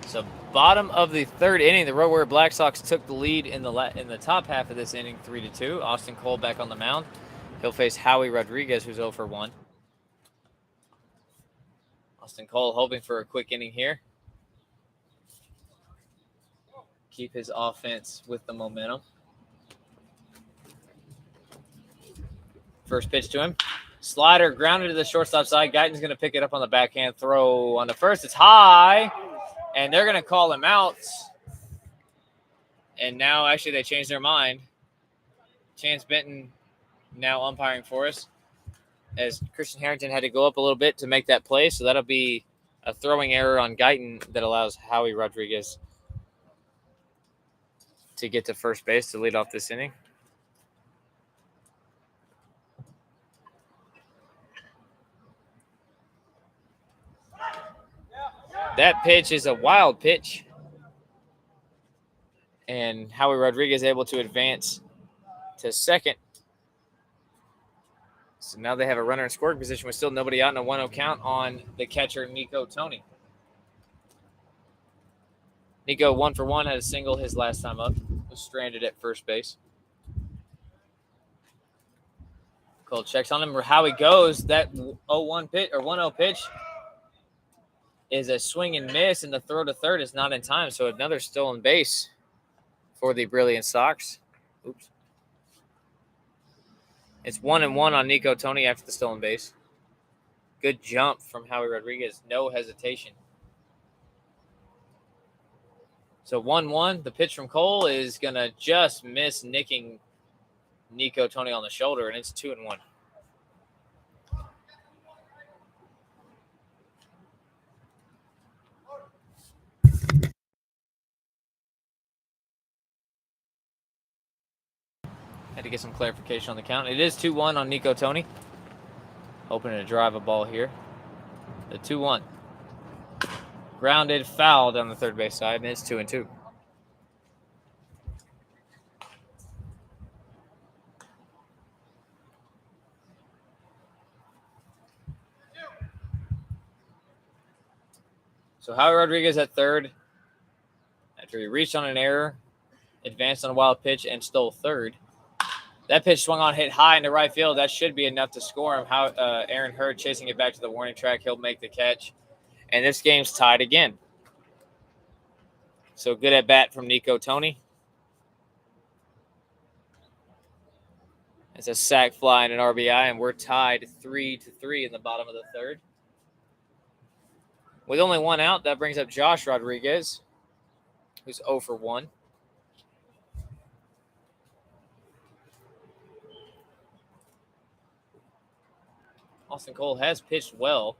So bottom of the third inning, the Road Warrior Black Sox took the lead in the top half of this inning, 3-2. Austin Cole back on the mound. He'll face Howie Rodriguez, who's 0 for 1. Austin Cole hoping for a quick inning here. Keep his offense with the momentum. First pitch to him. Slider grounded to the shortstop side. Guyton's going to pick it up on the backhand throw on the first. It's high. And they're going to call him out. And now, actually, they changed their mind. Chance Benton now umpiring for us, as Christian Harrington had to go up a little bit to make that play. So that'll be a throwing error on Guyton that allows Howie Rodriguez to get to first base to lead off this inning. That pitch is a wild pitch. And Howie Rodriguez able to advance to second. So now they have a runner in scoring position with still nobody out and a 1-0 count on the catcher, Nico Tony. Nico, 1 for 1, had a single his last time up. Was stranded at first base. Cole checks on him. How he goes. That 0-1 pitch or 1-0 pitch is a swing and miss, and the throw to third is not in time. So another stolen base for the Brilliance Sox. Oops. It's 1-1 on Nico Tony after the stolen base. Good jump from Howie Rodriguez. No hesitation. So 1-1. The pitch from Cole is going to just miss nicking Nico Tony on the shoulder, and it's 2-1. Had to get some clarification on the count. It is 2-1 on Nico Tony. Hoping to drive a ball here. The 2-1. Grounded, foul down the third base side, and it's 2-2. So Howie Rodriguez at third. After he reached on an error, advanced on a wild pitch, and stole third. That pitch swung on, hit high into right field. That should be enough to score him. Aaron Hurd chasing it back to the warning track. He'll make the catch. And this game's tied again. So good at bat from Nico Tony. It's a sac fly and an RBI, and we're tied 3-3 in the bottom of the third. With only one out, that brings up Josh Rodriguez, who's 0 for 1. Austin Cole has pitched well.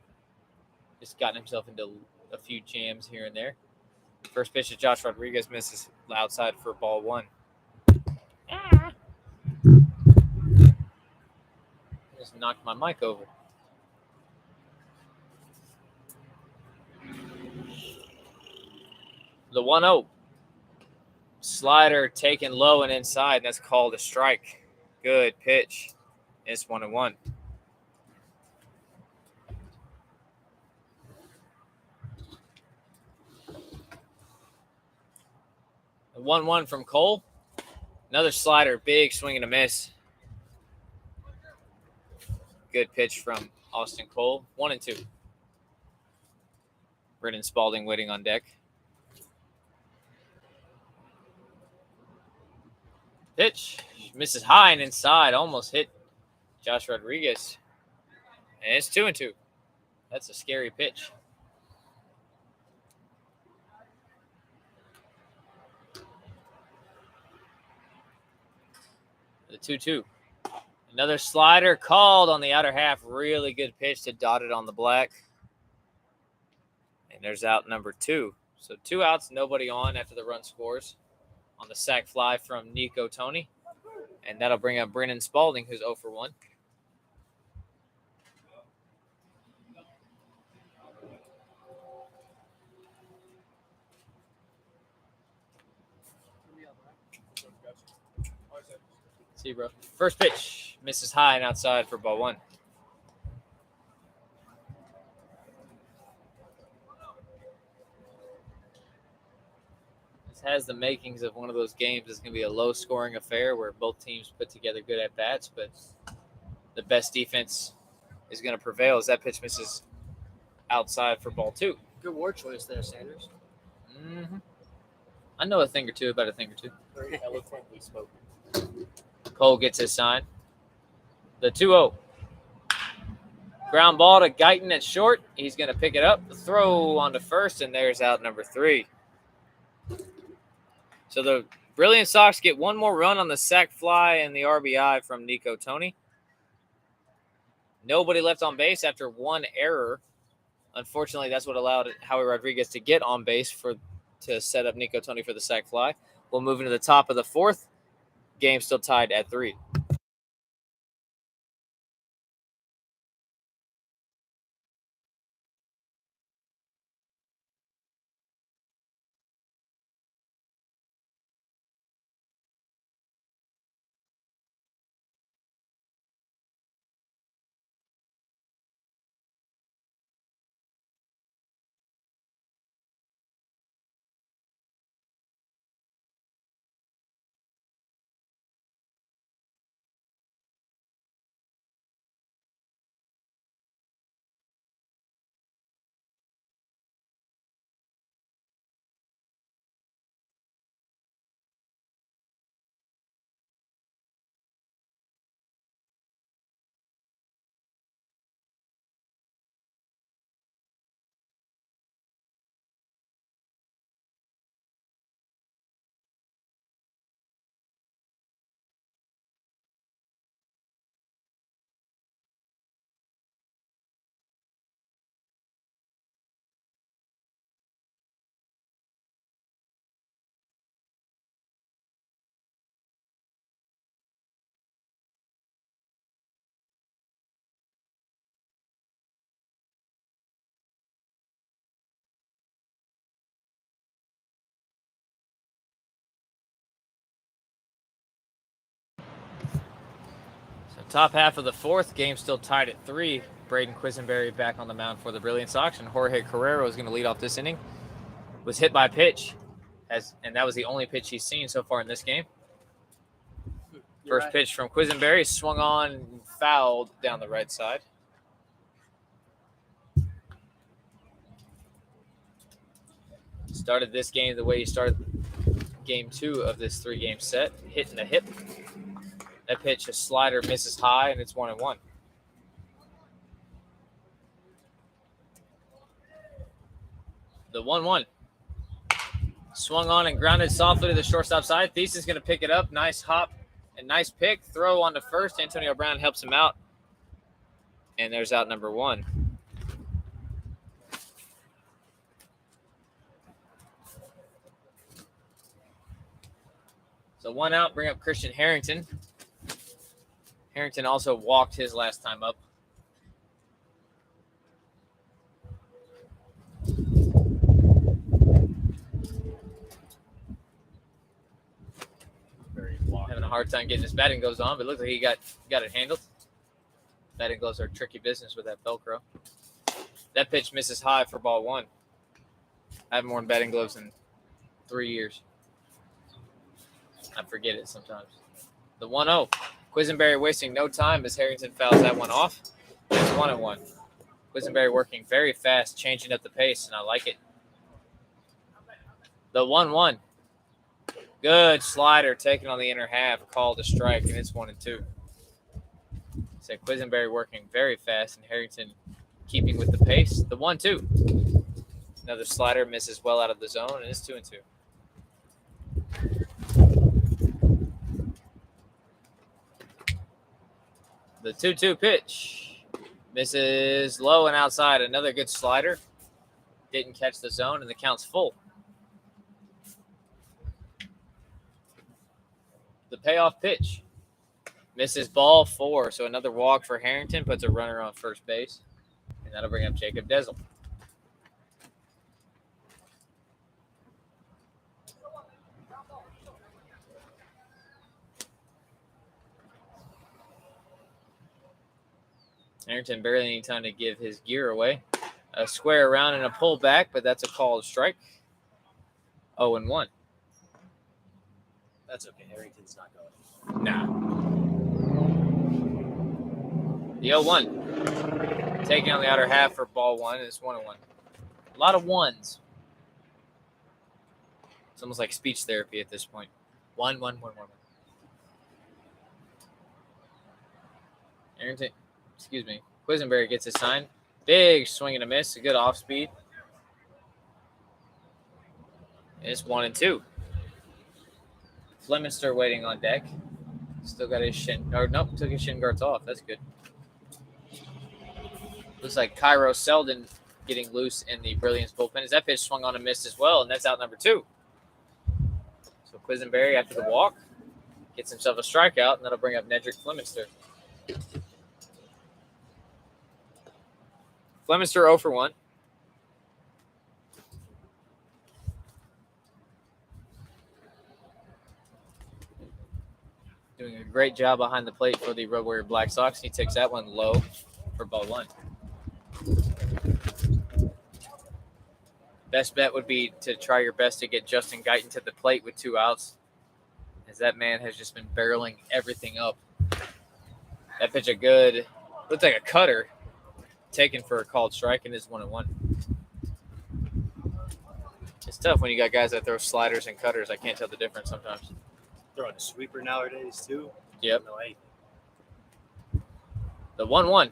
Just gotten himself into a few jams here and there. First pitch to Josh Rodriguez misses outside for ball 1. Just knocked my mic over. The 1-0. Slider taken low and inside, and that's called a strike. Good pitch. It's 1-1. The 1-1 from Cole. Another slider, big swing and a miss. Good pitch from Austin Cole. 1-2. Brennan Spalding waiting on deck. Pitch misses high and inside, almost hit Josh Rodriguez. And it's 2-2. That's a scary pitch. The 2-2. Another slider called on the outer half. Really good pitch to dot it on the black. And there's out number 2. So 2 outs, nobody on after the run scores on the sac fly from Nico Tony. And that'll bring up Brennan Spalding, who's 0 for 1. See, bro. First pitch misses high and outside for ball 1. This has the makings of one of those games. It's going to be a low-scoring affair where both teams put together good at-bats, but the best defense is going to prevail as that pitch misses outside for ball 2. Good word choice there, Sanders. Mm-hmm. I know a thing or two about a thing or two. Very eloquently spoken. Cole gets his sign. The 2-0. Ground ball to Guyton at short. He's going to pick it up. The throw on to first, and there's out number 3. So the Brilliant Sox get one more run on the sac fly and the RBI from Nico Tony. Nobody left on base after one error. Unfortunately, that's what allowed Howie Rodriguez to get on base to set up Nico Tony for the sac fly. We'll move into the top of the fourth. Game still tied at 3. So top half of the fourth, game still tied at 3. Braden Quisenberry back on the mound for the Brilliance auction. Jorge Carrero is going to lead off this inning. Was hit by a pitch, and that was the only pitch he's seen so far in this game. First pitch from Quisenberry, swung on and fouled down the right side. Started this game the way he started game 2 of this 3-game set, hitting the hip. That pitch, a slider, misses high, and it's 1-1. The 1-1. Swung on and grounded softly to the shortstop side. Thies is going to pick it up. Nice hop and nice pick. Throw on to first. Antonio Brown helps him out. And there's out number 1. So 1 out, bring up Christian Harrington. Harrington also walked his last time up. Having a hard time getting his batting gloves on, but it looks like he got it handled. Batting gloves are tricky business with that Velcro. That pitch misses high for ball 1. I haven't worn batting gloves in 3 years. I forget it sometimes. The 1-0. Quisenberry wasting no time as Harrington fouls that one off. It's 1-1. Quisenberry working very fast, changing up the pace, and I like it. The 1-1. Good slider taken on the inner half, called a strike, and it's 1-2. So Quisenberry working very fast, and Harrington keeping with the pace. The 1-2. Another slider misses well out of the zone, and it's 2-2. The 2-2 pitch misses low and outside. Another good slider. Didn't catch the zone, and the count's full. The payoff pitch misses ball 4. So another walk for Harrington, puts a runner on first base, and that'll bring up Jacob Dezel. Harrington barely any time to give his gear away. A square around and a pull back, but that's a called strike. 0-1. That's okay. Harrington's not going. Nah. The 0-1. Taking on the outer half for ball 1. It's 1-1. A lot of ones. It's almost like speech therapy at this point. 1-1-1-1. Harrington. Quisenberry gets his sign. Big swing and a miss. A good off speed. And it's 1-2. Fleminster waiting on deck. Still got his shin. Or nope, took his shin guards off. That's good. Looks like Cairo Selden getting loose in the Brilliance bullpen. As that pitch swung on and missed as well, and that's out number 2. So So Quisenberry, after the walk, gets himself a strikeout, and that'll bring up Nedrick Fleminster. Fleminster 0 for 1. Doing a great job behind the plate for the Road Warrior Black Sox. He takes that one low for ball 1. Best bet would be to try your best to get Justin Guyton to the plate with 2 outs, as that man has just been barreling everything up. That pitch looked like a cutter, taken for a called strike, and is 1-1. It's tough when you got guys that throw sliders and cutters. I can't tell the difference sometimes. Throwing a sweeper nowadays, too. Yep. No, hey. The 1-1.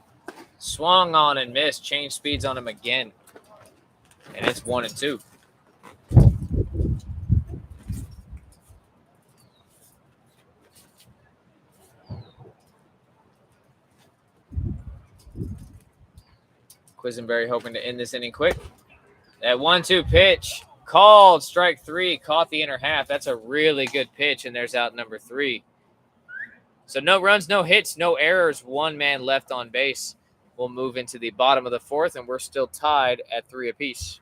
Swung on and missed. Changed speeds on him again. And it's 1-2. Quisenberry hoping to end this inning quick. That 1-2 pitch. Called strike 3. Caught the inner half. That's a really good pitch, and there's out number 3. So no runs, no hits, no errors. 1 man left on base. We'll move into the bottom of the 4th, and we're still tied at 3 apiece.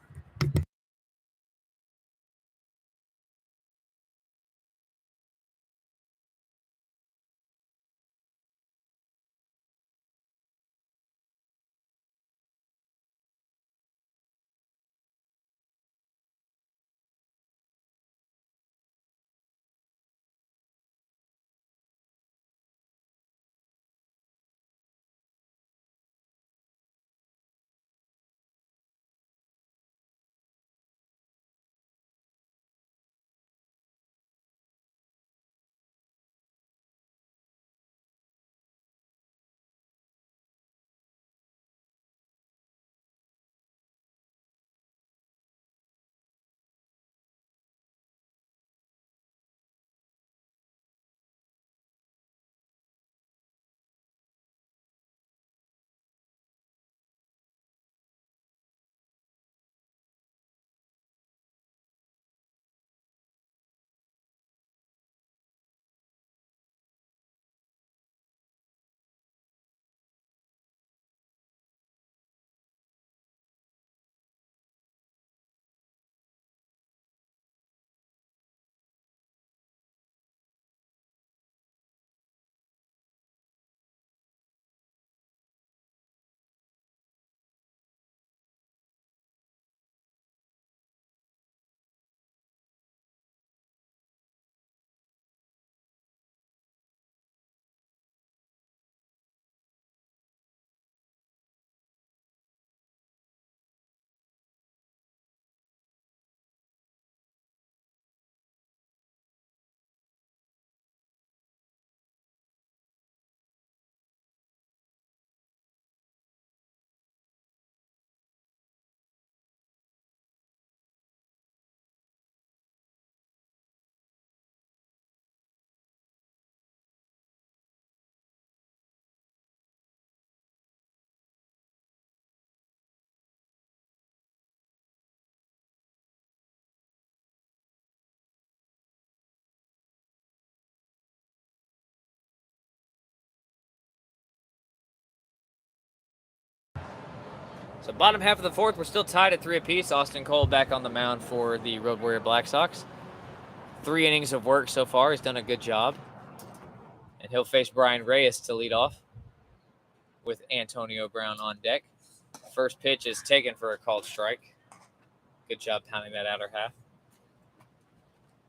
So bottom half of the 4th, we're still tied at 3 apiece. Austin Cole back on the mound for the Road Warrior Black Sox. 3 innings of work so far. He's done a good job. And he'll face Brian Reyes to lead off with Antonio Brown on deck. First pitch is taken for a called strike. Good job pounding that outer half.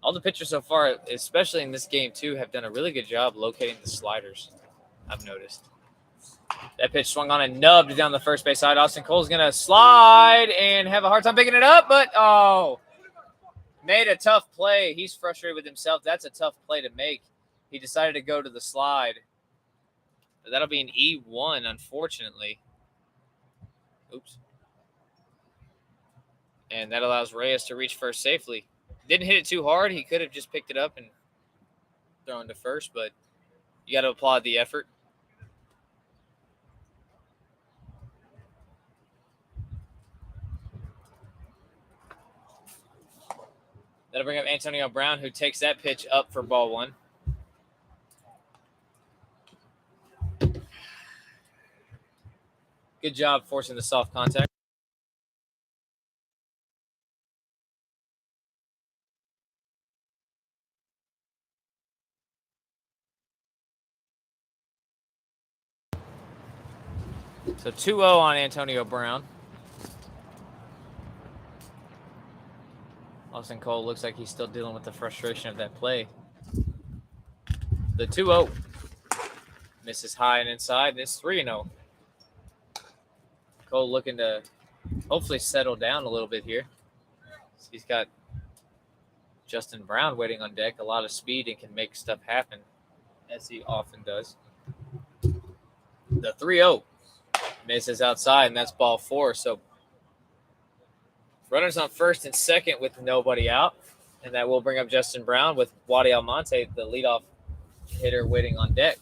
All the pitchers so far, especially in this game too, have done a really good job locating the sliders, I've noticed. That pitch swung on and nubbed down the first base side. Austin Cole's going to slide and have a hard time picking it up, but made a tough play. He's frustrated with himself. That's a tough play to make. He decided to go to the slide. But that'll be an E1, unfortunately. Oops. And that allows Reyes to reach first safely. Didn't hit it too hard. He could have just picked it up and thrown to first, but you got to applaud the effort. That'll bring up Antonio Brown, who takes that pitch up for ball one. Good job forcing the soft contact. So 2-0 on Antonio Brown. Austin Cole looks like he's still dealing with the frustration of that play. The 2-0 misses high and inside, and it's 3-0. Cole looking to hopefully settle down a little bit here. He's got Justin Brown waiting on deck, a lot of speed, and can make stuff happen, as he often does. The 3-0 misses outside, and that's ball four. So runners on first and second with nobody out, and that will bring up Justin Brown with Wadi Almonte, the leadoff hitter, waiting on deck.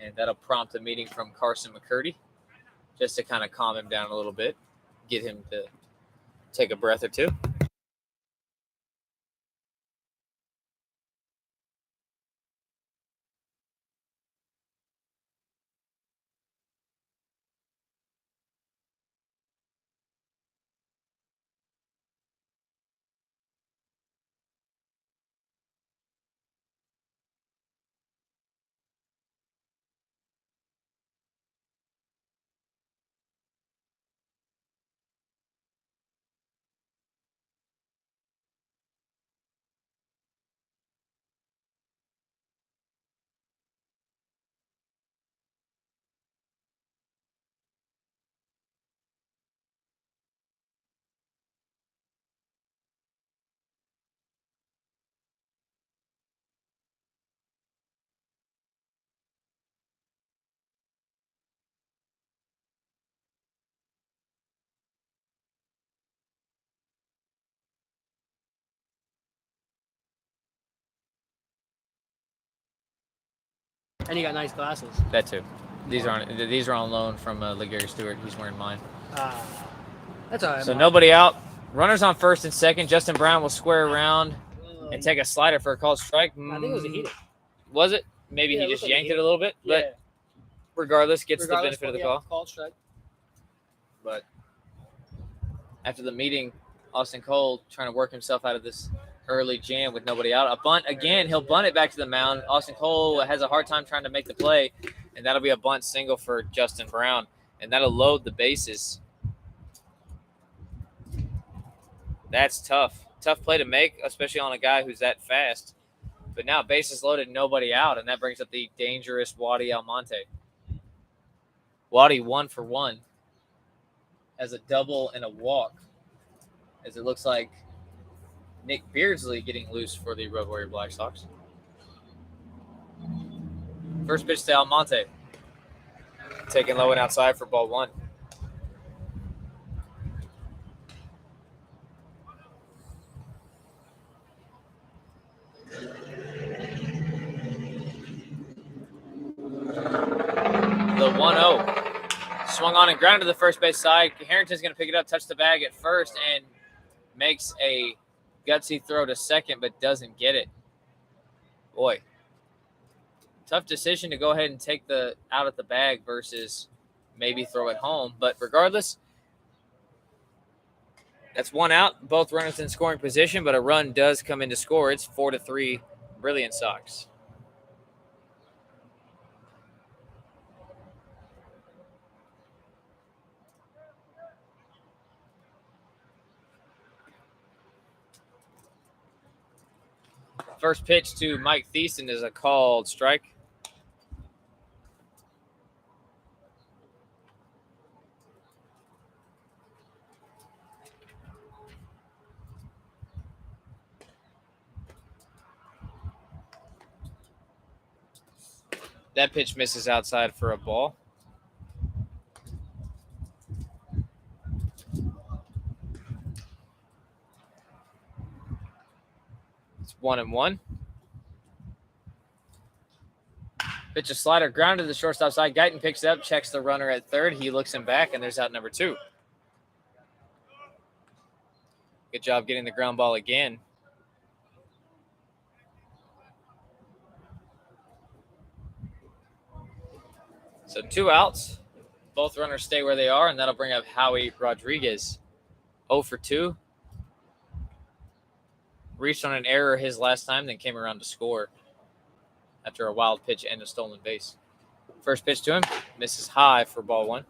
And that'll prompt a meeting from Carson McCurdy just to kind of calm him down a little bit, get him to take a breath or two. And you got nice glasses. That too. These are on loan from LeGarry Stewart. He's wearing mine. That's all right. So nobody out. Runners on first and second. Justin Brown will square around and take a slider for a called strike. I think it was a heater. Was it? Maybe Yeah, he it just looked like yanked it a little bit. But regardless, gets the benefit of the call. Called strike. But after the meeting, Austin Cole trying to work himself out of this early jam with nobody out. A bunt again. He'll bunt it back to the mound. Austin Cole has a hard time trying to make the play, and that'll be a bunt single for Justin Brown, and that'll load the bases. That's tough. Tough play to make, especially on a guy who's that fast. But now bases loaded, nobody out, and that brings up the dangerous Wadi Almonte. Wadi 1 for 1 has a double and a walk, as it looks like Nick Beardsley getting loose for the Road Warrior Black Sox. First pitch to Almonte. Taken low and outside for ball one. The 1-0. Swung on and grounded to the first base side. Harrington's going to pick it up, touch the bag at first, and makes a gutsy throw to second, but doesn't get it. Boy, tough decision to go ahead and take the out at the bag versus maybe throw it home. But regardless, that's one out. Both runners in scoring position, but a run does come in to score. It's 4-3 Brilliance Sox. First pitch to Mike Thiessen is a called strike. That pitch misses outside for a ball. It's 1-1. Pitch a slider, grounded to the shortstop side. Guyton picks it up, checks the runner at third. He looks him back, and there's out number 2. Good job getting the ground ball again So 2 outs. Both runners stay where they are, and that'll bring up Howie Rodriguez. 0 for 2. Reached on an error his last time, then came around to score after a wild pitch and a stolen base. First pitch to him, misses high for ball 1.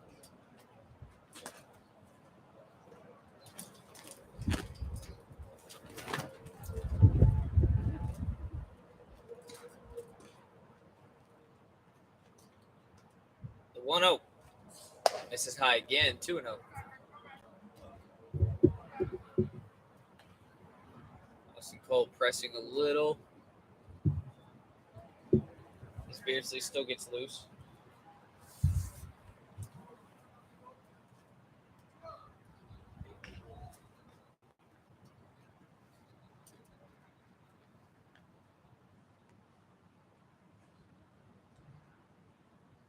The 1-0. Misses high again, 2-0. Austin Cole pressing a little. His Beardsley still gets loose.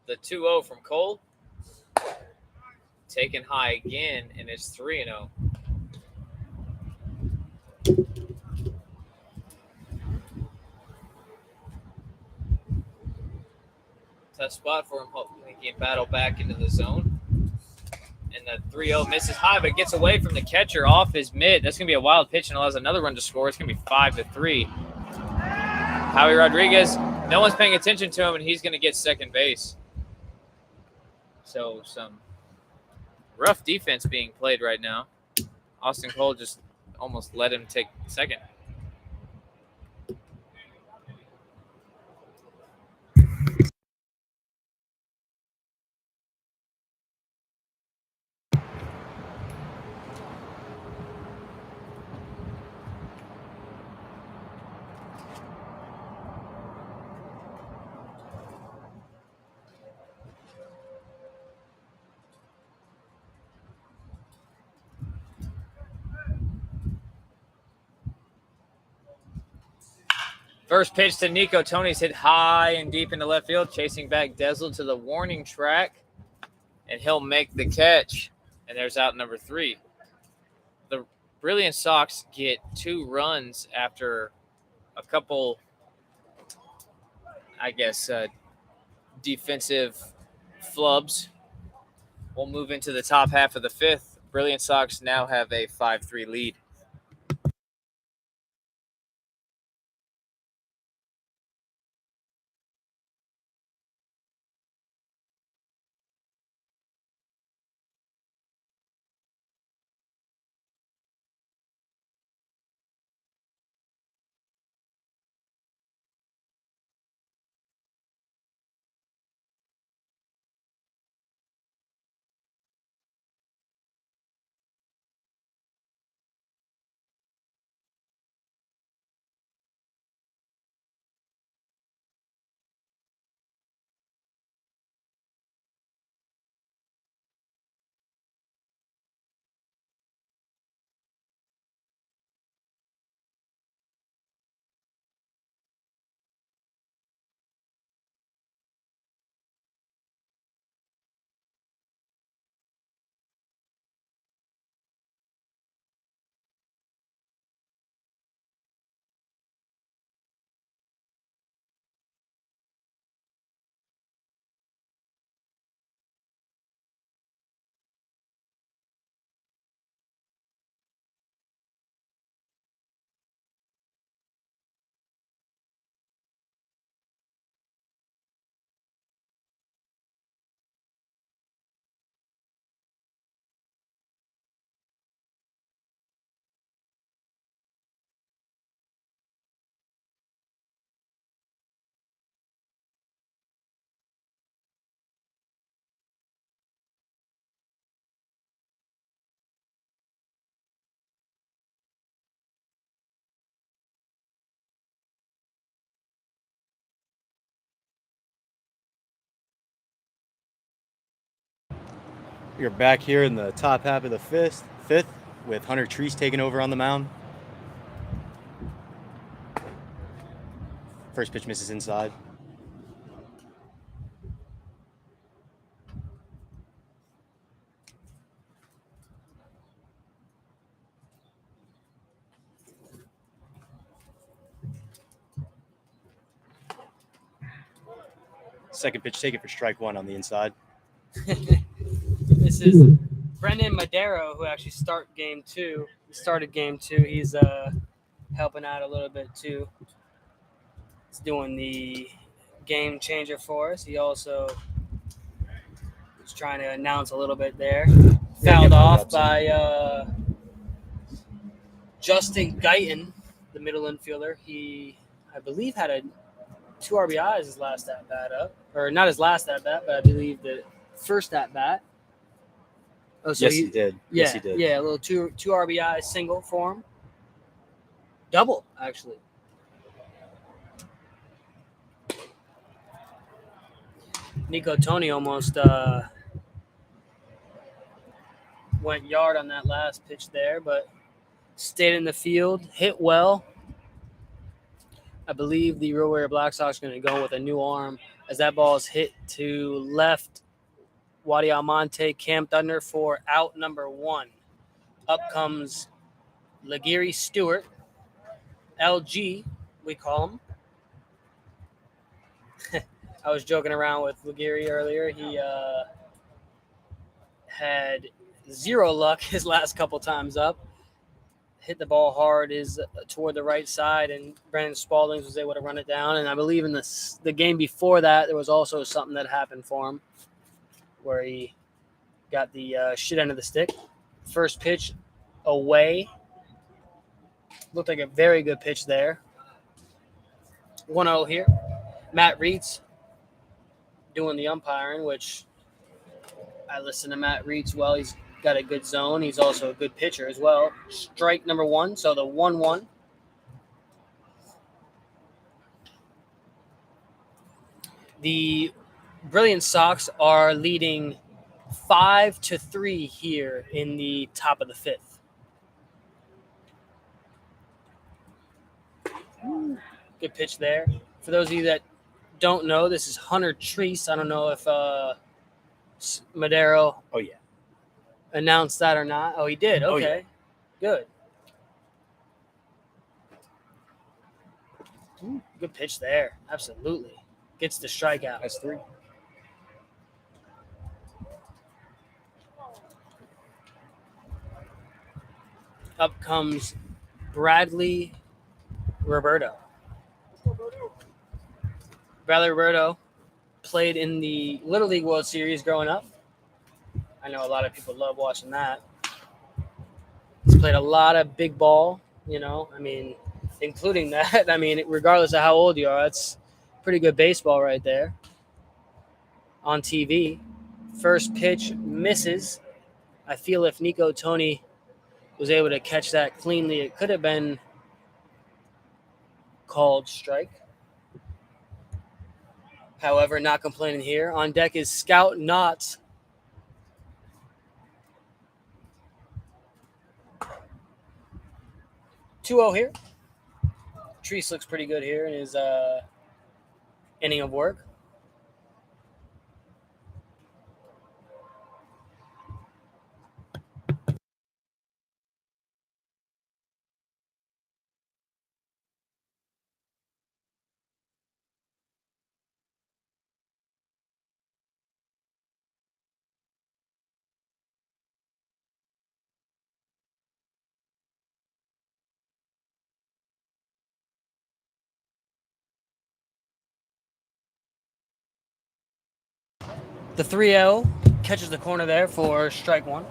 The 2-0 from Cole. Taken high again, and it's 3-0. Tough spot for him. Hopefully he can battle back into the zone. And the 3-0 misses high, but gets away from the catcher off his mid. That's going to be a wild pitch and allows another run to score. It's going to be 5-3. Howie Rodriguez, no one's paying attention to him, and he's going to get second base. So some rough defense being played right now. Austin Cole just almost let him take second. First pitch to Nico Tony's hit high and deep into left field, chasing back Desel to the warning track, and he'll make the catch. And there's out number 3. The Brilliance Sox get 2 runs after a couple, I guess, defensive flubs. We'll move into the top half of the 5th. Brilliant Sox now have a 5-3 lead. You're back here in the top half of the fifth with Hunter Treese taking over on the mound. First pitch misses inside. Second pitch taken for strike one on the inside. This is Brendan Madero, who actually started game two. He's helping out a little bit too. He's doing the game changer for us. He also was trying to announce a little bit there. Fouled off by Justin Guyton, the middle infielder. He, I believe, had 2 RBIs his last at bat up, or not his last at bat, but I believe the first at bat. Oh, so yes, he did. Yeah, yes, he did. Yeah, a little two RBI single for him. Double, actually. Nico Tony almost went yard on that last pitch there, but stayed in the field, hit well. I believe the Real Warrior Black Sox are going to go with a new arm as that ball is hit to left. Wadi Almonte camped under for out number 1. Up comes Laguirre Stewart, LG, we call him. I was joking around with Laguirre earlier. He had 0 luck his last couple times up. Hit the ball hard is toward the right side, and Brandon Spalding was able to run it down. And I believe in the game before that, there was also something that happened for him where he got the shit end of the stick. First pitch away. Looked like a very good pitch there. 1-0 here. Matt Reitz doing the umpiring, which I listen to Matt Reitz well. He's got a good zone. He's also a good pitcher as well. Strike number 1, so the 1-1. The Brilliance Sox are leading 5-3 here in the top of the 5th. Good pitch there. For those of you that don't know, this is Hunter Treese. I don't know if Madero announced that or not. Oh, he did. Okay. Good. Good pitch there. Absolutely. Gets the strikeout. That's 3. Up comes Bradley Roberto. Bradley Roberto played in the Little League World Series growing up. I know a lot of people love watching that. He's played a lot of big ball, including that. Regardless of how old you are, that's pretty good baseball right there on TV. First pitch misses. I feel if Nico Tony was able to catch that cleanly, it could have been called strike. However, not complaining here. On deck is Scout Knotts. (2-0) here. Treese looks pretty good here in his inning of work. The 3-0 catches the corner there for strike 1.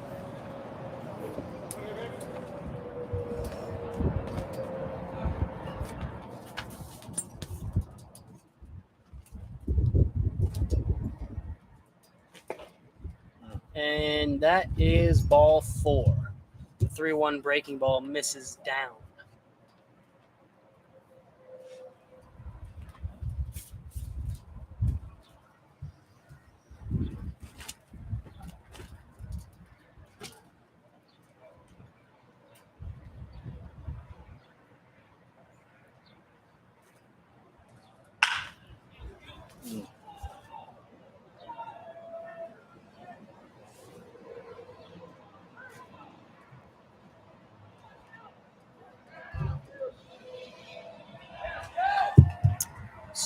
And that is ball 4. The 3-1 breaking ball misses down.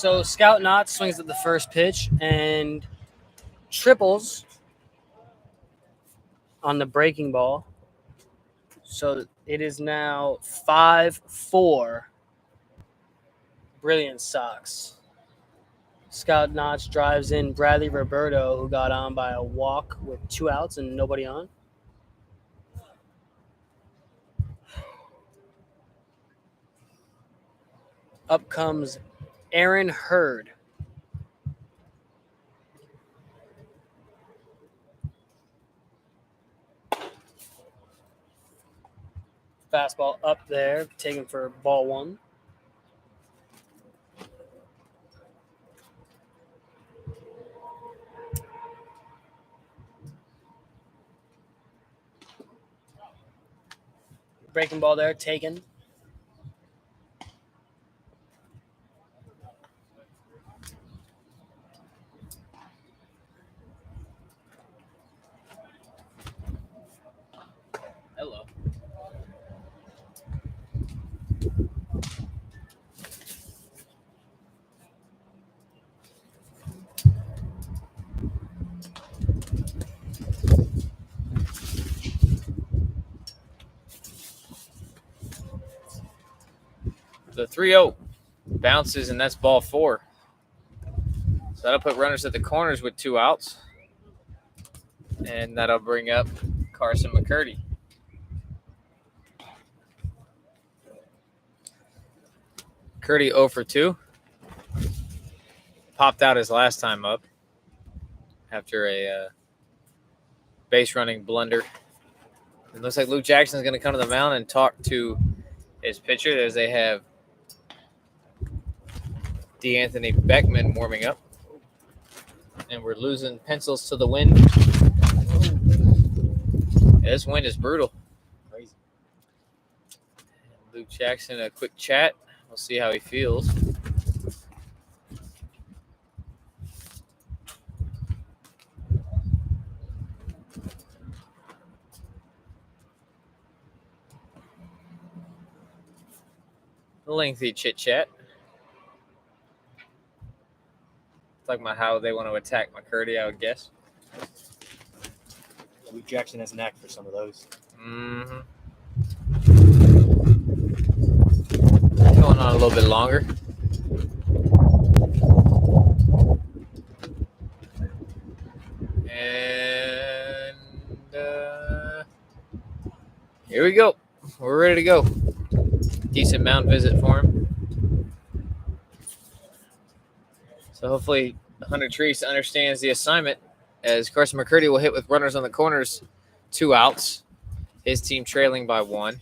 So Scout Knott swings at the first pitch and triples on the breaking ball. So it is now 5-4 Brilliance Sox. Scout Notch drives in Bradley Roberto, who got on by a walk with 2 outs and nobody on. Up comes Aaron Hurd. Fastball up there, taken for ball 1. Breaking ball there, taken. Hello. The 3-0 bounces, and that's ball 4. So that'll put runners at the corners with 2 outs. And that'll bring up Carson McCurdy. McCurdy 0 for 2. Popped out his last time up after a base running blunder. It looks like Luke Jackson's going to come to the mound and talk to his pitcher as they have DeAnthony Beckman warming up. And we're losing pencils to the wind. Yeah, this wind is brutal. Crazy. Luke Jackson, a quick chat. We'll see how he feels. A lengthy chit chat. Talking about how they want to attack McCurdy, I would guess. Luke Jackson has a knack for some of those. Mm-hmm. Going on a little bit longer. And here we go. We're ready to go. Decent mound visit for him. So hopefully Hunter Treese understands the assignment as Carson McCurdy will hit with runners on the corners, 2 outs. His team trailing by 1.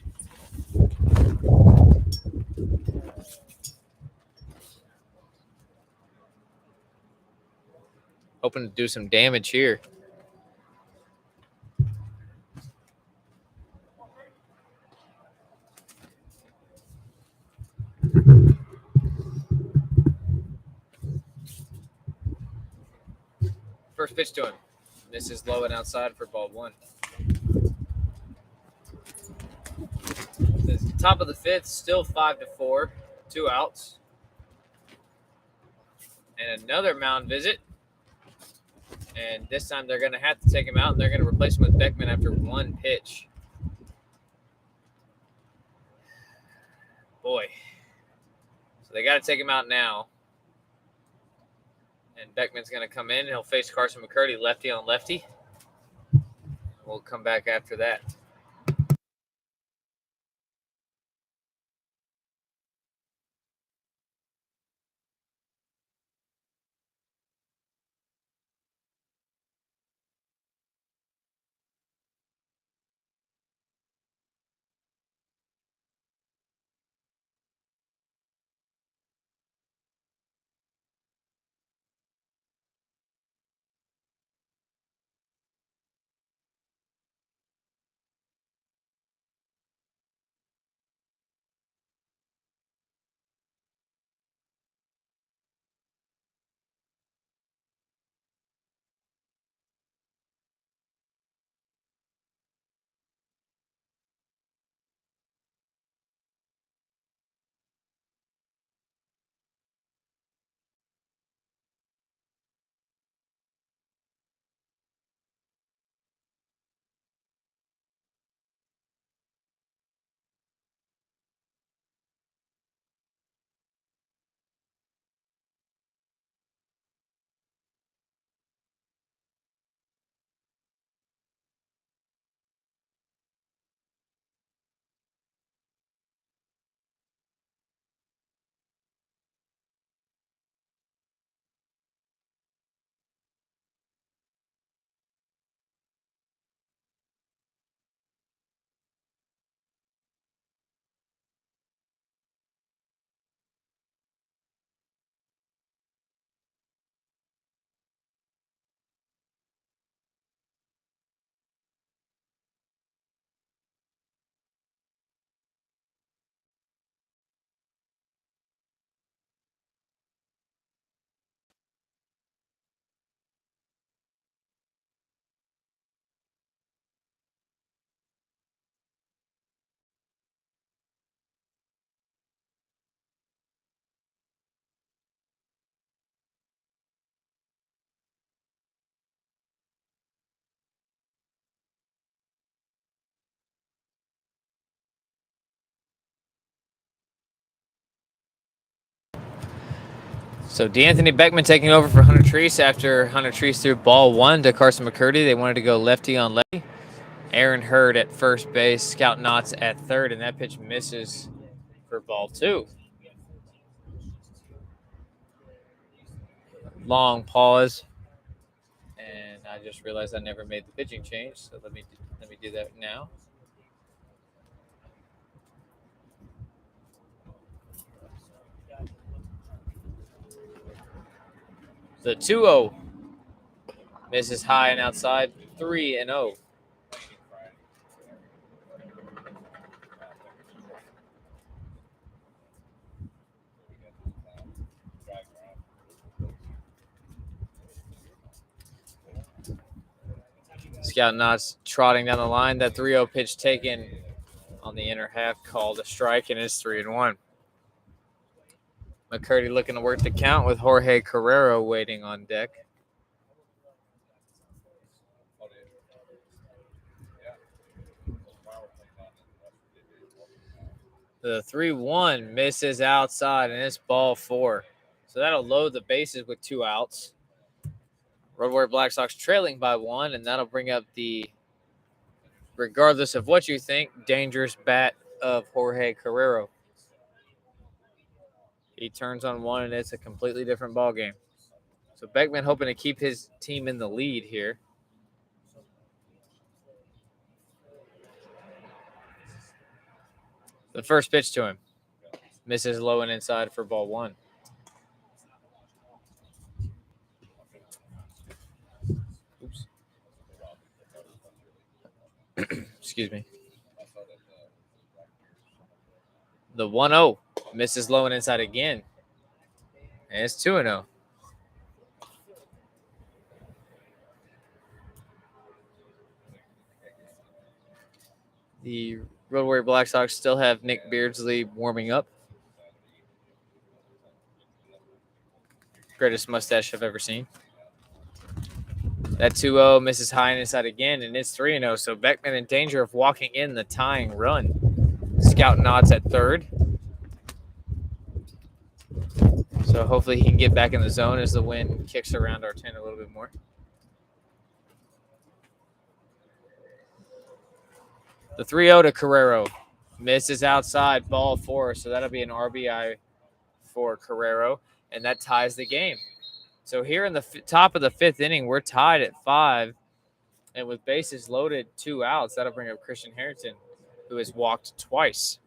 Hoping to do some damage here. First pitch to him. This is low and outside for ball 1. The top of the 5th, still 5-4, 2 outs. And another mound visit. And this time they're going to have to take him out, and they're going to replace him with Beckman after 1 pitch. Boy. So they got to take him out now. And Beckman's going to come in. He'll face Carson McCurdy, lefty on lefty. We'll come back after that. So D'Anthony Beckman taking over for Hunter Treese after Hunter Treese threw ball 1 to Carson McCurdy. They wanted to go lefty on lefty. Aaron Hurd at first base, Scout Knotts at third, and that pitch misses for ball 2. Long pause, and I just realized I never made the pitching change, so let me do that now. The 2-0 misses high and outside, 3-0. Scout Knotts trotting down the line. That 3-0 pitch taken on the inner half, called a strike, and it's 3-1. McCurdy looking to work the count with Jorge Carrero waiting on deck. The 3-1 misses outside, and it's ball 4. So that'll load the bases with 2 outs. Road Warrior Black Sox trailing by 1, and that'll bring up the, regardless of what you think, dangerous bat of Jorge Carrero. He turns on 1, and it's a completely different ball game. So Beckman hoping to keep his team in the lead here. The first pitch to him misses low and inside for ball 1. Oops. Excuse me. The 1-0 misses low and inside again. And it's 2-0. The Road Warrior Black Sox still have Nick Beardsley warming up. Greatest mustache I've ever seen. That 2-0 misses high and inside again, and it's 3-0. So Beckman in danger of walking in the tying run. Scout Knotts at third. So hopefully he can get back in the zone as the wind kicks around our tent a little bit more. The 3-0 to Carrero. Misses outside, ball 4. So that'll be an RBI for Carrero, and that ties the game. So here in the top of the 5th inning, we're tied at 5. And with bases loaded, 2 outs, that'll bring up Christian Harrington, who has walked twice.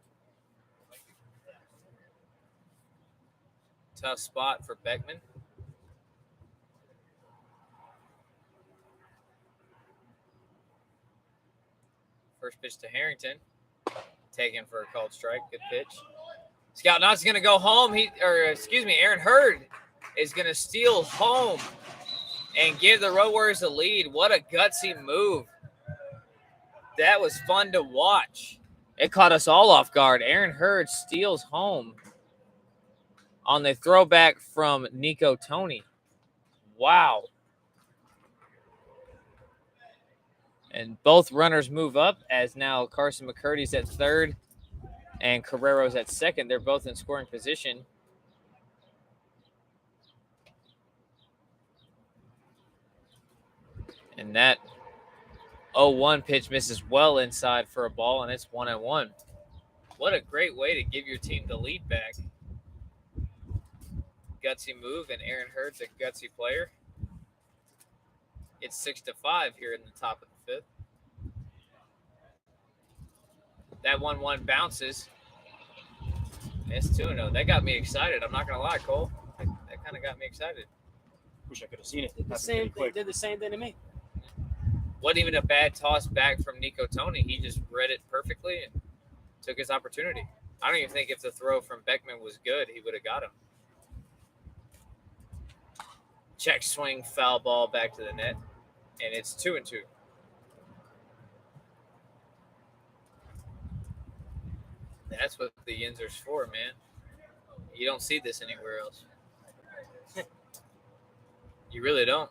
Tough spot for Beckman. First pitch to Harrington. Taken for a called strike. Good pitch. Scout Knott's going to go home. Aaron Hurd is going to steal home and give the Road Warriors the lead. What a gutsy move. That was fun to watch. It caught us all off guard. Aaron Hurd steals home on the throwback from Nico Tony. Wow. And both runners move up as now Carson McCurdy's at third and Carrero's at second. They're both in scoring position. And that 0-1 pitch misses well inside for a ball, and it's 1-1. What a great way to give your team the lead back. Gutsy move, and Aaron Hurd's a gutsy player. It's 6-5 here in the top of the 5th. That 1-1 bounces. It's 2-0. That got me excited. I'm not going to lie, Cole. That kind of got me excited. Wish I could have seen it. Did the same thing to me. Wasn't even a bad toss back from Nico Tony. He just read it perfectly and took his opportunity. I don't even think if the throw from Beckman was good, he would have got him. Check swing, foul ball back to the net, and it's 2-2. That's what the Yinzer's for, man. You don't see this anywhere else. You really don't.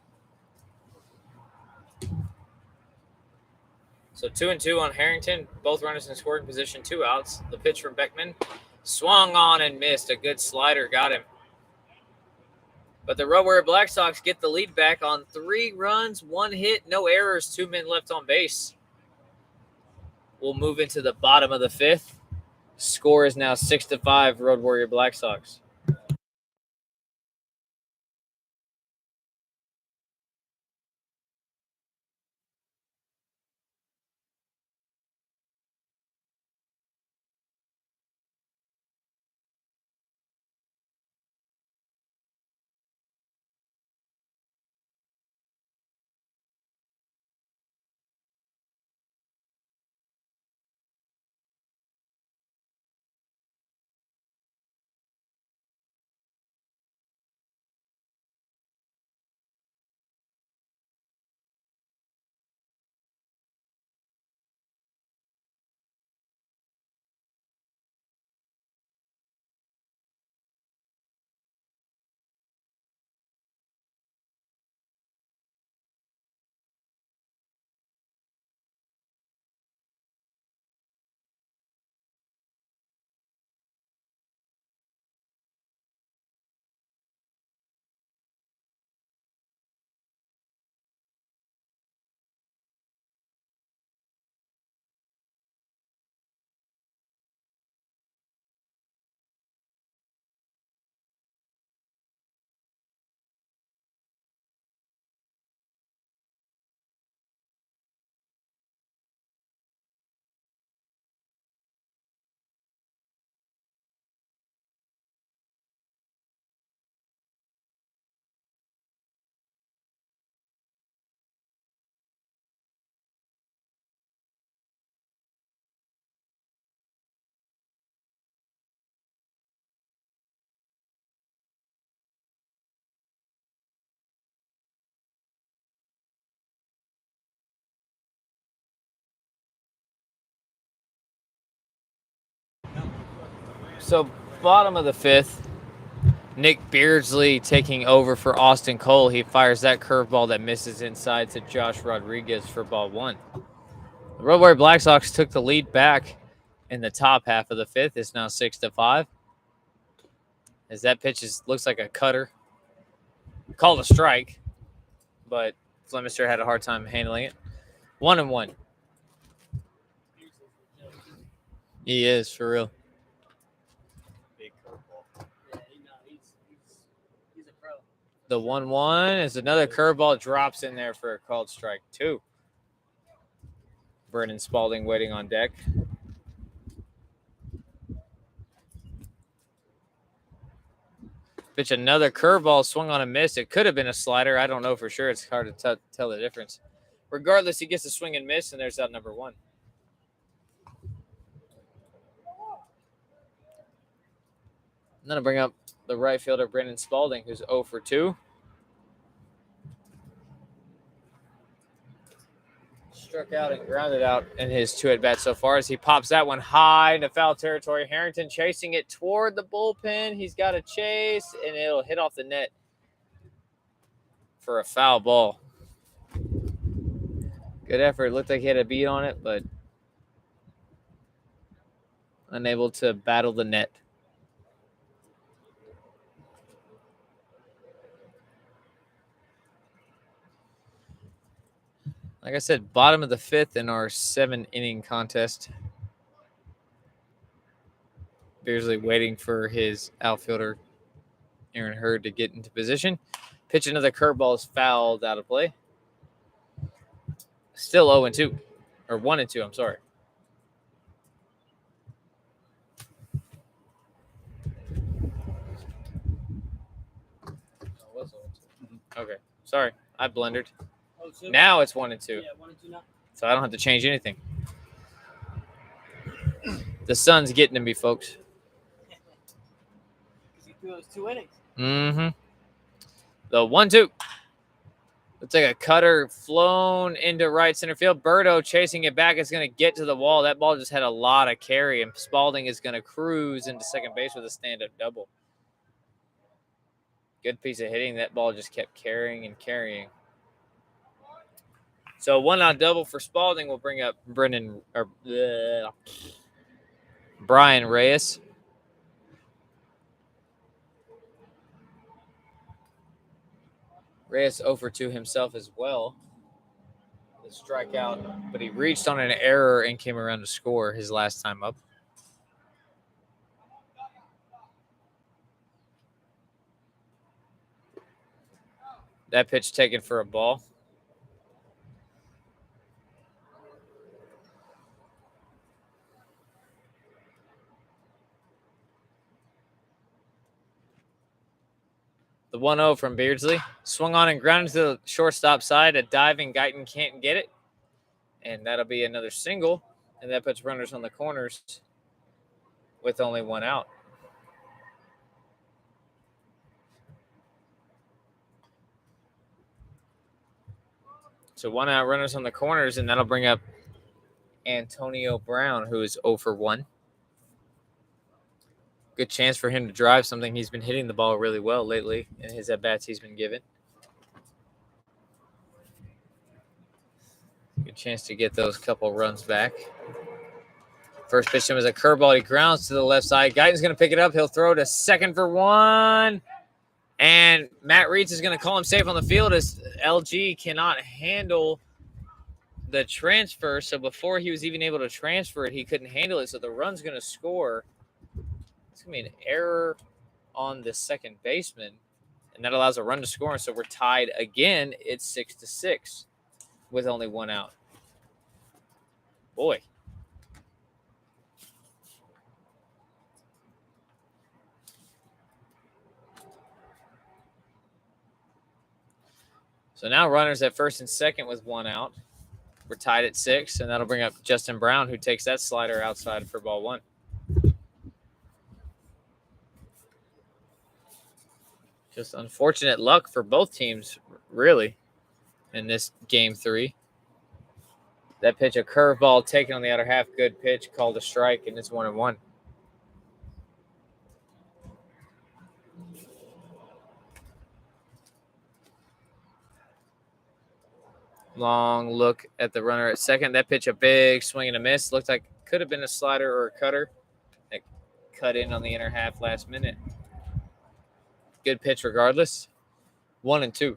So 2-2 on Harrington. Both runners in scoring position, 2 outs. The pitch from Beckman swung on and missed. A good slider got him. But the Road Warrior Black Sox get the lead back on 3 runs, 1 hit, no errors, 2 men left on base. We'll move into the bottom of the 5th. Score is now 6-5, Road Warrior Black Sox. So, bottom of the 5th, Nick Beardsley taking over for Austin Cole. He fires that curveball that misses inside to Josh Rodriguez for ball 1. The Road Warrior Black Sox took the lead back in the top half of the 5th. It's now 6-5. As that pitch looks like a cutter. Called a strike, but Flemister had a hard time handling it. 1-1. He is, for real. Big curveball. Yeah, he's a pro. The 1-1 is another curveball, drops in there for a called strike 2. Brennan Spalding waiting on deck. Pitch another curveball, swung on a miss. It could have been a slider. I don't know for sure. It's hard to tell the difference. Regardless, he gets a swing and miss, and there's out number 1. I'm going to bring up the right fielder, Brennan Spalding, who's 0 for 2. Struck out and grounded out in his 2 at-bats so far as he pops that one high into foul territory. Harrington chasing it toward the bullpen. He's got a chase, and it'll hit off the net for a foul ball. Good effort. Looked like he had a beat on it, but unable to battle the net. Like I said, bottom of the 5th in our 7-inning contest. Beardsley waiting for his outfielder, Aaron Hurd, to get into position. Pitch another curveball is fouled out of play. Still 0-2. Or 1-2, I'm sorry. Okay. Sorry. I blundered. Now it's 1-2. Yeah, 1-2 now. So I don't have to change anything. The sun's getting to me, folks. Because he threw those 2 innings. Mm-hmm. The 1-2. Looks like a cutter flown into right center field. Berto chasing it back. It's going to get to the wall. That ball just had a lot of carry, and Spalding is going to cruise into second base with a stand-up double. Good piece of hitting. That ball just kept carrying and carrying. So 1-out double for Spalding will bring up Brian Reyes. Reyes 0 for 2 himself as well. The strikeout, but he reached on an error and came around to score his last time up. That pitch taken for a ball. The 1-0 from Beardsley. Swung on and grounded to the shortstop side. A diving Guyton can't get it. And that'll be another single. And that puts runners on the corners with only one out. So 1 out, runners on the corners, and that'll bring up Antonio Brown, who is 0 for 1. Good chance for him to drive something. He's been hitting the ball really well lately in his at-bats he's been given. Good chance to get those couple runs back. First pitch to him is a curveball. He grounds to the left side. Guyton's going to pick it up. He'll throw to second for 1. And Matt Reitz is going to call him safe on the field as LG cannot handle the transfer. So before he was even able to transfer it, he couldn't handle it. So the run's going to score. It's going to be an error on the second baseman. And that allows a run to score. And so we're tied again. It's 6-6 with only 1 out. Boy. So now runners at first and second with 1 out. We're tied at 6, and that'll bring up Justin Brown, who takes that slider outside for ball 1. Just unfortunate luck for both teams, really, in this game 3. That pitch, a curveball taken on the outer half. Good pitch, called a strike, and it's 1-1. Long look at the runner at second. That pitch, a big swing and a miss. Looked like could have been a slider or a cutter that cut in on the inner half last minute. Good pitch regardless. 1-2.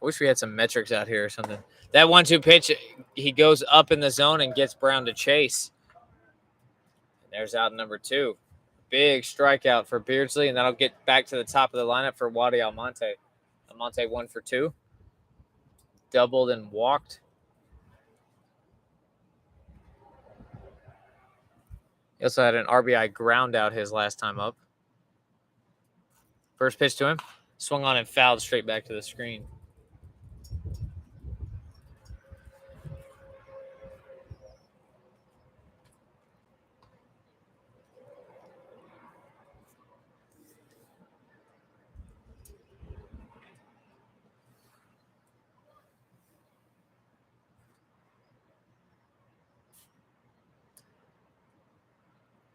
I wish we had some metrics out here or something. That 1-2 pitch, he goes up in the zone and gets Brown to chase. And there's out number 2. Big strikeout for Beardsley, and that'll get back to the top of the lineup for Wadi Almonte. Almonte 1 for 2. Doubled and walked. He also had an RBI ground out his last time up. First pitch to him. Swung on and fouled straight back to the screen.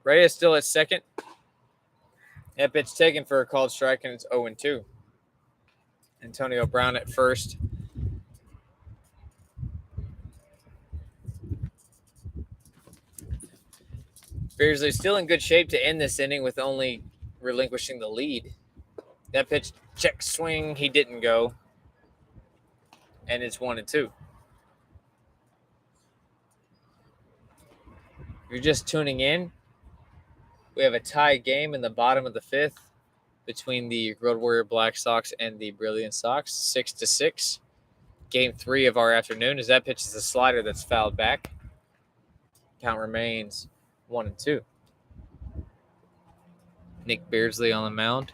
Reyes still at second. That pitch taken for a called strike, and it's 0-2. Antonio Brown at first. Beardsley still in good shape to end this inning with only relinquishing the lead. That pitch, check swing, he didn't go. And it's 1-2. If you're just tuning in, we have a tie game in the bottom of the 5th between the Road Warrior Black Sox and the Brilliance Sox, 6-6. Game 3 of our afternoon, as that pitch is a slider that's fouled back. Count remains 1-2. Nick Beardsley on the mound.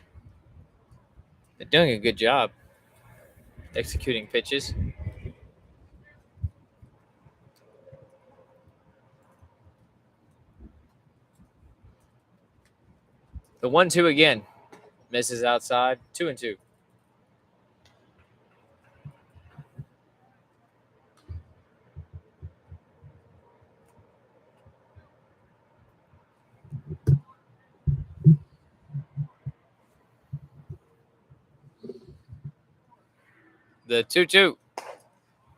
They're doing a good job executing pitches. The 1-2 again. Misses outside. 2-2. The 2-2.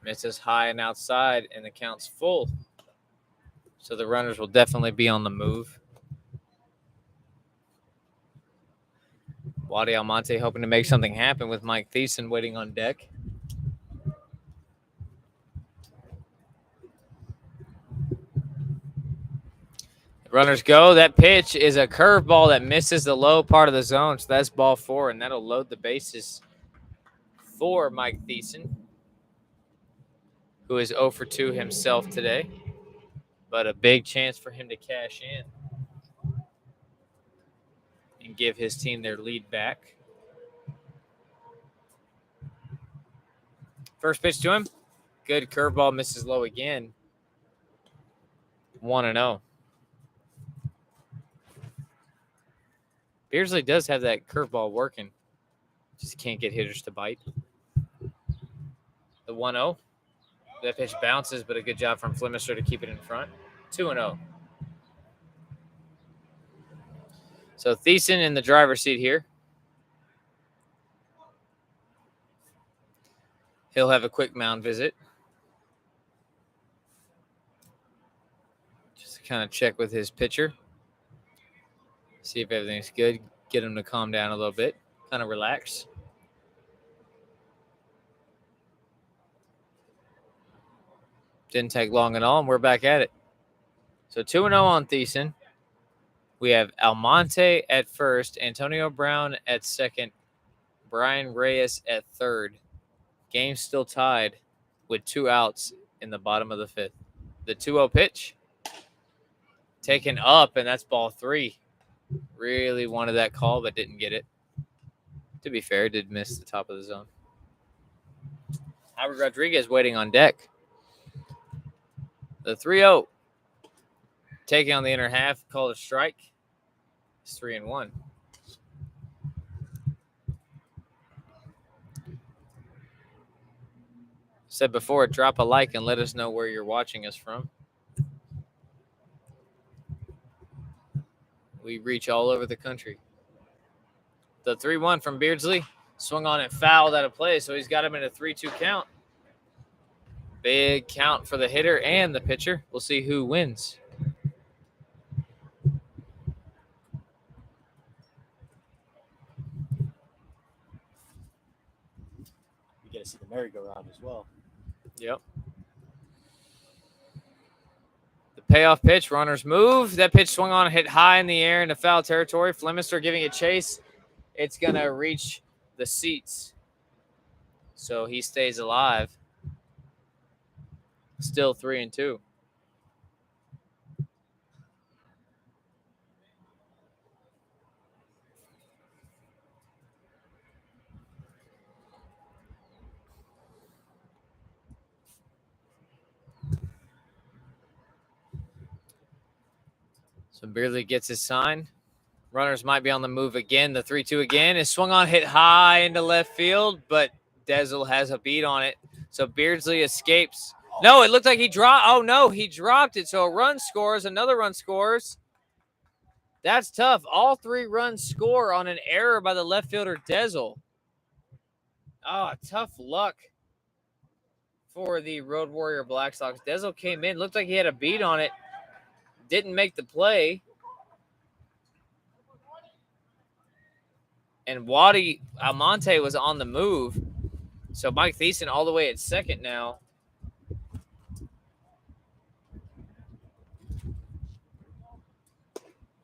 Misses high and outside, and the count's full. So the runners will definitely be on the move. Wadi Almonte hoping to make something happen with Mike Thiessen waiting on deck. Runners go. That pitch is a curveball that misses the low part of the zone. So that's ball 4, and that'll load the bases for Mike Thiessen, who is 0 for 2 himself today. But a big chance for him to cash in and give his team their lead back. First pitch to him. Good curveball, misses low again. 1-0. Beardsley does have that curveball working. Just can't get hitters to bite. The 1-0. That pitch bounces, but a good job from Flemister to keep it in front. 2-0. So Thiessen in the driver's seat here. He'll have a quick mound visit. Just to kind of check with his pitcher. See if everything's good. Get him to calm down a little bit. Kind of relax. Didn't take long at all, and we're back at it. So 2-0 on Thiessen. We have Almonte at first, Antonio Brown at second, Brian Reyes at third. Game still tied with 2 outs in the bottom of the 5th. The 2-0 pitch taken up, and that's ball 3. Really wanted that call, but didn't get it. To be fair, did miss the top of the zone. Howard Rodriguez waiting on deck. The 3-0. Taking on the inner half, called a strike. It's 3-1. Said before, drop a like and let us know where you're watching us from. We reach all over the country. The 3-1 from Beardsley. Swung on and fouled out of play, so he's got him in a 3-2 count. Big count for the hitter and the pitcher. We'll see who wins. You get to see the merry-go-round as well. Yep. The payoff pitch, runners move. That pitch swung on, hit high in the air into foul territory. Flemister giving it chase. It's going to reach the seats. So he stays alive. Still 3-2. So Beardsley gets his sign. Runners might be on the move again. The 3-2 again is swung on, hit high into left field, but Dezel has a beat on it. So Beardsley escapes. No, it looked like he dropped. Oh, no, he dropped it. So a run scores. Another run scores. That's tough. All 3 runs score on an error by the left fielder, Dezel. Oh, tough luck for the Road Warrior Black Sox. Dezel came in. Looked like he had a beat on it. Didn't make the play. And Wadi Almonte was on the move. So Mike Thiessen all the way at second now.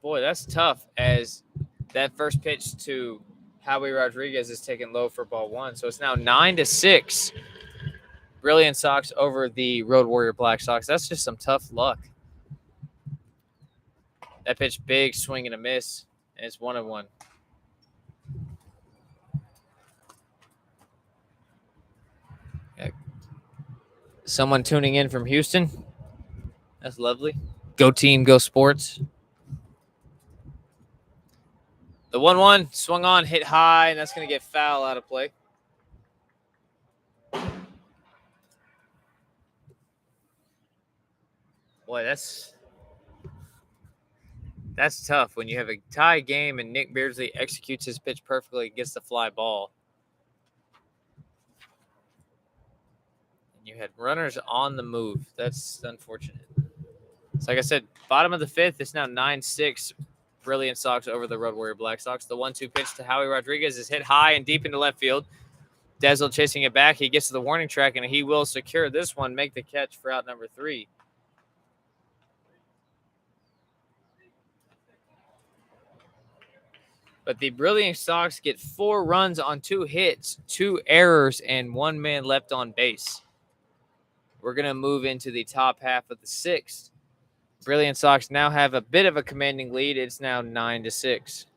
Boy, that's tough as that first pitch to Howie Rodriguez is taken low for ball 1. So it's now 9-6. Brilliant Sox over the Road Warrior Black Sox. That's just some tough luck. That pitch, big swing and a miss, and it's 1-1. Someone tuning in from Houston. That's lovely. Go team, go sports. The 1-1 swung on, hit high, and that's going to get foul out of play. Boy, that's tough when you have a tie game and Nick Beardsley executes his pitch perfectly, gets the fly ball. And you had runners on the move. That's unfortunate. So like I said, bottom of the 5th, it's now 9-6. Brilliant Sox over the Road Warrior Black Sox. The 1-2 pitch to Howie Rodriguez is hit high and deep into left field. Dezel chasing it back. He gets to the warning track, and he will secure this one, make the catch for out number 3. But the Brilliant Sox get 4 runs on 2 hits, 2 errors, and 1 man left on base. We're going to move into the top half of the 6th. Brilliant Sox now have a bit of a commanding lead. It's now 9-6.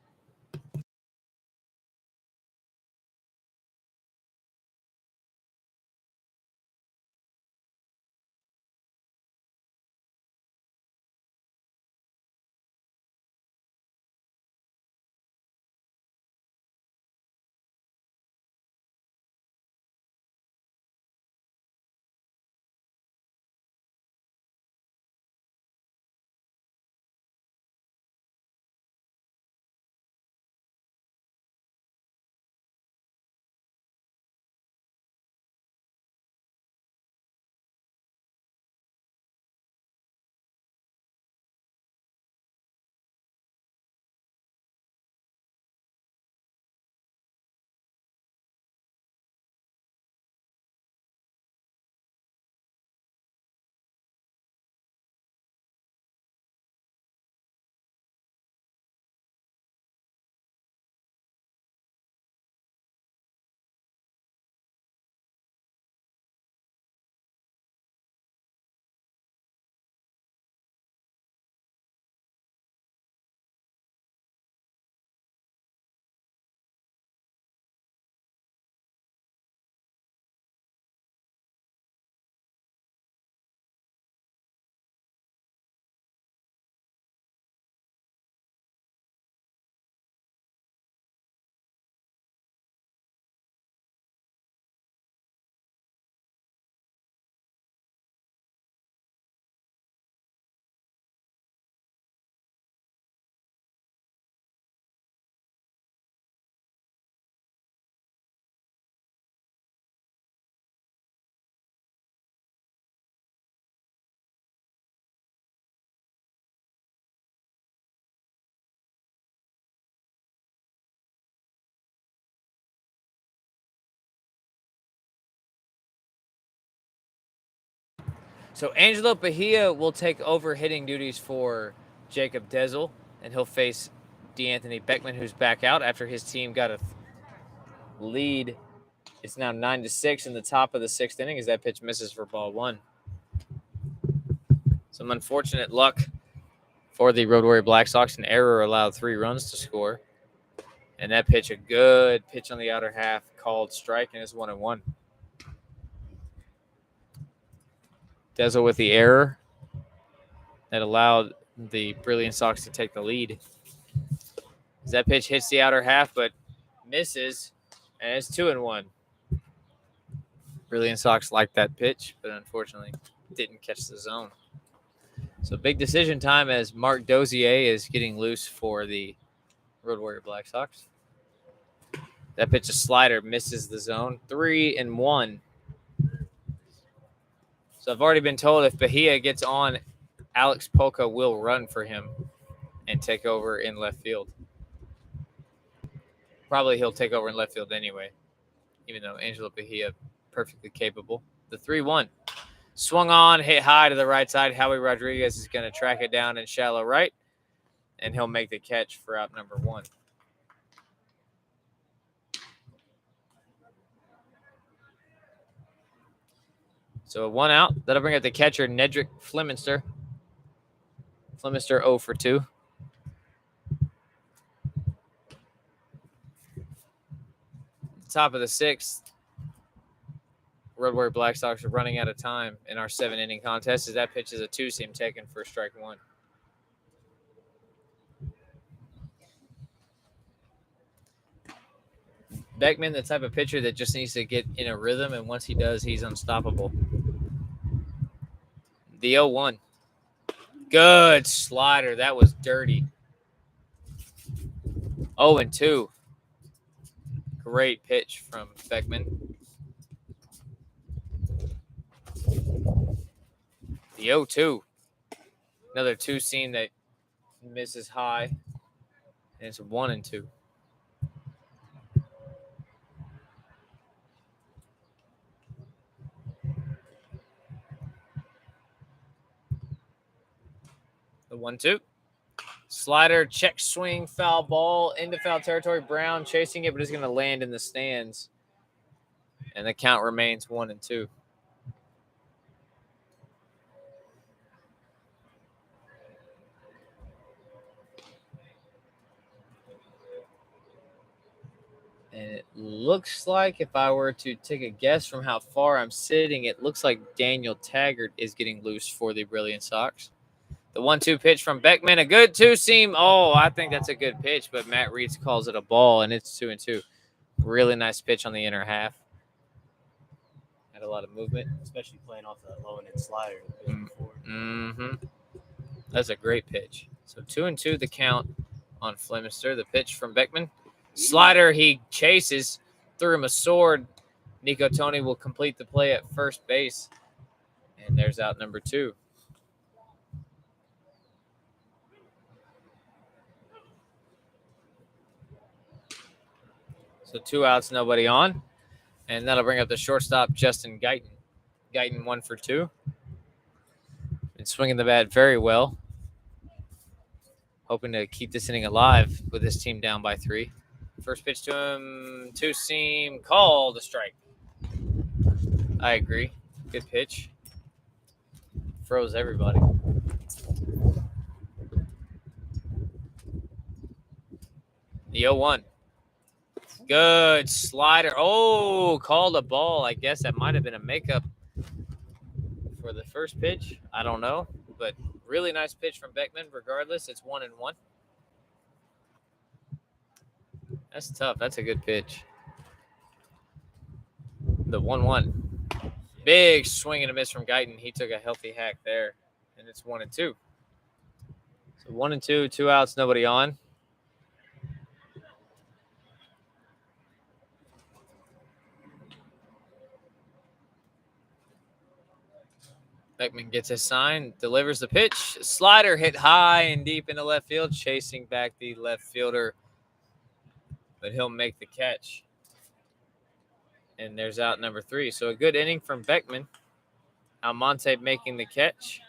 So Angelo Bahia will take over hitting duties for Jacob Dezel, and he'll face DeAnthony Beckman, who's back out after his team got a lead. It's now 9-6 in the top of the 6th inning as that pitch misses for ball 1. Some unfortunate luck for the Road Warrior Black Sox. An error allowed 3 runs to score. And that pitch, a good pitch on the outer half, called strike, and it's 1-1. Dezel with the error that allowed the Brilliant Sox to take the lead. As that pitch hits the outer half, but misses, and it's 2-1. Brilliant Sox liked that pitch, but unfortunately didn't catch the zone. So big decision time as Mark Dozier is getting loose for the Road Warrior Black Sox. That pitch, a slider, misses the zone. 3-1. So I've already been told if Bahia gets on, Alex Polka will run for him and take over in left field. Probably he'll take over in left field anyway, even though Angelo Bahia perfectly capable. The 3-1. Swung on, hit high to the right side. Howie Rodriguez is going to track it down in shallow right, and he'll make the catch for out number 1. So a 1 out. That'll bring up the catcher, Nedrick Fleminster. Fleminster 0 for 2. Top of the 6th. Road Warrior Black Sox are running out of time in our 7-inning contest as that pitch is a 2-seam taken for strike 1. Beckman, the type of pitcher that just needs to get in a rhythm, and once he does, he's unstoppable. The 0-1. Good slider. That was dirty. 0-2. Great pitch from Beckman. The 0-2. Another 2-seam that misses high. And it's 1-2. The 1-2. Slider, check swing, foul ball, into foul territory. Brown chasing it, but is going to land in the stands. And the count remains 1-2. And it looks like, if I were to take a guess from how far I'm sitting, it looks like Daniel Taggart is getting loose for the Brilliant Sox. The 1-2 pitch from Beckman, a good two-seam. Oh, I think that's a good pitch, but Matt Reeds calls it a ball, and it's 2-2. Really nice pitch on the inner half. Had a lot of movement. Especially playing off that low end slider. Mm-hmm. That's a great pitch. So 2-2 the count on Flemister. The pitch from Beckman. Slider, he chases, threw him a sword. Nico Tony will complete the play at first base. And there's out number 2. So 2 outs, nobody on. And that'll bring up the shortstop, Justin Guyton. Guyton 1 for 2. Been swinging the bat very well. Hoping to keep this inning alive with this team down by 3. First pitch to him, two-seam, called a strike. I agree. Good pitch. Froze everybody. The 0-1. Good slider. Oh, called a ball. I guess that might have been a makeup for the first pitch. I don't know. But really nice pitch from Beckman. Regardless, it's 1-1. That's tough. That's a good pitch. The 1-1. Big swing and a miss from Guyton. He took a healthy hack there. And it's 1-2. So 1-2, 2 outs, nobody on. Beckman gets his sign, delivers the pitch. Slider hit high and deep into left field, chasing back the left fielder. But he'll make the catch. And there's out number 3. So a good inning from Beckman. Almonte making the catch.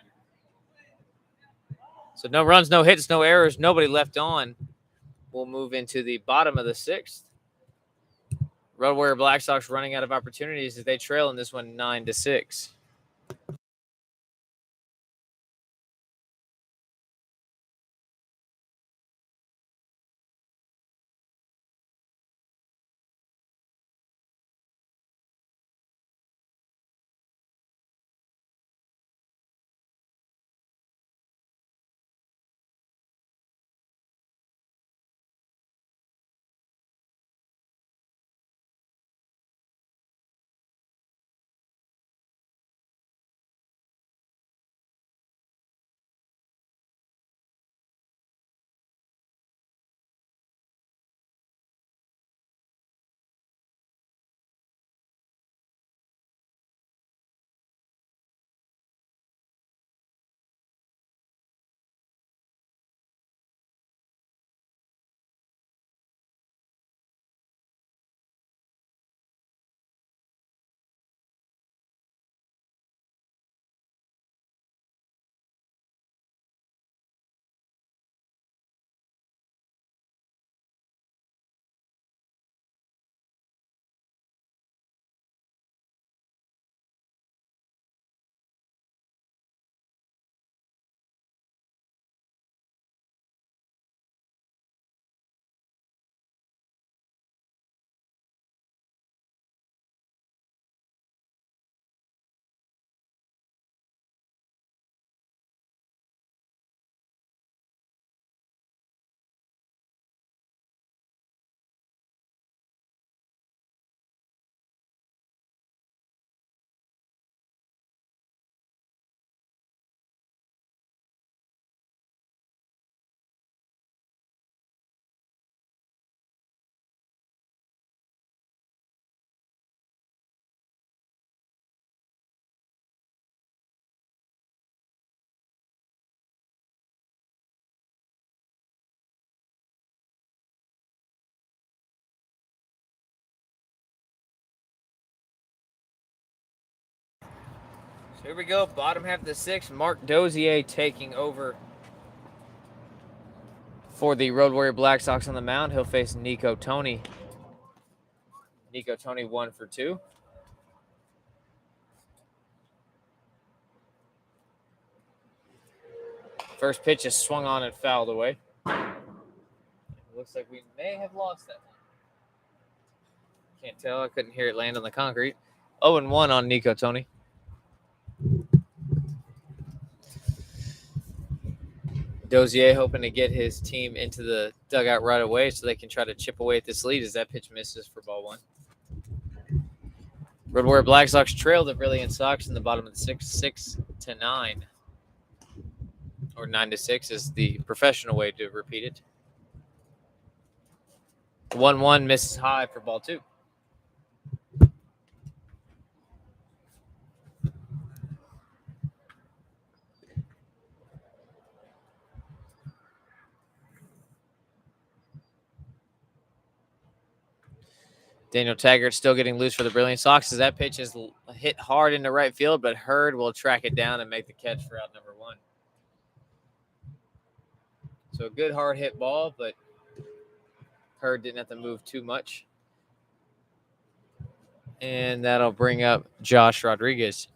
So no runs, no hits, no errors, nobody left on. We'll move into the bottom of the 6th. Road Warrior Black Sox running out of opportunities as they trail in this one 9-6. So here we go, bottom half of the sixth. Mark Dozier taking over for the Road Warrior Black Sox on the mound. He'll face Nico Tony. Nico Tony 1 for 2. First pitch is swung on and fouled away. It looks like we may have lost that one. Can't tell. I couldn't hear it land on the concrete. 0-1 on Nico Tony. Dozier hoping to get his team into the dugout right away so they can try to chip away at this lead as that pitch misses for ball 1. Road Warrior Black Sox trail the Brilliance Sox in the bottom of the sixth, 6-9. Or 9-6 is the professional way to repeat it. 1-1 misses high for ball 2. Daniel Taggart still getting loose for the Brilliant Sox as that pitch is hit hard into right field, but Hurd will track it down and make the catch for out number 1. So a good hard hit ball, but Hurd didn't have to move too much. And that'll bring up Josh Rodriguez.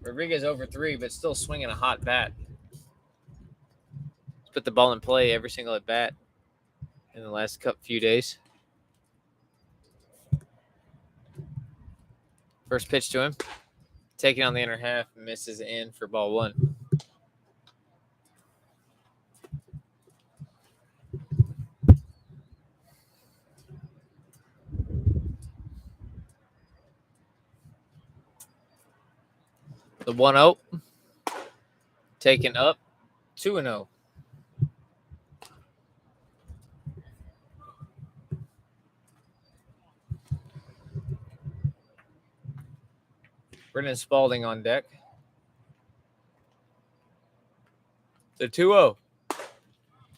Rodriguez over 3, but still swinging a hot bat. He's put the ball in play every single at bat in the last few days. First pitch to him. Taking on the inner half, misses in for ball 1. The 1-0. Taken up. 2-0. Brennan Spalding on deck. The 2-0.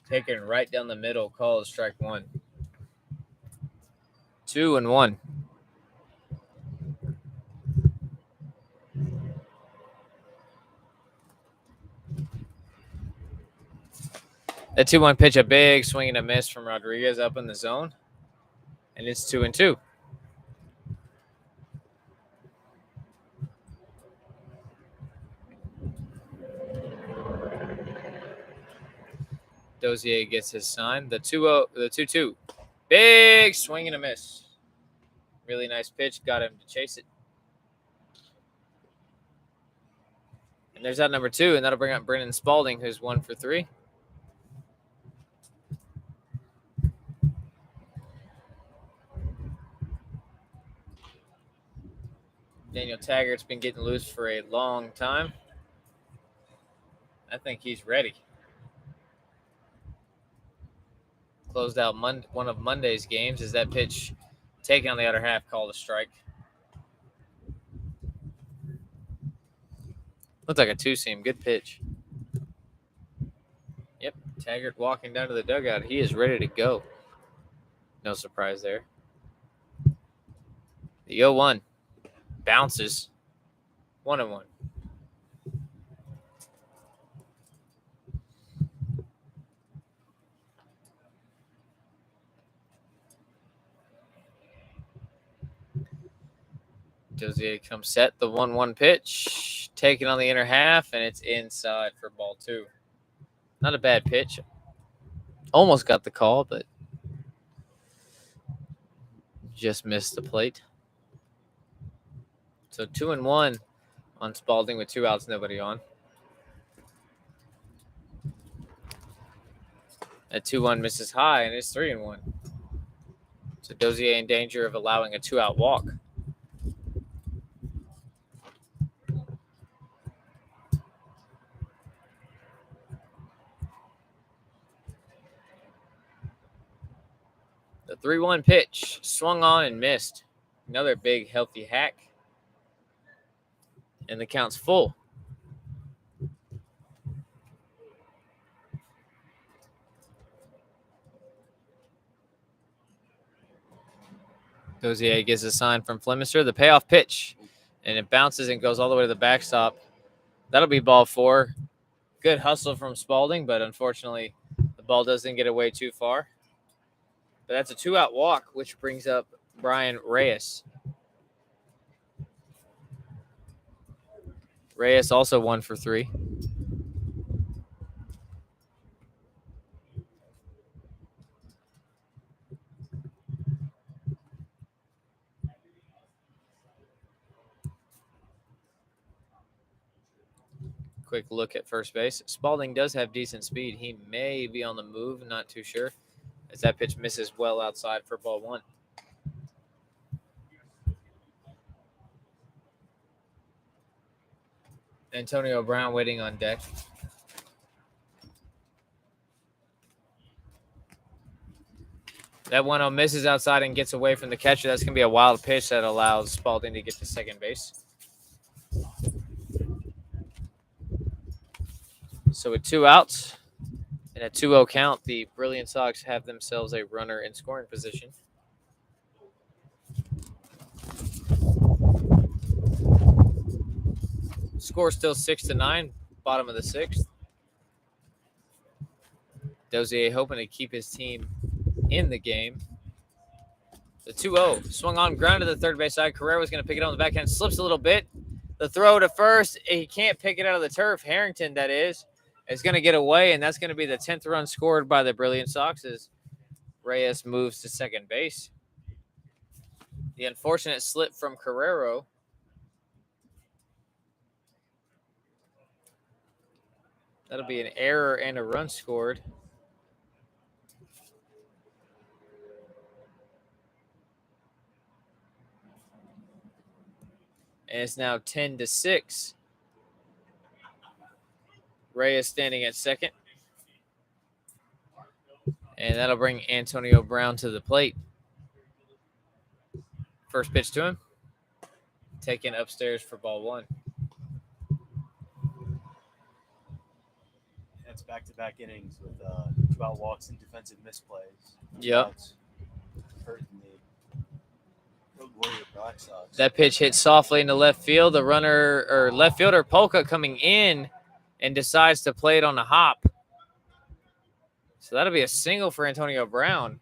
Taken right down the middle. Call is strike 1. 2-1. That 2-1 pitch, a big swing and a miss from Rodriguez up in the zone. And it's 2-2. Dozier gets his sign. The 2-2. Big swing and a miss. Really nice pitch. Got him to chase it. And there's out number 2, and that'll bring up Brennan Spalding, who's 1 for 3. Daniel Taggart's been getting loose for a long time. I think he's ready. Closed out one of Monday's games as that pitch taken on the outer half, called a strike. Looked like a 2-seam. Good pitch. Yep, Taggart walking down to the dugout. He is ready to go. No surprise there. The 0-1 bounces. 1-1. Dozier comes set. The 1-1 pitch. Taken on the inner half, and it's inside for ball 2. Not a bad pitch. Almost got the call, but just missed the plate. So 2-1 on Spalding with 2 outs, nobody on. That 2-1 misses high, and it's 3-1. So Dozier in danger of allowing a 2-out walk. The 3-1 pitch swung on and missed. Another big, healthy hack. And the count's full. Dozier gets a sign from Flemister. The payoff pitch, and it bounces and goes all the way to the backstop. That'll be ball 4. Good hustle from Spalding, but unfortunately, the ball doesn't get away too far. But that's a 2-out walk, which brings up Brian Reyes. Reyes also 1 for 3. Quick look at first base. Spalding does have decent speed. He may be on the move, not too sure, as that pitch misses well outside for ball 1. Antonio Brown waiting on deck. That 1-0 misses outside and gets away from the catcher. That's going to be a wild pitch that allows Spalding to get to second base. So with 2 outs and a 2-0 count, the Brilliant Sox have themselves a runner in scoring position. Score still 6-9, bottom of the 6th. Dozier hoping to keep his team in the game. The 2-0 swung on, ground to the third base side. Carrera's going to pick it on the backhand, slips a little bit. The throw to first, he can't pick it out of the turf. Harrington, that is going to get away, and that's going to be the 10th run scored by the Brilliant Sox as Reyes moves to second base. The unfortunate slip from Carrero. That'll be an error and a run scored. And it's now 10-6. Reyes standing at second. And that'll bring Antonio Brown to the plate. First pitch to him. Taken upstairs for ball 1. That's back-to-back innings with 2-out walks and defensive misplays. Yep. Hurting the Road Warrior Black Sox. That pitch hit softly into left field. The runner or left fielder Polka coming in and decides to play it on a hop. So that'll be a single for Antonio Brown.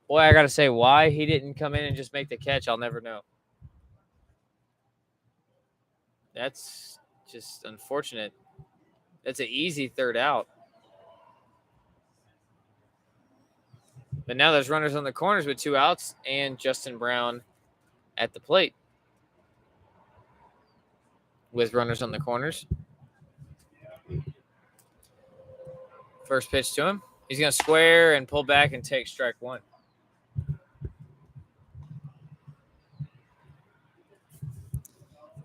Boy, I got to say, why he didn't come in and just make the catch, I'll never know. That's just unfortunate. That's an easy third out. But now there's runners on the corners with 2 outs and Justin Brown at the plate with runners on the corners. First pitch to him. He's going to square and pull back and take strike 1.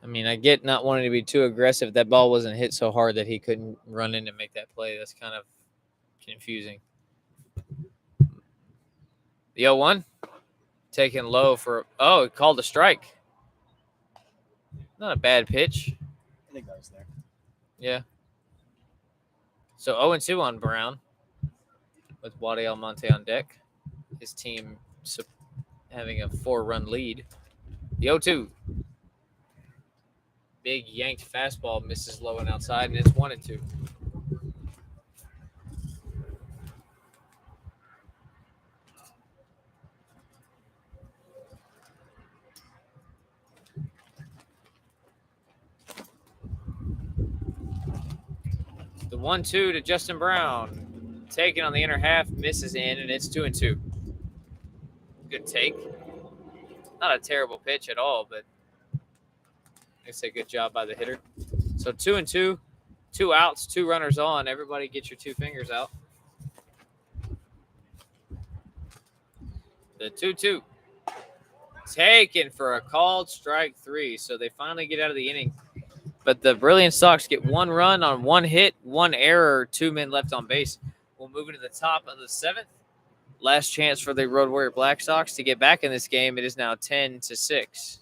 I mean, I get not wanting to be too aggressive. That ball wasn't hit so hard that he couldn't run in and make that play. That's kind of confusing. The 0-1. Taken low for, it called a strike. Not a bad pitch. I think that was there. Yeah. So 0-2 on Brown with Wadi Almonte on deck. His team having a 4-run lead. The 0-2. Big yanked fastball misses low and outside, and it's 1-2. The 1-2 to Justin Brown. Taken on the inner half, misses in, and it's 2-2. Good take. Not a terrible pitch at all, but it's a good job by the hitter. So 2-2, 2 outs, 2 runners on. Everybody get your 2 fingers out. The 2-2. Taken for a called strike 3. So they finally get out of the inning. But the Brilliant Sox get 1 run on 1 hit, 1 error, 2 men left on base. We'll move into the top of the 7th. Last chance for the Road Warrior Black Sox to get back in this game. It is now 10-6.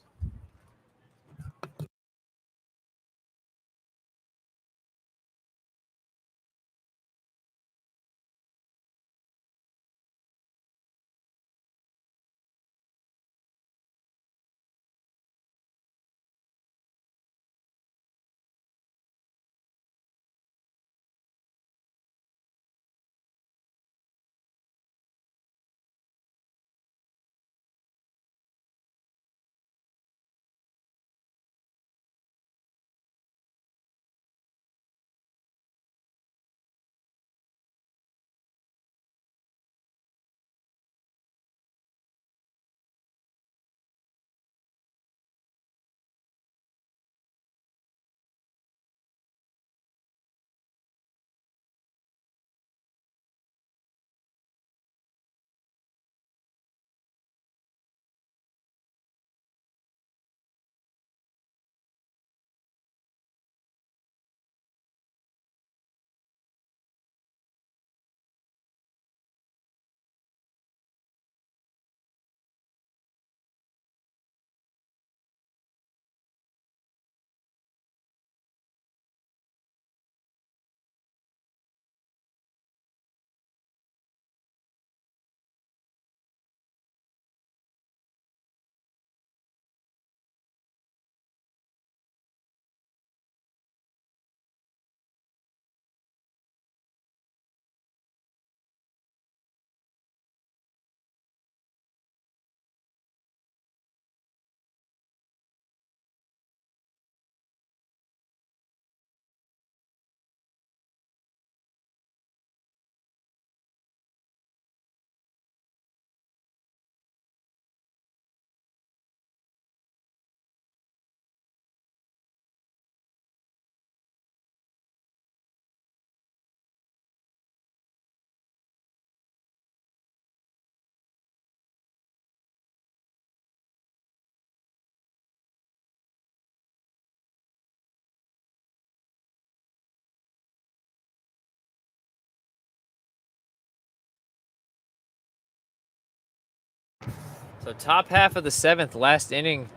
So top half of the 7th, last inning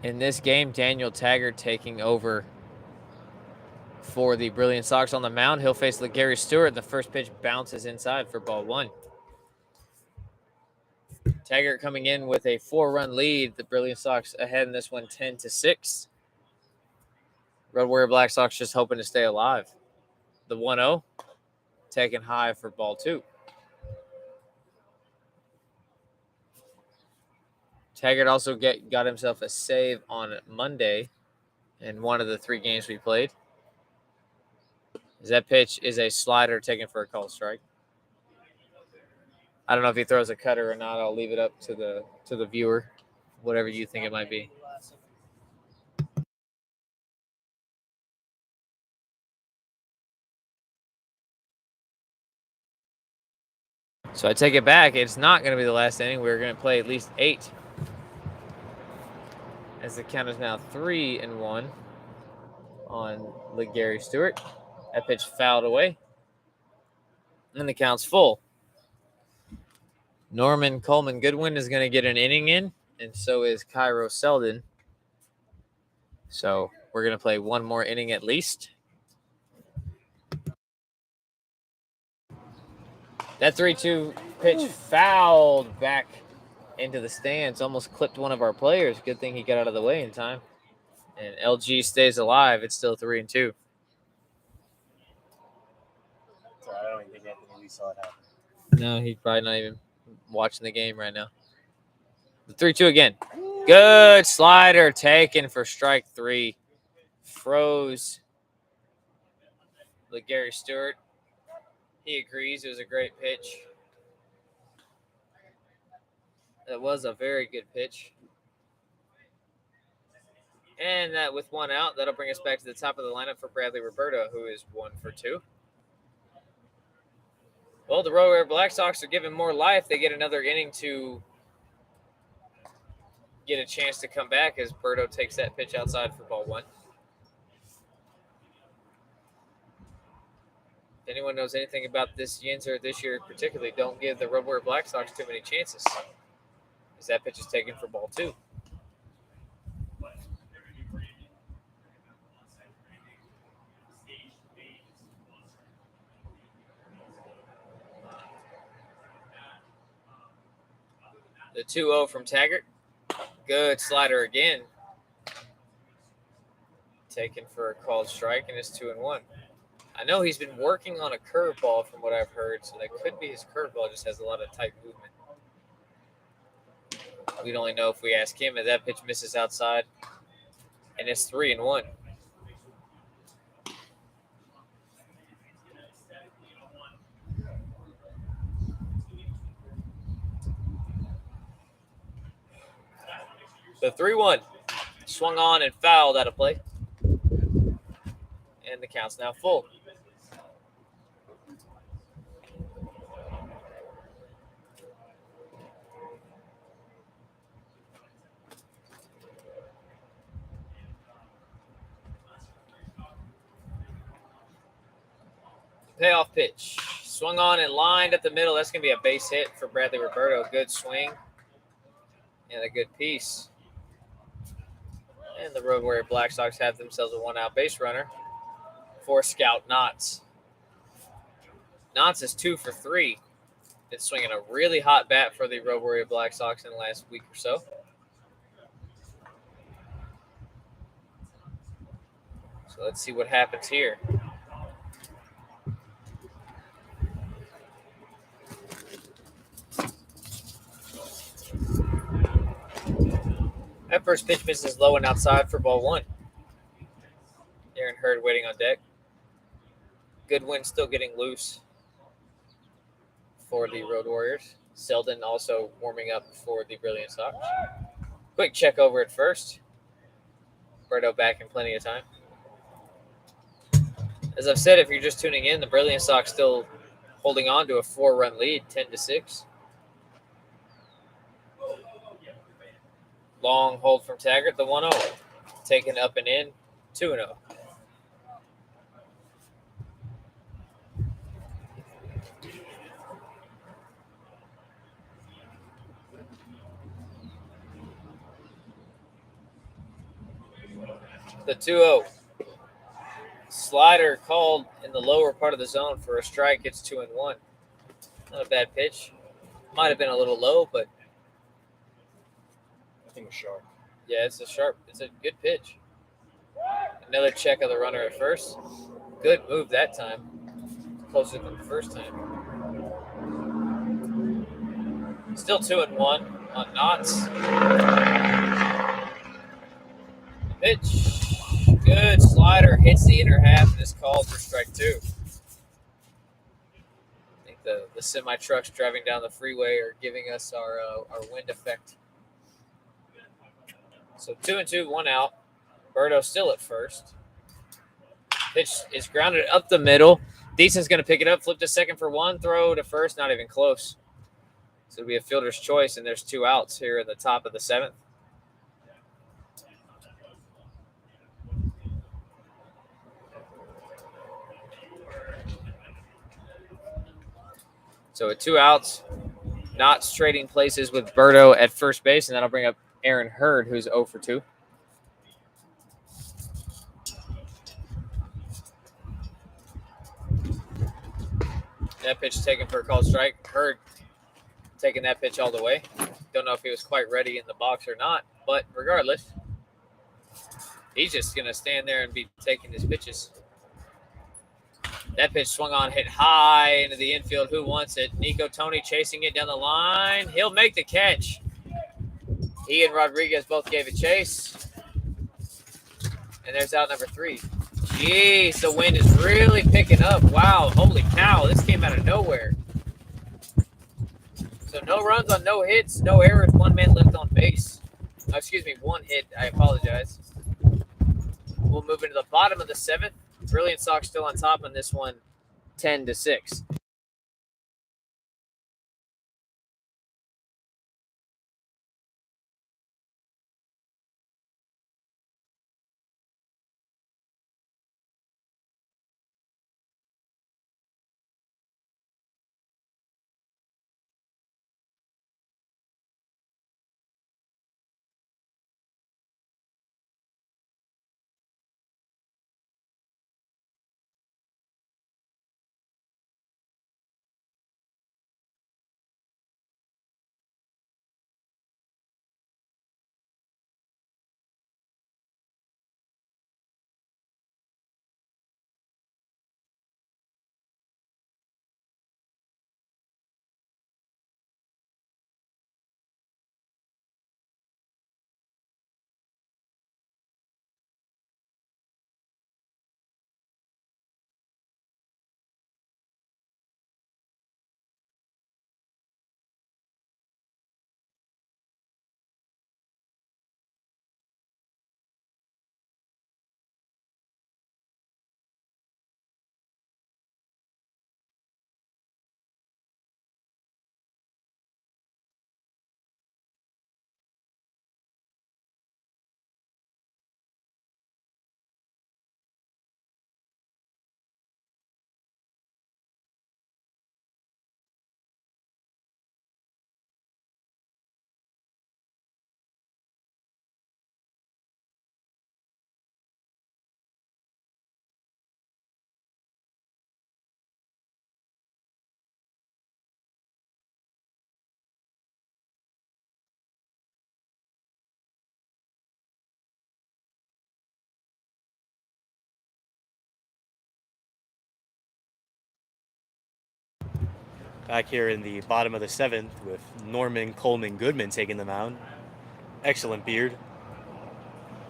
in this game, Daniel Taggart taking over for the Brilliant Sox on the mound. He'll face Gary Stewart. The first pitch bounces inside for ball 1. Taggart coming in with a 4-run lead. The Brilliant Sox ahead in this one 10-6. Red Warrior Black Sox just hoping to stay alive. The 1-0 taken high for ball 2. Taggart also got himself a save on Monday in one of the 3 games we played. That pitch is a slider taken for a called strike. I don't know if he throws a cutter or not. I'll leave it up to the viewer, whatever you think it might be. So I take it back. It's not going to be the last inning. We're going to play at least 8. As the count is now 3-1 on Gary Stewart. That pitch fouled away. And the count's full. Norman Coleman Goodwin is going to get an inning in, and so is Cairo Selden. So we're going to play 1 more inning at least. That 3-2 pitch fouled back into the stands, almost clipped one of our players. Good thing he got out of the way in time. And LG stays alive. It's still 3-2. So I don't even think Anthony Lee saw it happen. No, he's probably not even watching the game right now. The 3-2 again. Good slider taken for strike 3. Froze Gary Stewart. He agrees. It was a great pitch. That was a very good pitch. And that with 1 out, that'll bring us back to the top of the lineup for Bradley Roberto, who is 1 for 2. Well, the Red Warrior Black Sox are given more life. They get another inning to get a chance to come back as Berto takes that pitch outside for ball 1. If anyone knows anything about this Yinzer this year particularly, don't give the Red Warrior Black Sox too many chances, as that pitch is taken for ball 2. The 2-0 from Taggart. Good slider again. Taken for a called strike, and it's 2-1. I know he's been working on a curveball from what I've heard, so that could be his curveball. Just has a lot of tight movement. We'd only know if we ask him, and that pitch misses outside, and it's 3-1. The 3-1 swung on and fouled out of play, and the count's now full. Payoff pitch. Swung on and lined at the middle. That's going to be a base hit for Bradley Roberto. Good swing and a good piece. And the Road Warrior Black Sox have themselves a 1-out base runner for Scout Knotts. Knotts is 2 for 3. Been swinging a really hot bat for the Road Warrior Black Sox in the last week or so. So let's see what happens here. That first pitch misses low and outside for ball 1. Aaron Hurd waiting on deck. Goodwin still getting loose for the Road Warriors. Selden also warming up for the Brilliant Sox. Quick check over at first. Berto back in plenty of time. As I've said, if you're just tuning in, the Brilliant Sox still holding on to a 4-run lead, 10-6. Long hold from Taggart, the 1-0. Taken up and in, 2-0. The 2-0. Slider called in the lower part of the zone for a strike. It's 2-1. Not a bad pitch. Might have been a little low, but I think it was sharp. yeah, it's a good pitch. Another check of the runner at first. Good move that time. Closer than the first time. Still 2-1 on Knotts. Pitch. Good slider. Hits the inner half and is called for strike 2. I think the semi trucks driving down the freeway are giving us our wind effect. So 2-2, 1 out. Berto still at first. Pitch is grounded up the middle. Deason's going to pick it up, flip to second for 1, throw to first, not even close. So it'll be a fielder's choice, and there's 2 outs here in the top of the 7th. So with 2 outs, Knott's trading places with Berto at first base, and that'll bring up Aaron Hurd, who's 0 for 2. That pitch taken for a called strike. Hurd taking that pitch all the way. Don't know if he was quite ready in the box or not, but regardless, he's just going to stand there and be taking his pitches. That pitch swung on, hit high into the infield. Who wants it? Nico Tony chasing it down the line. He'll make the catch. He and Rodriguez both gave a chase. And there's out number 3. Jeez, the wind is really picking up. Wow, holy cow, this came out of nowhere. So no runs on no hits, no errors, 1 man left on base. Oh, excuse me, 1 hit. I apologize. We'll move into the bottom of the 7th. Brilliant Sox still on top on this one, 10-6. Back here in the bottom of the 7th with Norman Coleman Goodman taking the mound. Excellent beard.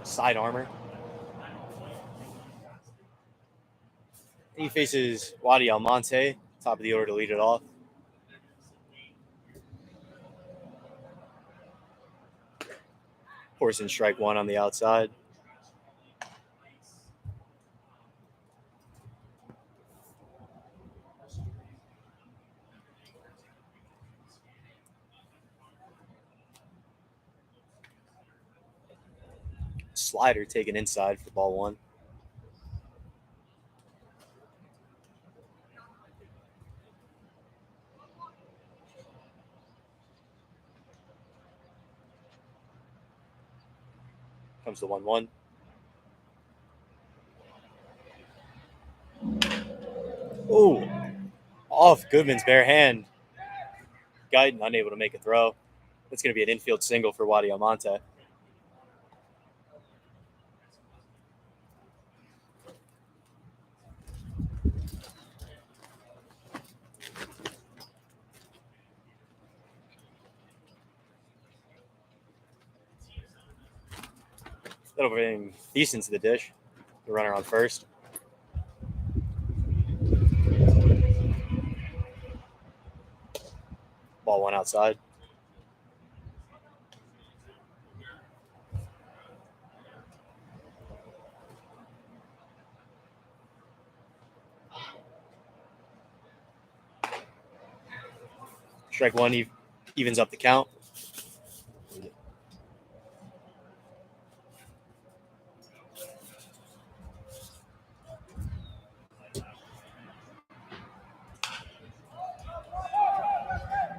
Side armor. He faces Wadi Almonte, top of the order to lead it off. Horse in strike 1 on the outside. Slider taken inside for ball 1. Comes the 1-1. Oh, off Goodman's bare hand. Guyton unable to make a throw. That's going to be an infield single for Wadi Almonte. That'll bring Thiessen to the dish. The runner on first. Ball one outside. Strike one evens up the count.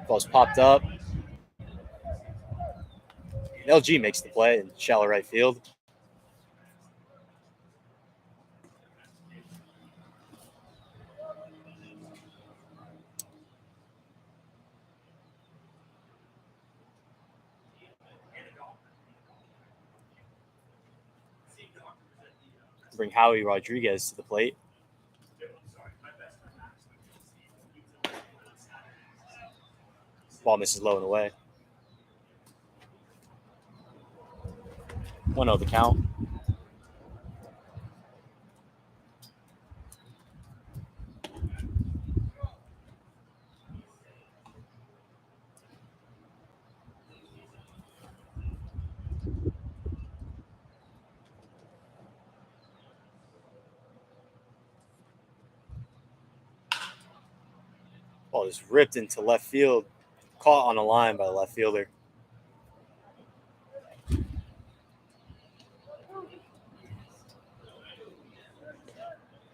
Ball's popped up. LG makes the play in shallow right field. Bring Howie Rodriguez to the plate. Ball misses low and away. 1-0 the count. Ball is ripped into left field. Caught on a line by the left fielder. And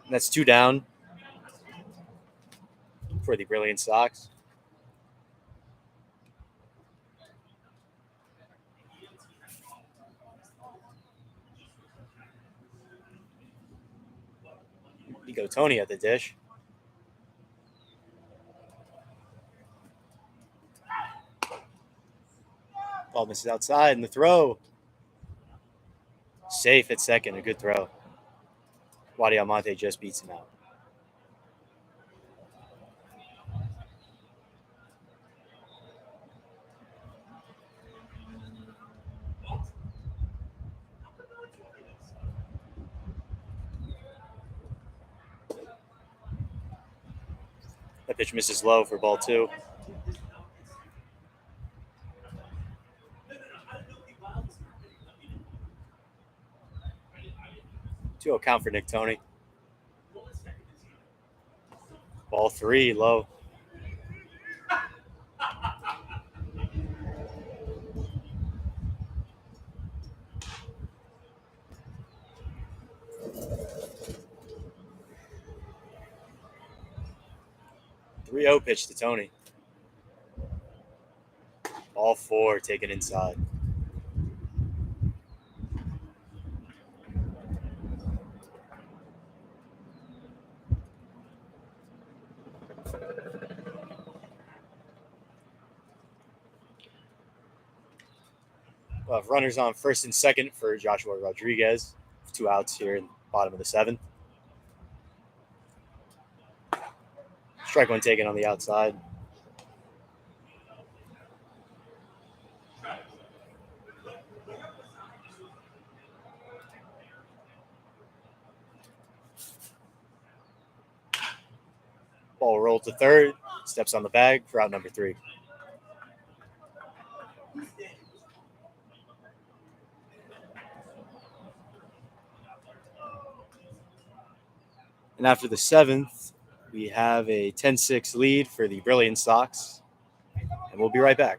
that's 2 down for the Brilliance Sox. Nico Tony at the dish. Ball misses outside, and the throw. Safe at second, a good throw. Wadi Almonte just beats him out. That pitch misses low for ball 2. Two count for Nick Tony. Ball 3, low. Three-0 pitch to Tony. Ball 4 taken inside. We'll have runners on first and second for Joshua Rodriguez. 2 outs here in the bottom of the 7th. Strike one taken on the outside. Ball rolled to third. Steps on the bag for out number 3. And after the 7th, we have a 10-6 lead for the Brilliance Sox. And we'll be right back.